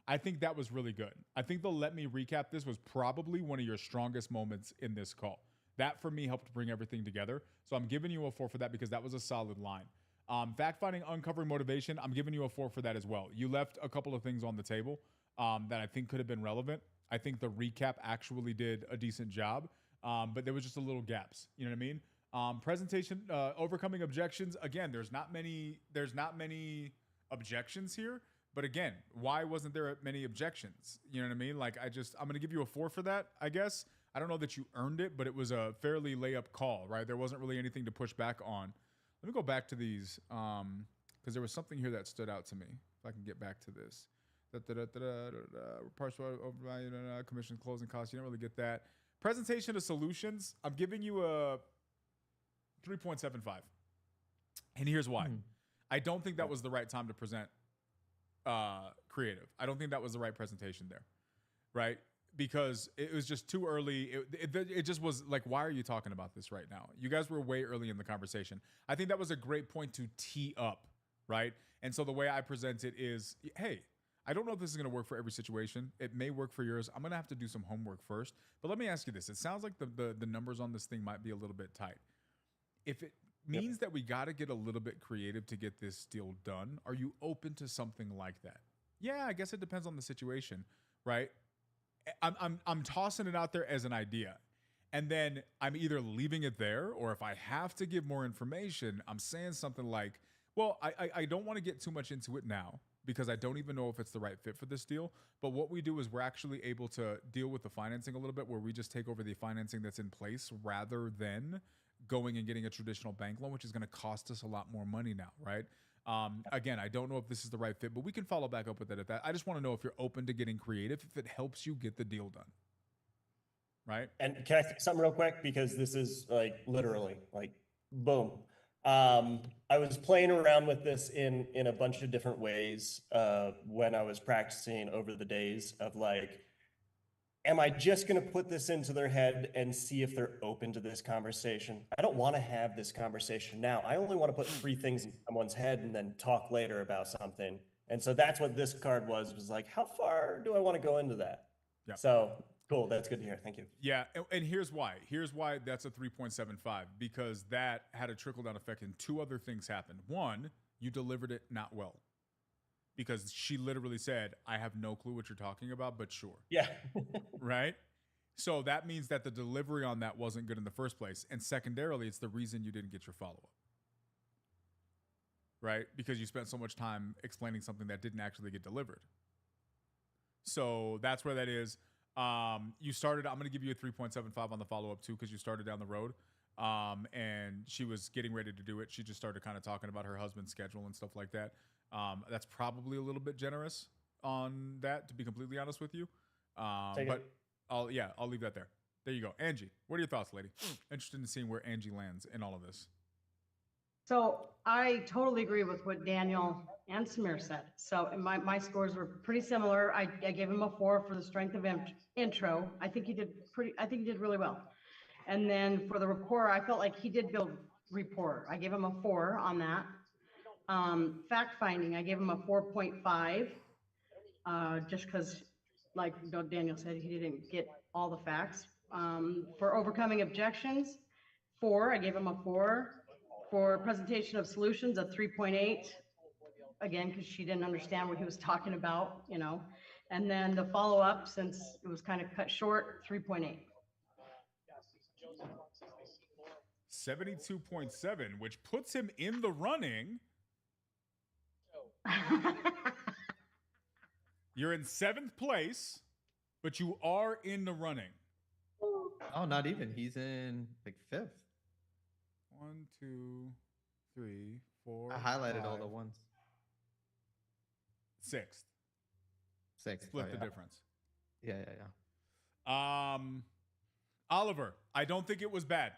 I think that was really good. I think the let me recap this was probably one of your strongest moments in this call. That for me helped bring everything together. So I'm giving you a 4 for that because that was a solid line. Fact finding, uncovering motivation, I'm giving you a 4 for that as well. You left a couple of things on the table that I think could have been relevant. I think the recap actually did a decent job, but there was just a little gaps. You know what I mean? Presentation, overcoming objections. Again, there's not many objections here. But again, why wasn't there many objections? You know what I mean? Like I'm going to give you a 4 for that, I guess. I don't know that you earned it, but it was a fairly layup call, right? There wasn't really anything to push back on. Let me go back to these because there was something here that stood out to me. If I can get back to this. Partial overvalue, commission closing costs. You don't really get that. Presentation of solutions. I'm giving you a 3.75. And here's why. I don't think that was the right time to present creative. I don't think that was the right presentation there, right? Because it was just too early. It just was like, why are you talking about this right now? You guys were way early in the conversation. I think that was a great point to tee up, right? And so the way I present it is, hey, I don't know if this is going to work for every situation. It may work for yours. I'm going to have to do some homework first. But let me ask you this. It sounds like the numbers on this thing might be a little bit tight. If it means that we got to get a little bit creative to get this deal done, are you open to something like that? Yeah, I guess it depends on the situation, right? I'm tossing it out there as an idea. And then I'm either leaving it there, or if I have to give more information, I'm saying something like, well, I don't want to get too much into it now because I don't even know if it's the right fit for this deal. But what we do is we're actually able to deal with the financing a little bit, where we just take over the financing that's in place rather than going and getting a traditional bank loan, which is going to cost us a lot more money now, right? Again, I don't know if this is the right fit, but we can follow back up with it at that. I just want to know if you're open to getting creative, if it helps you get the deal done. Right? And can I say something real quick? Because this is like literally like boom. I was playing around with this in a bunch of different ways when I was practicing over the days of like, am I just going to put this into their head and see if they're open to this conversation? I don't want to have this conversation now. I only want to put 3 things in someone's head and then talk later about something. And so that's what this card was like, how far do I want to go into that? Yeah. So cool. That's good to hear. Thank you. Yeah. And here's why. Here's why that's a 3.75, because that had a trickle down effect and 2 other things happened. One, you delivered it not well. Because she literally said, I have no clue what you're talking about, but sure. Yeah. Right? So that means that the delivery on that wasn't good in the first place. And secondarily, it's the reason you didn't get your follow-up. Right? Because you spent so much time explaining something that didn't actually get delivered. So that's where that is. You started, I'm going to give you a 3.75 on the follow-up too, because you started down the road. And she was getting ready to do it. She just started kind of talking about her husband's schedule and stuff like that. That's probably a little bit generous on that, to be completely honest with you. But I'll leave that there. There you go. Angie, what are your thoughts, lady? Interested in seeing where Angie lands in all of this. So I totally agree with what Daniel and Samir said. So my scores were pretty similar. I gave him a 4 for the strength of intro. I think he did really well. And then for the rapport, I felt like he did build rapport. I gave him a 4 on that. Fact finding, I gave him a 4.5, just because, like Daniel said, he didn't get all the facts. For overcoming objections, 4, I gave him a 4. For presentation of solutions, a 3.8, again, because she didn't understand what he was talking about, you know. And then the follow-up, since it was kind of cut short, 3.8. 72.7, which puts him in the running. You're in 7th place, but you are in the running. Oh, not even. He's in like 5th. 1, 2, 3, 4. I highlighted all 5, the ones. 6th. 6th. Split Oh, the yeah. difference. Yeah. Oliver, I don't think it was bad.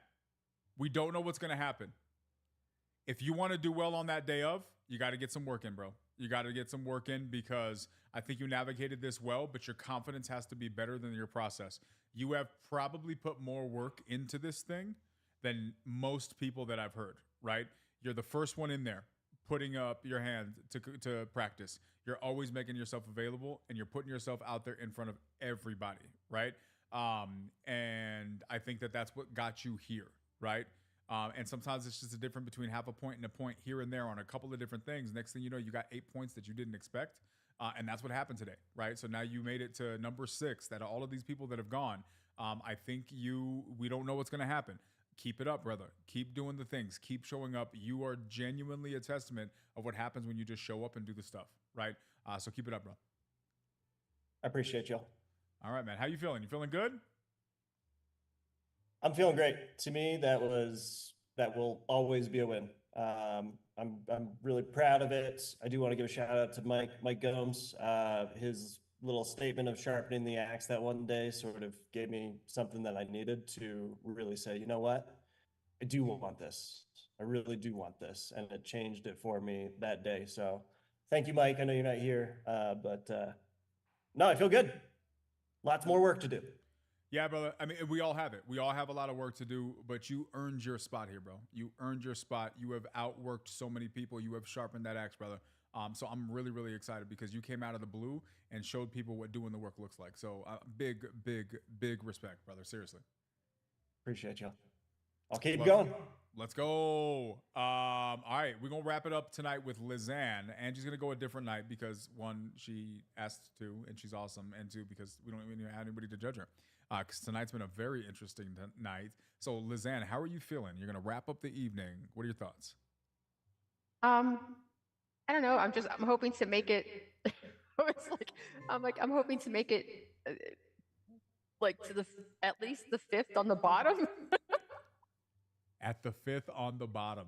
We don't know what's going to happen. If you want to do well on that day of, you got to get some work in, bro. You got to get some work in, because I think you navigated this well, but your confidence has to be better than your process. You have probably put more work into this thing than most people that I've heard, right? You're the first one in there putting up your hand to practice. You're always making yourself available, and you're putting yourself out there in front of everybody, right? And I think that that's what got you here, right? And sometimes it's just a difference between half a point and a point here and there on a couple of different things. Next thing you know, you got 8 points that you didn't expect. And that's what happened today, right? So now you made it to number 6. That all of these people that have gone, I think we don't know what's going to happen. Keep it up, brother. Keep doing the things. Keep showing up. You are genuinely a testament of what happens when you just show up and do the stuff, right? So keep it up, bro. I appreciate y'all. All right, man. How you feeling? You feeling good? I'm feeling great. To me, that will always be a win. I'm really proud of it. I do want to give a shout out to Mike Gomes. His little statement of sharpening the axe that one day sort of gave me something that I needed to really say, you know what? I do want this. I really do want this. And it changed it for me that day. So thank you, Mike. I know you're not here, but no, I feel good. Lots more work to do. Yeah, brother. I mean, we all have it. We all have a lot of work to do, but you earned your spot here, bro. You earned your spot. You have outworked so many people. You have sharpened that axe, brother. So I'm really, really excited because you came out of the blue and showed people what doing the work looks like. So big, big, big respect, brother. Seriously. Appreciate you. I'll keep going. Let's go. All right, we're going to wrap it up tonight with Lizanne. Angie's going to go a different night because, 1, she asked to, and she's awesome, and 2, because we don't even have anybody to judge her. Because tonight's been a very interesting night. So, Lizanne, how are you feeling? You're going to wrap up the evening. What are your thoughts? I don't know. I'm hoping to make it. I'm hoping to make it like to at least the 5th on the bottom. At the 5th on the bottom.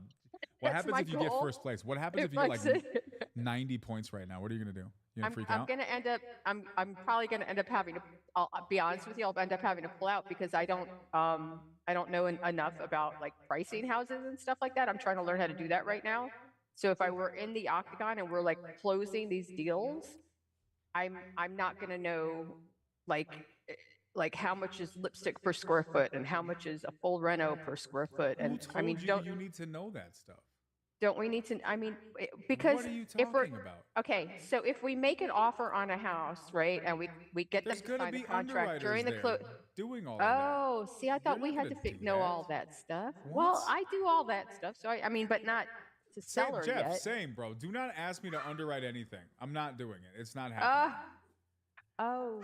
What That's happens my if you get goal. first place? What happens if you get like 90 points right now? What are you going to do? You going to freak I'm out? gonna end up. I'm probably gonna end up having to. I'll be honest with you. I'll end up having to pull out because I don't know enough about like pricing houses and stuff like that. I'm trying to learn how to do that right now. So if I were in the Octagon and we're like closing these deals, I'm not gonna know like how much is lipstick per square foot and how much is a full reno per square foot. And Who told you need to know that stuff? Don't we need to? I mean, because What are you if we're talking about? okay, so if we make an offer on a house, right, and we get There's them to gonna sign the be contract during the underwriters close. there doing all of that. Oh, see, I thought we had to know all that stuff. Well, I do all that stuff, so I mean, but not to Same, seller Jeff, yet. same, bro. Do not ask me to underwrite anything. I'm not doing it. It's not happening. Oh,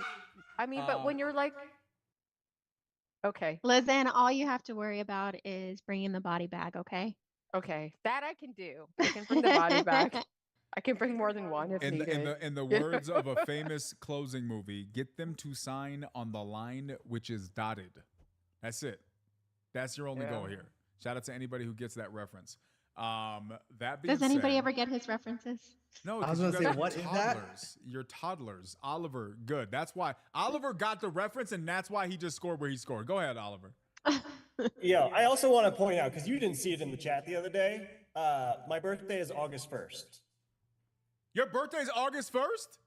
I mean, but when you're like, okay, Lizanne, all you have to worry about is bringing the body bag, okay? okay, that I can do. I can bring the body back. I can bring more than one if needed. In the words of a famous closing movie, get them to sign on the line which is dotted. That's it. That's your only goal here. Shout out to anybody who gets that reference. That being Does anybody said, ever get his references? No, I was because gonna you say, guys what are is that? toddlers. You're toddlers. Oliver, good. That's why Oliver got the reference, and that's why he just scored where he scored. Go ahead, Oliver. Yeah, I also want to point out, because you didn't see it in the chat the other day, my birthday is August 1st. Your birthday's August 1st?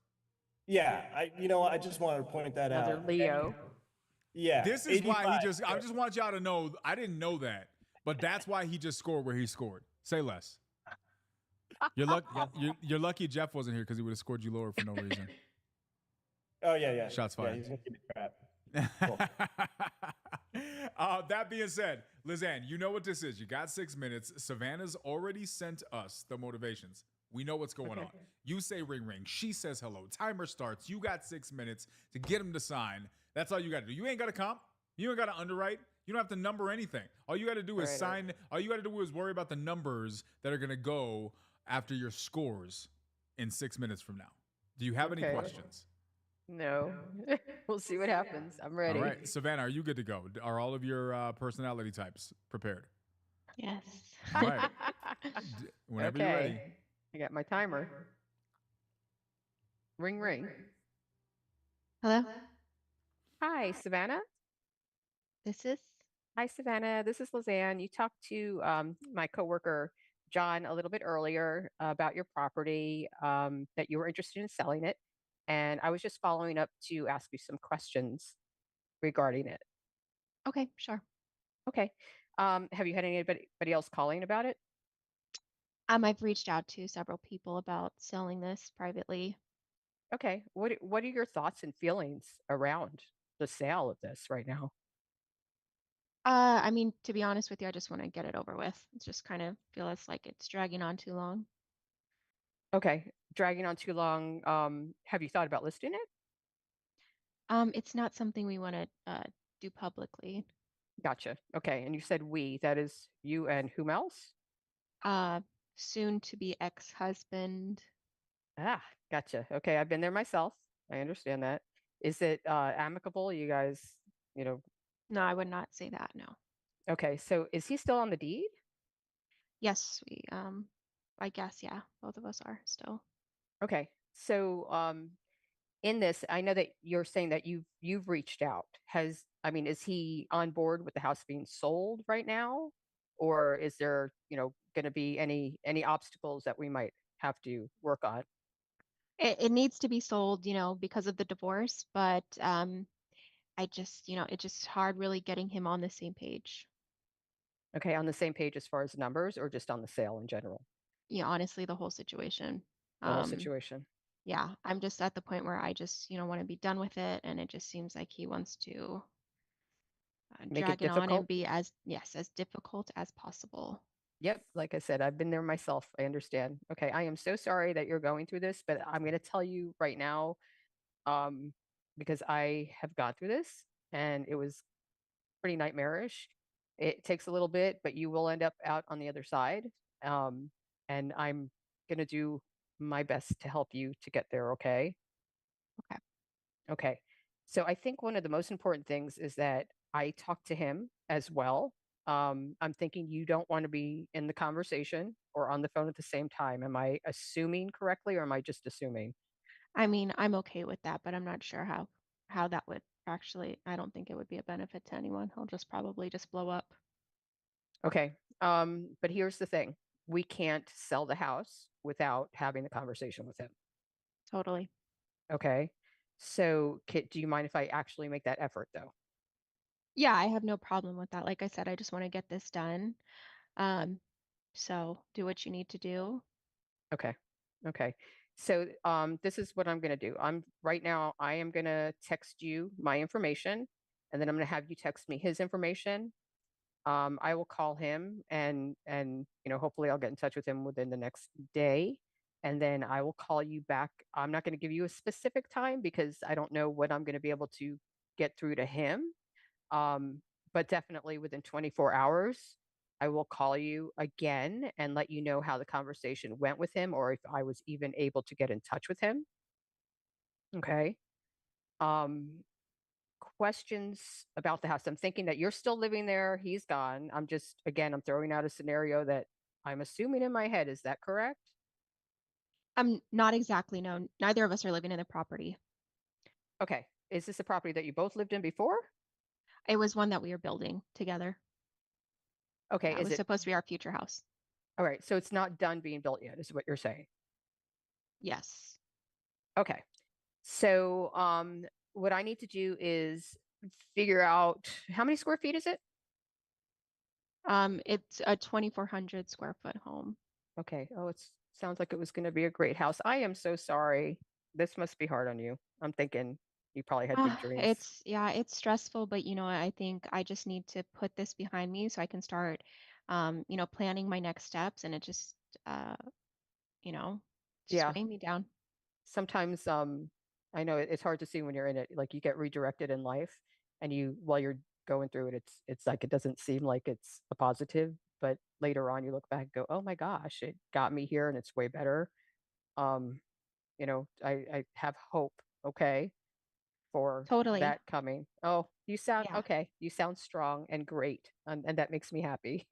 Yeah, I just wanted to point that Another out. Leo. Yeah. This is why 85. I just want y'all to know, I didn't know that, but that's why he just scored where he scored. Say less. You're lucky Jeff wasn't here because he would have scored you lower for no reason. Oh, yeah. Shots Yeah, fired. he's going to give me crap. Cool. That being said, Lizanne, you know what this is. You got 6 minutes. Savannah's already sent us the motivations. We know what's going on. You say ring ring. She says hello. Timer starts. You got 6 minutes to get him to sign. That's all you got to do. You ain't got to comp. You ain't got to underwrite. You don't have to number anything. All you got to do is sign. All you got to do is worry about the numbers that are going to go after your scores in 6 minutes from now. Do you have any questions? No. We'll see what happens. I'm ready. All right. Savannah, are you good to go? Are all of your personality types prepared? Yes. All right. Whenever you're ready. I got my timer. Ring, ring. Hello? Hi, Savannah. This is? Hi, Savannah. This is Lizanne. You talked to my coworker, John, a little bit earlier about your property, that you were interested in selling it. And I was just following up to ask you some questions regarding it. Okay, sure. Okay. Have you had anybody else calling about it? I've reached out to several people about selling this privately. Okay. What are your thoughts and feelings around the sale of this right now? I mean, to be honest with you, I just want to get it over with. It just kind of feels like it's dragging on too long. Okay. Dragging on too long. Have you thought about listing it? It's not something we want to do publicly. Gotcha. Okay. And you said we, that is you and whom else? Soon to be ex-husband. Ah, gotcha. Okay. I've been there myself. I understand that. Is it amicable? You guys, No, I would not say that, no. Okay. So is he still on the deed? Yes, I guess, yeah, both of us are still. Okay. So in this, I know that you're saying that you've reached out. Is he on board with the house being sold right now? Or is there, going to be any obstacles that we might have to work on? It needs to be sold, because of the divorce, but I just, it's just hard really getting him on the same page. Okay, on the same page as far as numbers or just on the sale in general? Yeah, honestly, the whole situation. The whole situation. Yeah, I'm just at the point where I just, want to be done with it, and it just seems like he wants to drag it on and be as difficult as possible. Yep, like I said, I've been there myself. I understand. Okay, I am so sorry that you're going through this, but I'm going to tell you right now, because I have gone through this and it was pretty nightmarish. It takes a little bit, but you will end up out on the other side. And I'm going to do my best to help you to get there. Okay. Okay. Okay. So I think one of the most important things is that I talk to him as well. I'm thinking you don't want to be in the conversation or on the phone at the same time. Am I assuming correctly, or am I just assuming? I mean, I'm okay with that, but I'm not sure how that would actually, I don't think it would be a benefit to anyone. He'll just probably just blow up. Okay. But here's the thing. We can't sell the house without having the conversation with him. Totally. Okay. So do you mind if I actually make that effort though? Yeah, I have no problem with that. Like I said, I just want to get this done. So do what you need to do. Okay. Okay. So this is what I'm going to do. Right now I am going to text you my information, and then I'm going to have you text me his information. I will call him and hopefully I'll get in touch with him within the next day, and then I will call you back. I'm not going to give you a specific time because I don't know what I'm going to be able to get through to him. But definitely within 24 hours, I will call you again and let you know how the conversation went with him, or if I was even able to get in touch with him. Okay. Questions about the house. I'm thinking that you're still living there. He's gone. I'm throwing out a scenario that I'm assuming in my head. Is that correct? Not exactly. No, neither of us are living in the property. Okay. Is this a property that you both lived in before? It was one that we were building together. Okay, That is was it, supposed to be our future house. all right, so it's not done being built yet, is what you're saying? Yes. Okay. So, what I need to do is figure out how many square feet is it? It's a 2,400 square foot home. Okay. Oh, it sounds like it was going to be a great house. I am so sorry. This must be hard on you. I'm thinking you probably had big dreams. It's stressful, but I think I just need to put this behind me so I can start, planning my next steps, and it just, Yeah. weighing me down. Sometimes, I know it's hard to see when you're in it. Like you get redirected in life, and while you're going through it, it's like it doesn't seem like it's a positive, but later on you look back and go, oh my gosh, it got me here, and it's way better. Um, I have hope. Okay. For Totally. that coming. Oh, you sound Yeah. okay. You sound strong and great, and that makes me happy.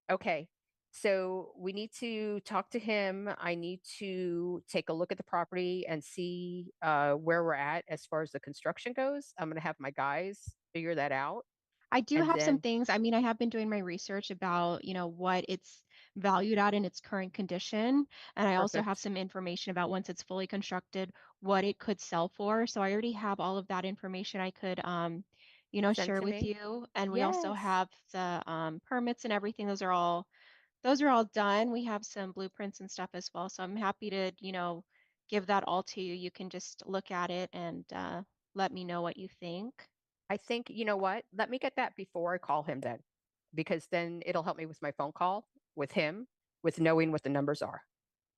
Okay. So we need to talk to him. I need to take a look at the property and see where we're at as far as the construction goes. I'm going to have my guys figure that out. I do And have some then, things. I mean, I have been doing my research about, what it's valued at in its current condition. And I also have perfect. some information about once it's fully constructed, what it could sell for. So I already have all of that information I could, Send share to with me. you. And we also Yes. have the permits and everything. Those are all done. We have some blueprints and stuff as well. So I'm happy to, give that all to you. You can just look at it and let me know what you think. I think, you know what? Let me get that before I call him then, because then it'll help me with my phone call with him, with knowing what the numbers are.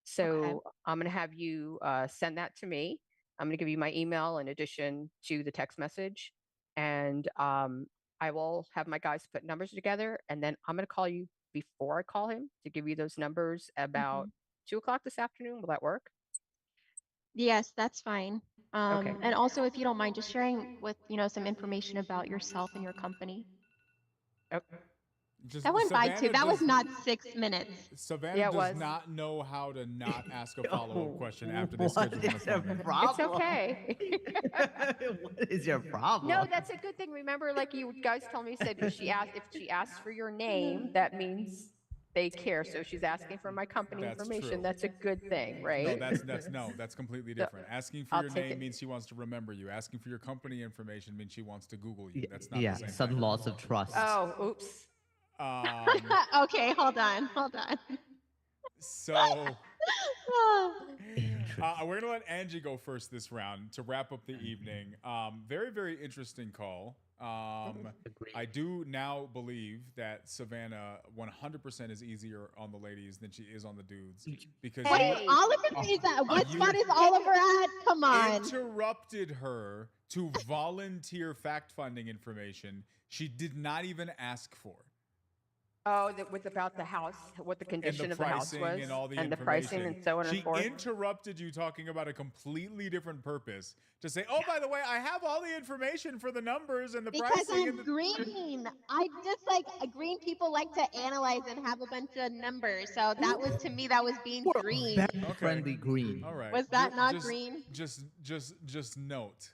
So I'm going to have you send that to me. I'm going to give you my email in addition to the text message. And I will have my guys put numbers together. And then I'm going to call you before I call him to give you those numbers about 2 o'clock this afternoon. Will that work? Yes, that's fine. Okay. And also, if you don't mind, just sharing with, some information about yourself and your company. Oh, Just That went by too. Savannah That was does- not 6 minutes. Savannah Yeah, it does was. not know how to not ask a follow-up question after they What schedule an is your appointment. problem? it's okay. What is your problem? No, that's a good thing. Remember, like you guys told me, said if she asks for your name, that means they care. So she's asking for my company That's information. true. That's a good thing, right? No, that's completely So, different. Asking for I'll your take name it. means she wants to remember you. Asking for your company information means she wants to Google you. Y- That's not yeah, the same sudden thing. loss of trust. Oh, oops. Okay, hold on. So Interesting. we're gonna let Angie go first this round to wrap up the evening. Very, very interesting call. Agreed. I do now believe that Savannah 100% is easier on the ladies than she is on the dudes because What Hey. is Oliver? Is that what you- spot is Oliver at? Come on. interrupted her to volunteer fact-finding information she did not even ask for. Oh, with about the house, what the condition And the of the house pricing was, and all the and the pricing information. and so on She and forth. interrupted you talking about a completely different purpose to say, "Oh, by the way, I have all the information for the numbers and the Because pricing." I'm and the green. I just green people like to analyze and have a bunch of numbers. So that was, to me, that was being We're green. very Okay. friendly green. All right. Was that not just, green? Just note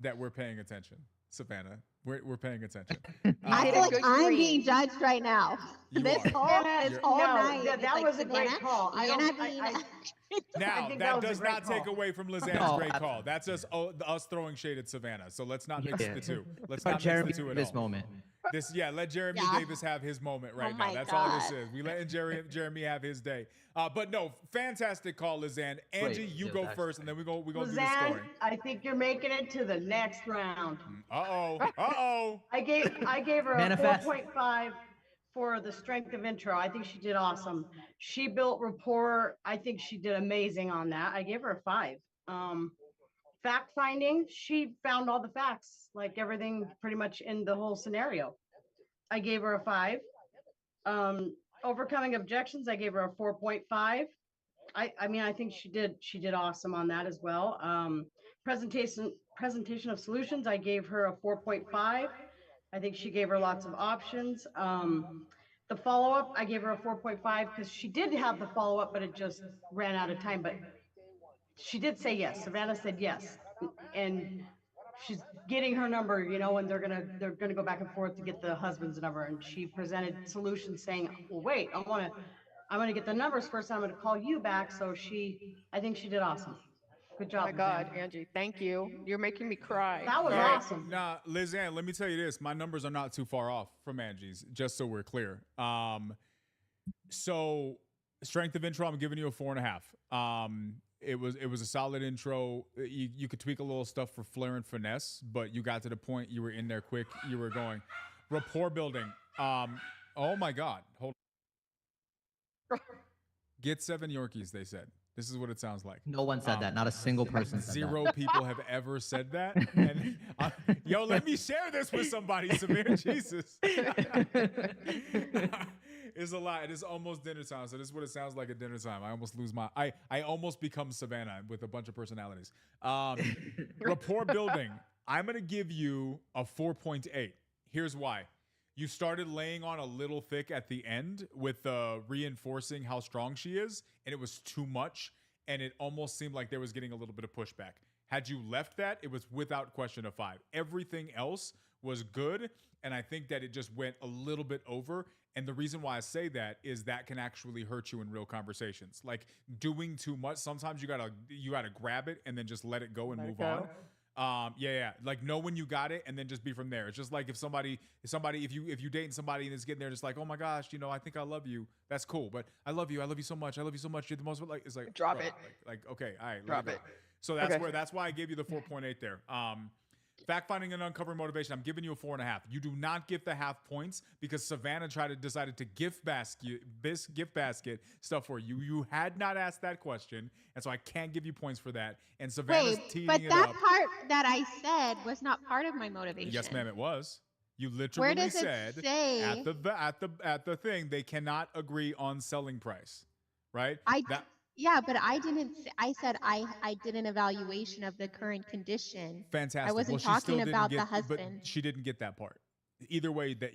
that we're paying attention, Savannah. We're paying attention. I feel like good I'm green. being judged right now. You This are. whole You're- night. that, it's that like, was a great Savannah, call. you're not being. Now, think that that was a does great not take call. away from Lizanne's No, great call. absolutely. That's just us throwing shade at Savannah. So let's not mix Yeah. the two. Let's Or not Jeremy mix the two at this all. moment. Let Jeremy Yeah. Davis have his moment right Oh now. my That's all this God. is. We letting Jeremy have his day. But no, fantastic call, Lizanne. Angie, you Yes, go actually. first, and then we're gonna do the Lizanne, scoring. I think you're making it to the next round. Uh-oh. I gave her a Manifest. 4.5 for the strength of intro. I think she did awesome. She built rapport. I think she did amazing on that. I gave her a 5. Fact finding, she found all the facts, like everything pretty much in the whole scenario. I gave her a 5. Overcoming objections, I gave her a 4.5. I mean, I think she did awesome on that as well. Presentation of solutions, I gave her a 4.5. I think she gave her lots of options. The follow-up, I gave her a 4.5 because she did have the follow-up, but it just ran out of time. But she did say yes. Savannah said yes. And she's getting her number, you know, and they're gonna go back and forth to get the husband's number. And she presented solutions saying, well, wait, I'm gonna get the numbers first. I'm gonna call you back. So I think she did awesome. Good Oh job. my God, Lizanne. Angie, thank you. You're making me cry. That was All right. awesome. Nah, Lizanne, let me tell you this. My numbers are not too far off from Angie's, just so we're clear. So strength of intro, I'm giving you a 4.5. It was a solid intro. You could tweak a little stuff for flair and finesse, but you got to the point. You were in there quick. You were going. Rapport building. Oh my God. Hold on. Get 7 Yorkies, they said. This is what it sounds like. No one said that. Not a single person said Zero that. people have ever said that. And yo, let me share this with somebody, Samir. Jesus. It's a lot. It is almost dinner time. So this is what it sounds like at dinner time. I almost lose my I almost become Savannah with a bunch of personalities. Rapport building. I'm gonna give you a 4.8. Here's why. You started laying on a little thick at the end with reinforcing how strong she is, and it was too much, and it almost seemed like there was getting a little bit of pushback. Had you left that, it was without question a 5. Everything else was good, and I think that it just went a little bit over. And the reason why I say that is that can actually hurt you in real conversations. Like doing too much, sometimes you gotta grab it and then just let it go and move on. Like know when you got it and then just be from there. It's just like if you dating somebody and it's getting there and it's like, oh my gosh, you know, I think I love you. That's cool, but I love you so much. You're the most, like, it's like Drop bro, it. Like okay, all right, Drop it. So that's Okay. that's why I gave you the 4.8 there. Fact finding and uncovering motivation. I'm giving you a 4.5. You do not get the half points because Savannah decided to gift basket stuff for you. You had not asked that question, and so I can't give you points for that. And Savannah's Wait, teeing but it that up. part that I said was not part of my motivation. Yes, ma'am, it was. You literally Where does it said say? at the thing they cannot agree on selling price, right? Yeah, but I didn't. I said I did an evaluation of the current condition. Fantastic. I wasn't Well, she still talking didn't about the get, husband. but she didn't get that part. Either way, that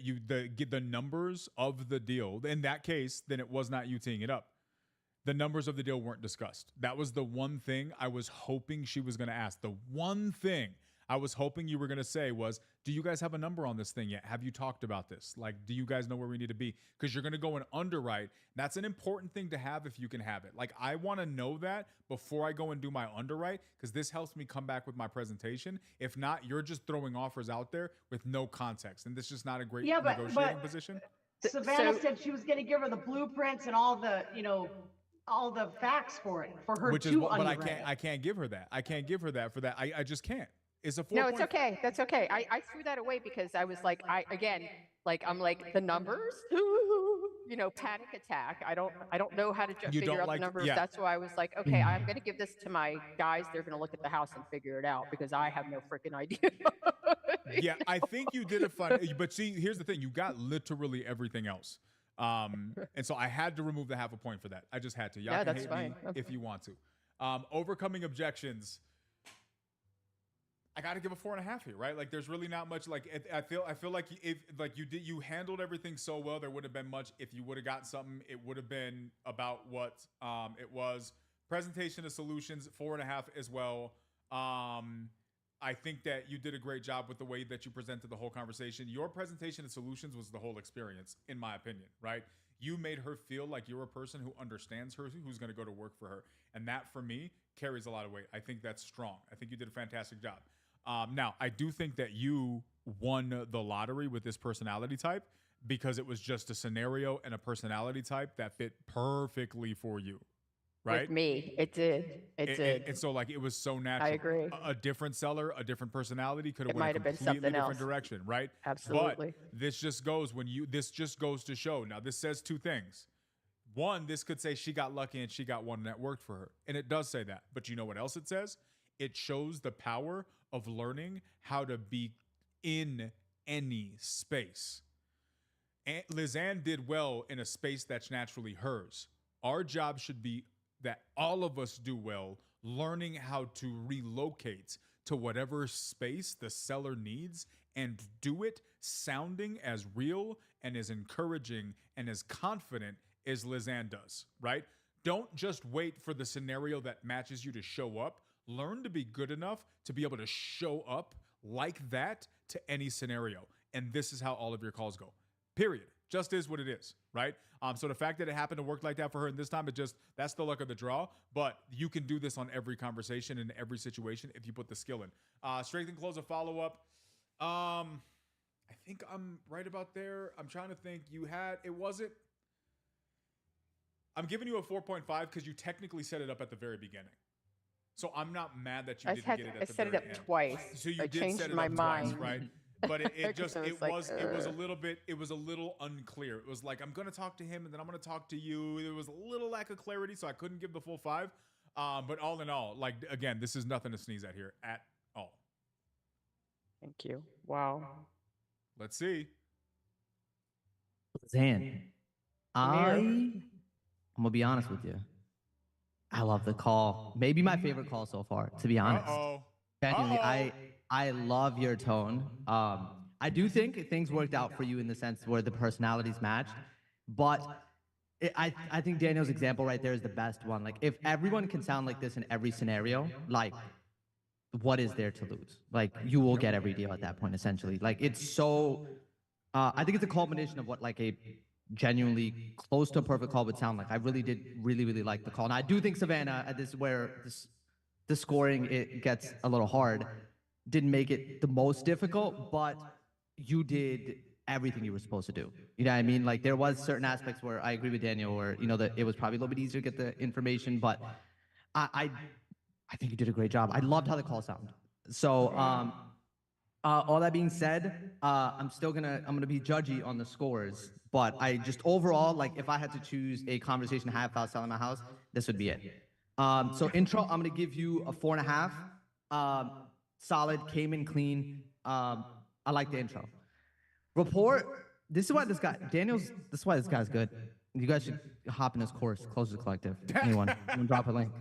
the numbers of the deal. In that case, then it was not you teeing it up. The numbers of the deal weren't discussed. That was the one thing I was hoping she was going to ask. The one thing I was hoping you were going to say was, do you guys have a number on this thing yet? Have you talked about this? Like, do you guys know where we need to be? Because you're going to go and underwrite. That's an important thing to have if you can have it. Like, I want to know that before I go and do my underwrite, because this helps me come back with my presentation. If not, you're just throwing offers out there with no context. And this is just not a great negotiating position. Savannah said she was going to give her the blueprints and all the, you know, all the facts for it, for her Which to is what, but underwrite it. I can't give her that. I can't give her that for that. I just can't. It's a 4. No, it's okay. That's okay. I threw that away because I was like, I'm like the numbers, you know, panic attack. I don't know how to figure out the numbers. yeah. That's why I was like, okay, I'm going to give this to my guys. They're going to look at the house and figure it out because I have no freaking idea. Yeah, I think you did it fun. But see, here's the thing. You got literally everything else. And so I had to remove the half a point for that. I just had to. Y'all Yeah, can that's hate fine. me if you want to. Overcoming objections. I got to give a 4.5 here, right? Like, there's really not much. Like, I feel like if like you handled everything so well, there would have been much. If you would have got something, it would have been about what it was. Presentation of solutions, 4.5 as well. I think that you did a great job with the way that you presented the whole conversation. Your presentation of solutions was the whole experience, in my opinion, right? You made her feel like you're a person who understands her, who's going to go to work for her. And that, for me, carries a lot of weight. I think that's strong. I think you did a fantastic job. Now, I do think that you won the lottery with this personality type because it was just a scenario and a personality type that fit perfectly for you, right? With me, it did. It did. And so, like, it was so natural. I agree. A different seller, a different personality could have It went might a have been completely something different else. direction, right? Absolutely. But this just goes to show. Now, this says 2 things. One, this could say she got lucky and she got one that worked for her. And it does say that. But you know what else it says? It shows the power of learning how to be in any space. And Lizanne did well in a space that's naturally hers. Our job should be that all of us do well learning how to relocate to whatever space the seller needs and do it sounding as real and as encouraging and as confident as Lizanne does, right? Don't just wait for the scenario that matches you to show up. Learn to be good enough to be able to show up like that to any scenario. And this is how all of your calls go. Period. Just is what it is, right? So the fact that it happened to work like that for her, and this time that's the luck of the draw. But you can do this on every conversation in every situation if you put the skill in. Strength and close a follow up. I think I'm right about there. I'm trying to think. I'm giving you a 4.5 because you technically set it up at the very beginning. So I'm not mad that you didn't get it at the very end. I set it up twice. So you I did changed set it my up mind. twice, right? But it was a "Ugh." little unclear. It was like, I'm gonna talk to him and then I'm gonna talk to you. There was a little lack of clarity, so I couldn't give the full 5. But all in all, like, again, this is nothing to sneeze at here at all. Thank you. Wow. Let's see. Zan, I'm gonna be honest with you. I love the call. Maybe my favorite call so far, to be honest. Genuinely, I love your tone. I do think things worked out for you in the sense where the personalities matched, but I think Daniel's example right there is the best one. Like, if everyone can sound like this in every scenario, like, what is there to lose? Like, you will get every deal at that point, essentially. Like, it's so, I think it's a culmination of what like a genuinely close to a perfect call would sound like. I really did really like the call. And I do think Savannah, this is where the scoring, it gets a little hard, didn't make it the most difficult, but you did everything you were supposed to do. You know what I mean? Like, there was certain aspects where I agree with Daniel, where, you know, that it was probably a little bit easier to get the information, but I think you did a great job. I loved how the call sounded. So, all that being said, I'm gonna be judgy on the scores, but I just overall, like, if I had to choose a conversation to have if I was selling my house, this would be it. So intro, I'm gonna give you a 4.5. Solid, came in clean. I like the intro. Report, this is why this guy's good. You guys should hop in his course, Close the Collective. Anyone drop a link.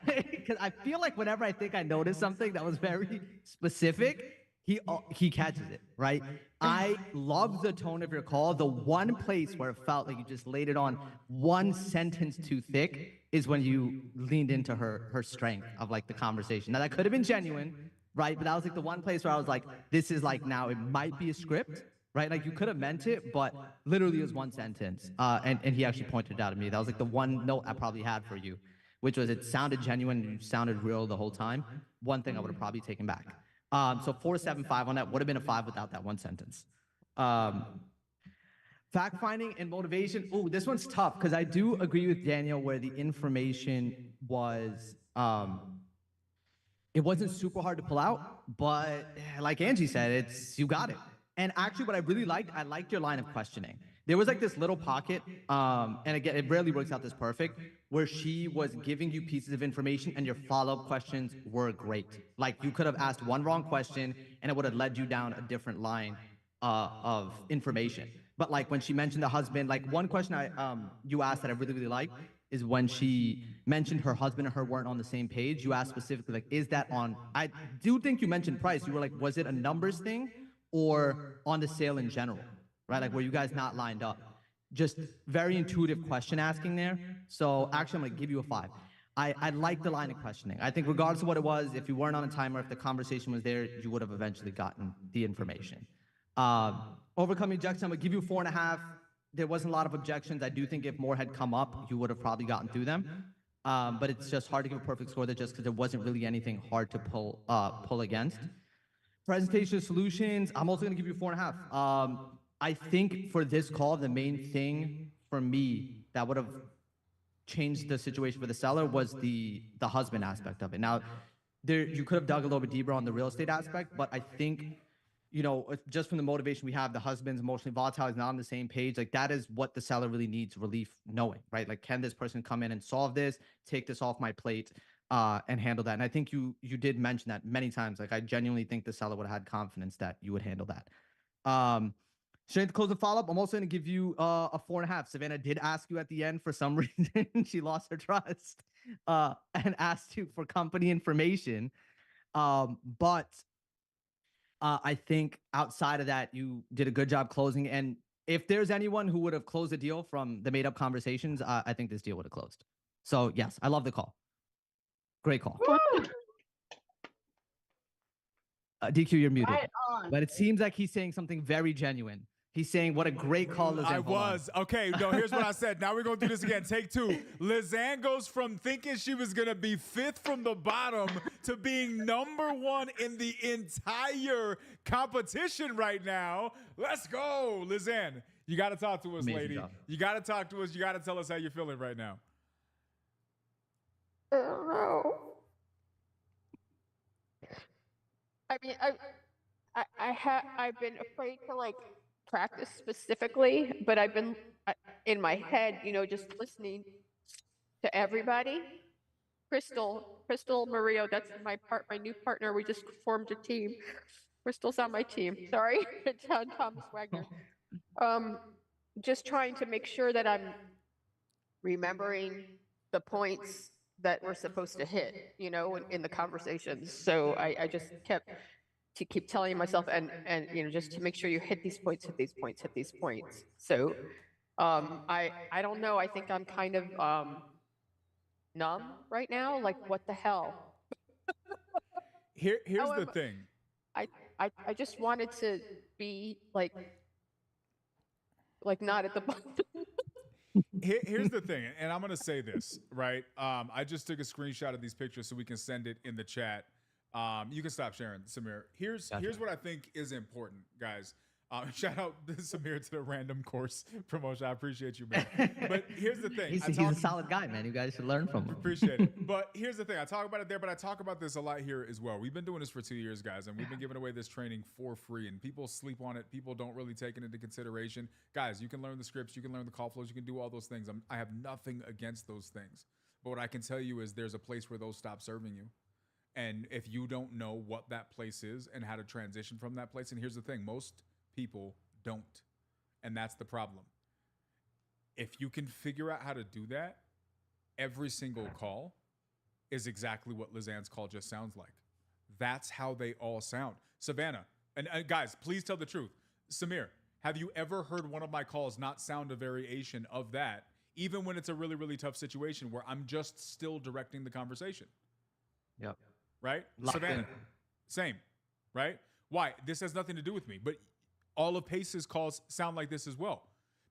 Because I feel like whenever I think I noticed something that was very specific, he catches it, right? I love the tone of your call. The one place where it felt like you just laid it on one sentence too thick is when you leaned into her strength of like the conversation. Now that could have been genuine, right? But that was like the one place where I was like, this is like, now it might be a script, right? Like, you could have meant it, but literally it was one sentence. And he actually pointed it out to me. That was like the one note I probably had for you, which was it sounded genuine and you sounded real the whole time. One thing I would have probably taken back. So 4.75 on that would have been a 5 without that one sentence. Fact finding and motivation. Oh, this one's tough because I do agree with Daniel where the information was, it wasn't super hard to pull out, but like Angie said, you got it. And actually what I really liked, I liked your line of questioning. There was like this little pocket, and again, it rarely works out this perfect, where she was giving you pieces of information and your follow-up questions were great. Like, you could have asked one wrong question and it would have led you down a different line of information. But like when she mentioned the husband, like one question you asked that I really liked is when she mentioned her husband and her weren't on the same page, you asked specifically, like, is that on, I do think you mentioned price. You were like, was it a numbers thing or on the sale in general? Right? Like, were you guys not lined up? Just very intuitive question asking there. So actually, I'm going to give you a 5. I like the line of questioning. I think regardless of what it was, if you weren't on a timer, if the conversation was there, you would have eventually gotten the information. Overcoming objections, I'm going to give you a 4.5. There wasn't a lot of objections. I do think if more had come up, you would have probably gotten through them. But it's just hard to give a perfect score there just because there wasn't really anything hard to pull against. Presentation solutions, I'm also going to give you a 4.5. I think for this call, the main thing for me that would have changed the situation for the seller was the husband aspect of it. Now, you could have dug a little bit deeper on the real estate aspect, but I think, you know, just from the motivation we have, the husband's emotionally volatile, he's not on the same page. Like, that is what the seller really needs relief knowing, right? Like, can this person come in and solve this, take this off my plate, and handle that? And I think you did mention that many times. Like, I genuinely think the seller would have had confidence that you would handle that. Strength to close the follow-up, I'm also going to give you a 4.5. Savannah did ask you at the end for some reason. She lost her trust and asked you for company information. But I think outside of that, you did a good job closing. And if there's anyone who would have closed the deal from the made-up conversations, I think this deal would have closed. So, yes, I love the call. Great call. DQ, you're muted. Right on. But it seems like he's saying something very genuine. He's saying, what a great call, Lizanne. I Hold on. was. Okay, no, here's what I said. Now we're going to do this again. Take two. Lizanne goes from thinking she was going to be 5th from the bottom to being #1 in the entire competition right now. Let's go, Lizanne. You got to talk to us, Amazing lady. job. You got to talk to us. You got to tell us how you're feeling right now. I don't know. I mean, I've been afraid to like practice specifically, but I've been in my head, you know, just listening to everybody. Crystal Murillo, that's my new partner. We just formed a team. Crystal's on my team. Sorry, John Thomas Wagner. Just trying to make sure that I'm remembering the points that we're supposed to hit, you know, in the conversations. So I just keep telling myself and you know, just to make sure you hit these points, hit these points, hit these points. So I don't know. I think I'm kind of numb right now. Like, what the hell? Here's the thing. I just wanted to be like not at the bottom. Here's the thing, and I'm gonna say this, right? I just took a screenshot of these pictures so we can send it in the chat. You can stop sharing, Samir. Here's what I think is important, guys. Shout out Samir to the random course promotion. I appreciate you, man. But here's the thing. He's a solid guy, man. You guys should learn from him. Appreciate it. But here's the thing. I talk about it there, but I talk about this a lot here as well. We've been doing this for 2 years, guys, and we've been giving away this training for free, and people sleep on it. People don't really take it into consideration. Guys, you can learn the scripts. You can learn the call flows. You can do all those things. I have nothing against those things. But what I can tell you is there's a place where those stop serving you. And if you don't know what that place is and how to transition from that place, and here's the thing, most people don't. And that's the problem. If you can figure out how to do that, every single call is exactly what Lizanne's call just sounds like. That's how they all sound. Savannah, and guys, please tell the truth. Samir, have you ever heard one of my calls not sound a variation of that, even when it's a really, really tough situation where I'm just still directing the conversation? Yep. Right? Locked Savannah, in. same, right? Why? This has nothing to do with me, but all of Pace's calls sound like this as well.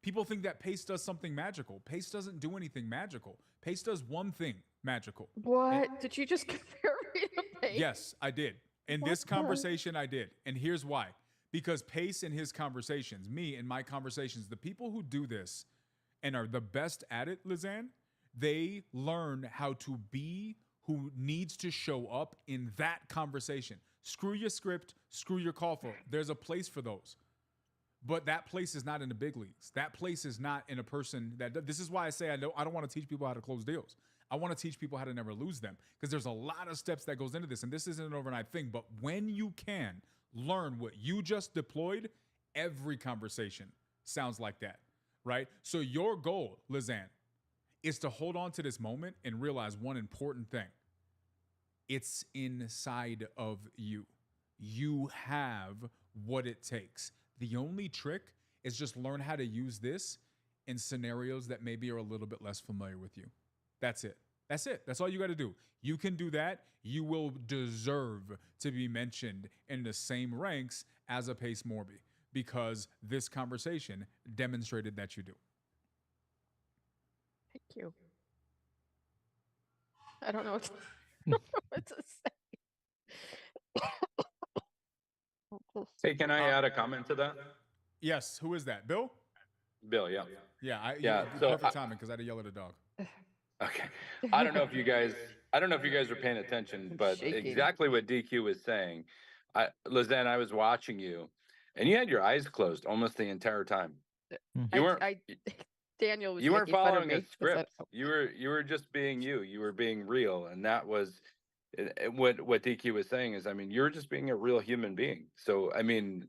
People think that Pace does something magical. Pace doesn't do anything magical. Pace does one thing magical. What? Did you just compare me to Pace? Yes, I did. In this conversation, I did. And here's why. Because Pace in his conversations, me in my conversations, the people who do this and are the best at it, Lizanne, they learn how to be who needs to show up in that conversation. Screw your script, screw your call flow. There's a place for those. But that place is not in the big leagues. That place is not in a person that, this is why I say I don't want to teach people how to close deals. I want to teach people how to never lose them, because there's a lot of steps that goes into this, and this isn't an overnight thing. But when you can learn what you just deployed, every conversation sounds like that, right? So your goal, Lizanne, is to hold on to this moment and realize one important thing. It's inside of you. You have what it takes. The only trick is just learn how to use this in scenarios that maybe are a little bit less familiar with you. That's it. That's it. That's all you got to do. You can do that. You will deserve to be mentioned in the same ranks as a Pace Morby, because this conversation demonstrated that you do. Thank you. I don't know what to say. Hey, can I add a comment to that? Yes. Who is that? Bill? Bill, yeah. Yeah. Perfect timing, because I had to yell at a dog. Okay. I don't know if you guys are paying attention, but shaking. exactly what DQ was saying. Lizanne, I was watching you, and you had your eyes closed almost the entire time. You weren't. Daniel was. You weren't making fun of following me. a script. You were just being you. You were being real, and that was what DQ was saying. Is, I mean, you're just being a real human being. So I mean,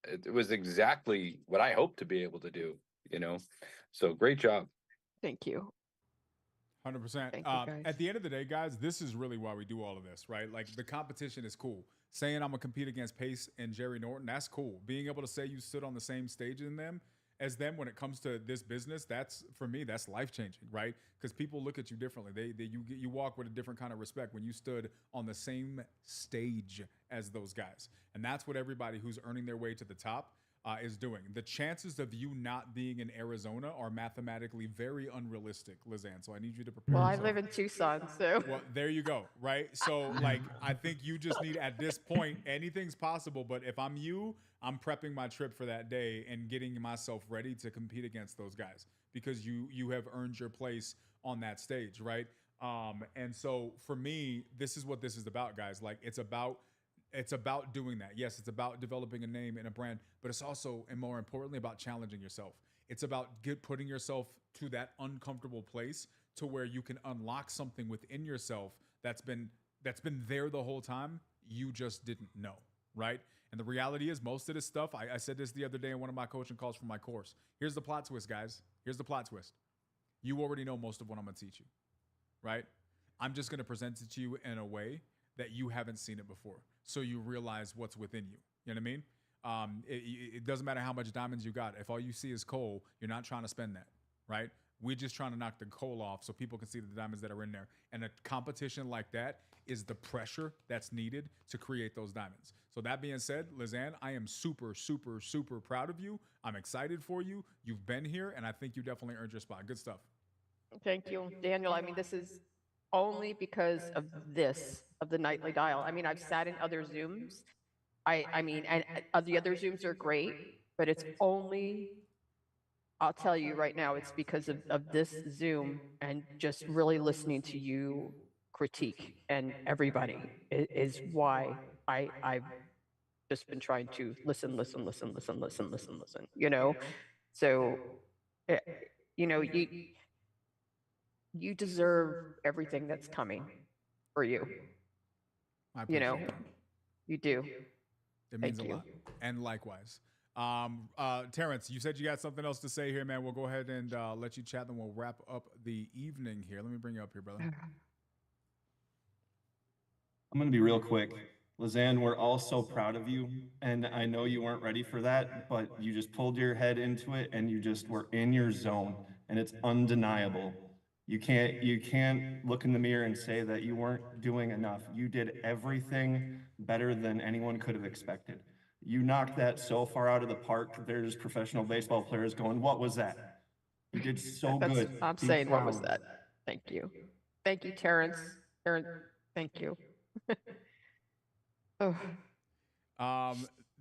it was exactly what I hoped to be able to do. You know, so great job. Thank you. 100%. Thank you, guys. At the end of the day, guys, this is really why we do all of this, right? Like, the competition is cool. Saying I'm gonna compete against Pace and Jerry Norton, that's cool. Being able to say you stood on the same stage in them, as them when it comes to this business, that's for me, that's life changing, right? Because people look at you differently. You walk with a different kind of respect when you stood on the same stage as those guys, and that's what everybody who's earning their way to the top is doing. The chances of you not being in Arizona are mathematically very unrealistic, Lizanne. So I need you to prepare Well, I yourself. live in Tucson, so. Well, there you go, right? So, like, I think you just need, at this point, anything's possible. But if I'm you, I'm prepping my trip for that day and getting myself ready to compete against those guys because you have earned your place on that stage, right? And so for me, this is what this is about, guys. Like, it's about doing that. Yes, it's about developing a name and a brand, but it's also, and more importantly, about challenging yourself. It's about putting yourself to that uncomfortable place to where you can unlock something within yourself that's been there the whole time. You just didn't know, right? And the reality is, most of this stuff, I said this the other day in one of my coaching calls for my course. Here's the plot twist, guys. Here's the plot twist. You already know most of what I'm going to teach you, right? I'm just going to present it to you in a way that you haven't seen it before, so you realize what's within you. You know what I mean? It doesn't matter how much diamonds you got. If all you see is coal, you're not trying to spend that, right? We're just trying to knock the coal off so people can see the diamonds that are in there. And a competition like that is the pressure that's needed to create those diamonds. So that being said, Lizanne, I am super, super, super proud of you. I'm excited for you. You've been here, and I think you definitely earned your spot. Good stuff. Thank you, Daniel. I mean, this is only because of the nightly dial. I mean, I've sat in other Zooms. I mean, and the other Zooms are great, but it's only, I'll tell you right now, it's because of this Zoom and just really listening to you critique and everybody is why I've just been trying to listen, you know? So, eh, you know, you deserve everything that's coming for you. I You appreciate know, that. you do. It means Thank a you. lot. And likewise. Terrence, you said you got something else to say here, man. We'll go ahead and let you chat, then we'll wrap up the evening here. Let me bring you up here, brother. I'm going to be real quick. Lizanne, we're all so proud of you. And I know you weren't ready for that, but you just pulled your head into it and you just were in your zone. And it's undeniable. You can't look in the mirror and say that you weren't doing enough. You did everything better than anyone could have expected. You knocked that so far out of the park. There's professional baseball players going, "What was that?" You did so good. I'm Be saying, what was proud. that? Thank you. Thank you, Terrence. Terrence, thank you. Oh.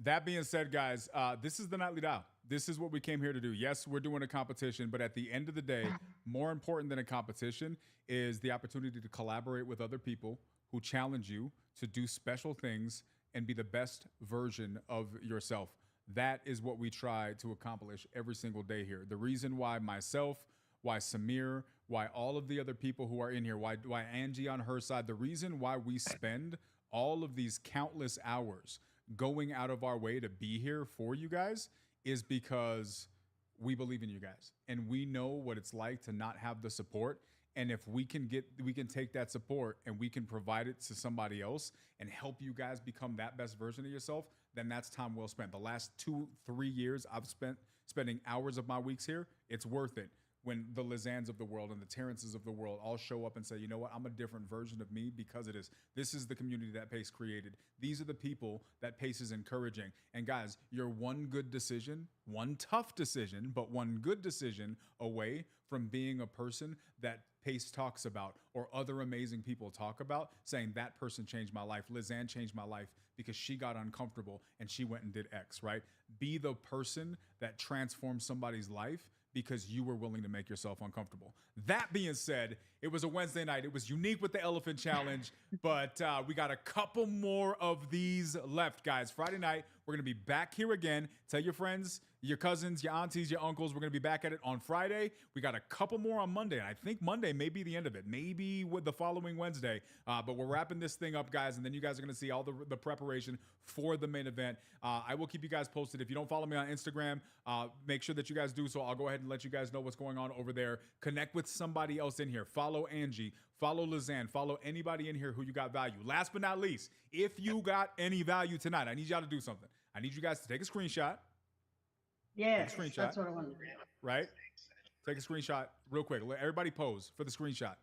That being said, guys, this is the Nightly Dial. This is what we came here to do. Yes, we're doing a competition, but at the end of the day, more important than a competition is the opportunity to collaborate with other people who challenge you to do special things and be the best version of yourself. That is what we try to accomplish every single day here. The reason why myself, why Samir, why all of the other people who are in here, why Angie on her side, the reason why we spend all of these countless hours going out of our way to be here for you guys is because we believe in you guys and we know what it's like to not have the support. And if we can take that support and we can provide it to somebody else and help you guys become that best version of yourself, then that's time well spent. The last 2-3 years I've spending hours of my weeks here, it's worth it. When the Lizannes of the world and the Terrences of the world all show up and say, you know what, I'm a different version of me because it is. This is the community that Pace created. These are the people that Pace is encouraging. And guys, you're one good decision, one tough decision, but one good decision away from being a person that Pace talks about or other amazing people talk about, saying that person changed my life. Lizanne changed my life because she got uncomfortable and she went and did X, right? Be the person that transforms somebody's life because you were willing to make yourself uncomfortable. That being said, it was a Wednesday night. It was unique with the Elephant Challenge, but we got a couple more of these left, guys. Friday night, we're going to be back here again. Tell your friends, your cousins, your aunties, your uncles. We're going to be back at it on Friday. We got a couple more on Monday, and I think Monday may be the end of it, maybe with the following Wednesday. But we're wrapping this thing up, guys, and then you guys are going to see all the preparation for the main event. I will keep you guys posted. If you don't follow me on Instagram, make sure that you guys do so. I'll go ahead and let you guys know what's going on over there. Connect with somebody else in here. Follow Angie. Follow Lizanne. Follow anybody in here who you got value. Last but not least, if you got any value tonight, I need y'all to do something. I need you guys to take a screenshot. Yes, screenshot. that's what I wanted to do. Right? Take a screenshot real quick. Let everybody pose for the screenshot.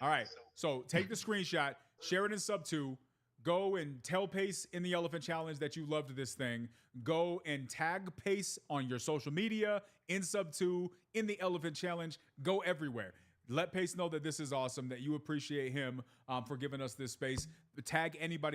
All right. So take the screenshot, share it in sub 2. Go and tell Pace in the Elephant Challenge that you loved this thing. Go and tag Pace on your social media, in sub 2, in the Elephant Challenge. Go everywhere. Let Pace know that this is awesome, that you appreciate him for giving us this space. Tag anybody